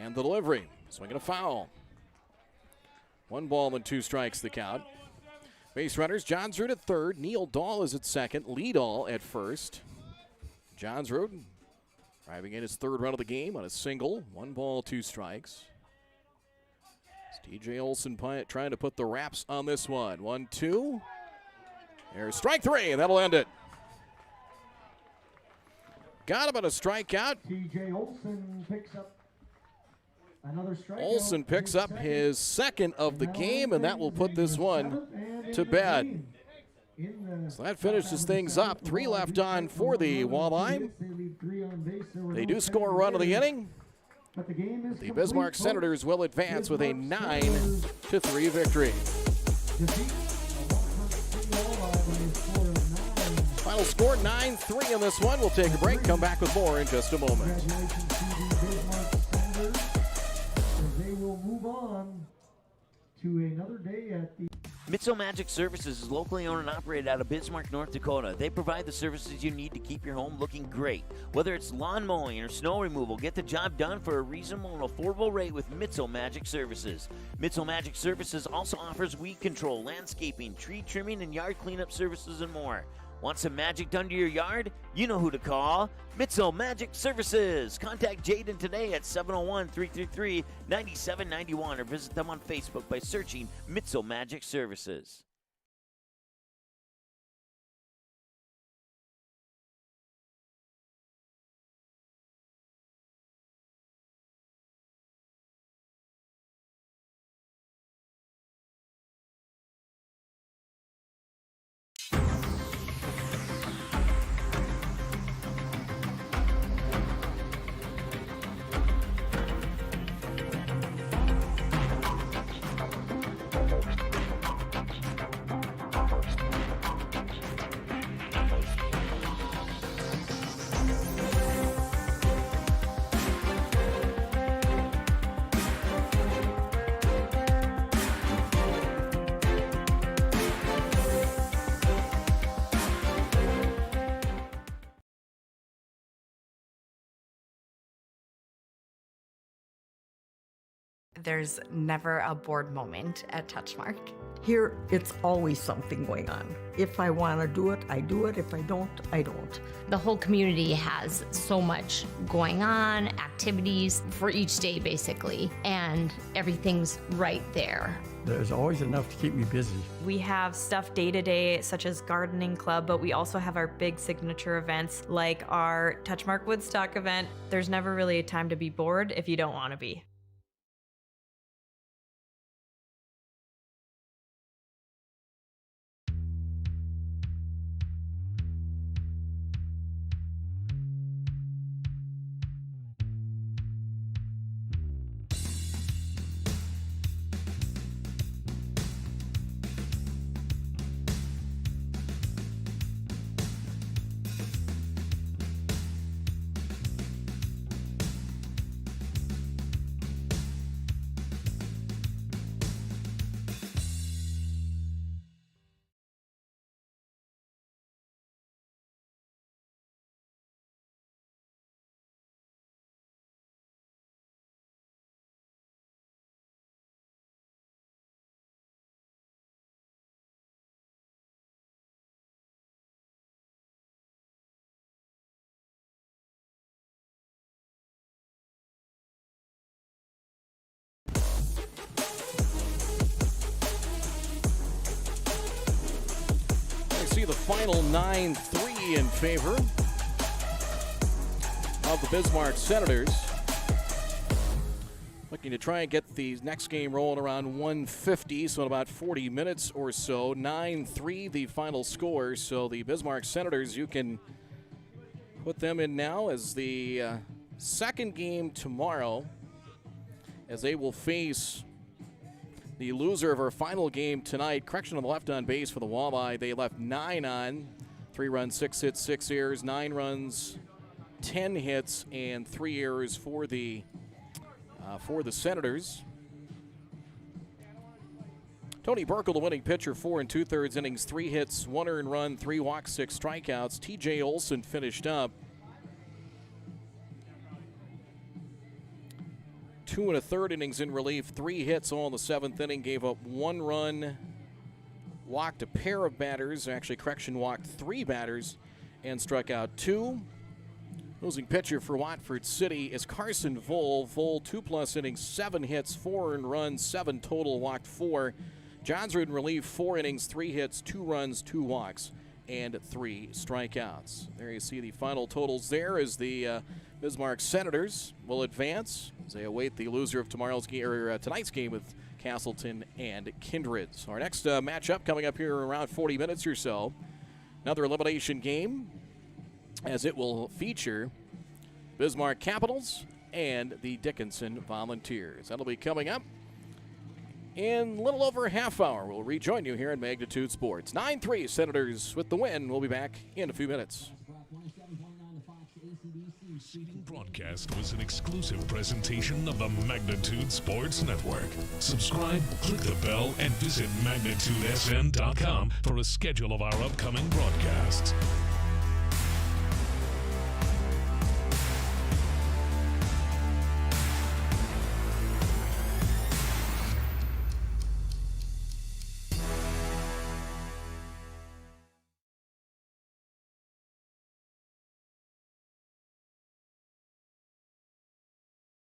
And the delivery. Swinging a foul. 1 ball and 2 strikes the count. Base runners, Johnsrud at third. Neil Dahl is at second. Lee Dahl at first. Johnsrud driving in his 3rd run of the game on a single. 1 ball, 2 strikes. T.J. Olson trying to put the wraps on this one. 1-2. There's strike 3, and that'll end it. Got him on a strikeout. T.J. Olson picks up another strikeout. Olson picks up his 2nd of the game, and that will put this one to bed. So that finishes things up. 3 left on for the Walleye. They do score a run of the inning. The Bismarck Senators will advance with a 9-3 victory. Final score 9-3 in this one. We'll take a break, come back with more in just a moment. They will move on to another day at the Mitzel Magic Services is locally owned and operated out of Bismarck, North Dakota. They provide the services you need to keep your home looking great. Whether it's lawn mowing or snow removal, get the job done for a reasonable and affordable rate with Mitzel Magic Services. Mitzel Magic Services also offers weed control, landscaping, tree trimming, and yard cleanup services and more. Want some magic done to your yard? You know who to call. Mitzel Magic Services. Contact Jaden today at 701-333-9791 or visit them on Facebook by searching Mitzel Magic Services. There's never a bored moment at Touchmark. Here, it's always something going on. If I want to do it, I do it. If I don't, I don't. The whole community has so much going on, activities for each day basically, and everything's right there. There's always enough to keep me busy. We have stuff day to day, such as gardening club, but we also have our big signature events like our Touchmark Woodstock event. There's never really a time to be bored if you don't want to be. See the final 9-3 in favor of the Bismarck Senators. Looking to try and get the next game rolling around 1:50, so in about 40 minutes or so. 9-3 the final score, so the Bismarck Senators, you can put them in now as the second game tomorrow, as they will face The loser of our final game tonight, correction on the left on base for the Walleye. They left 9 on, 3 runs, 6 hits, 6 errors, 9 runs, 10 hits, and 3 errors for the Senators. Tony Burkle, the winning pitcher, 4 2/3 innings, 3 hits, 1 earned run, 3 walks, 6 strikeouts. TJ Olson finished up 2 1/3 innings in relief, 3 hits all in the 7th inning, gave up 1 run, walked a pair of batters, actually correction, walked 3 batters, and struck out 2. Losing pitcher for Watford City is Carson Vole. Vole 2+ innings, 7 hits, 4 earned runs, 7 total, walked 4. Johnsrud in relief, 4 innings, 3 hits, 2 runs, 2 walks, and 3 strikeouts. There you see the final totals there as the Bismarck Senators will advance as they await the loser of tonight's game with Castleton and Kindred. So our next matchup coming up here in around 40 minutes or so. Another elimination game as it will feature Bismarck Capitals and the Dickinson Volunteers. That'll be coming up in a little over a half hour. We'll rejoin you here in Magnitude Sports. 9-3 Senators with the win. We'll be back in a few minutes. Preceding broadcast was an exclusive presentation of the Magnitude Sports Network. Subscribe, click the bell, and visit magnitudesn.com for a schedule of our upcoming broadcasts.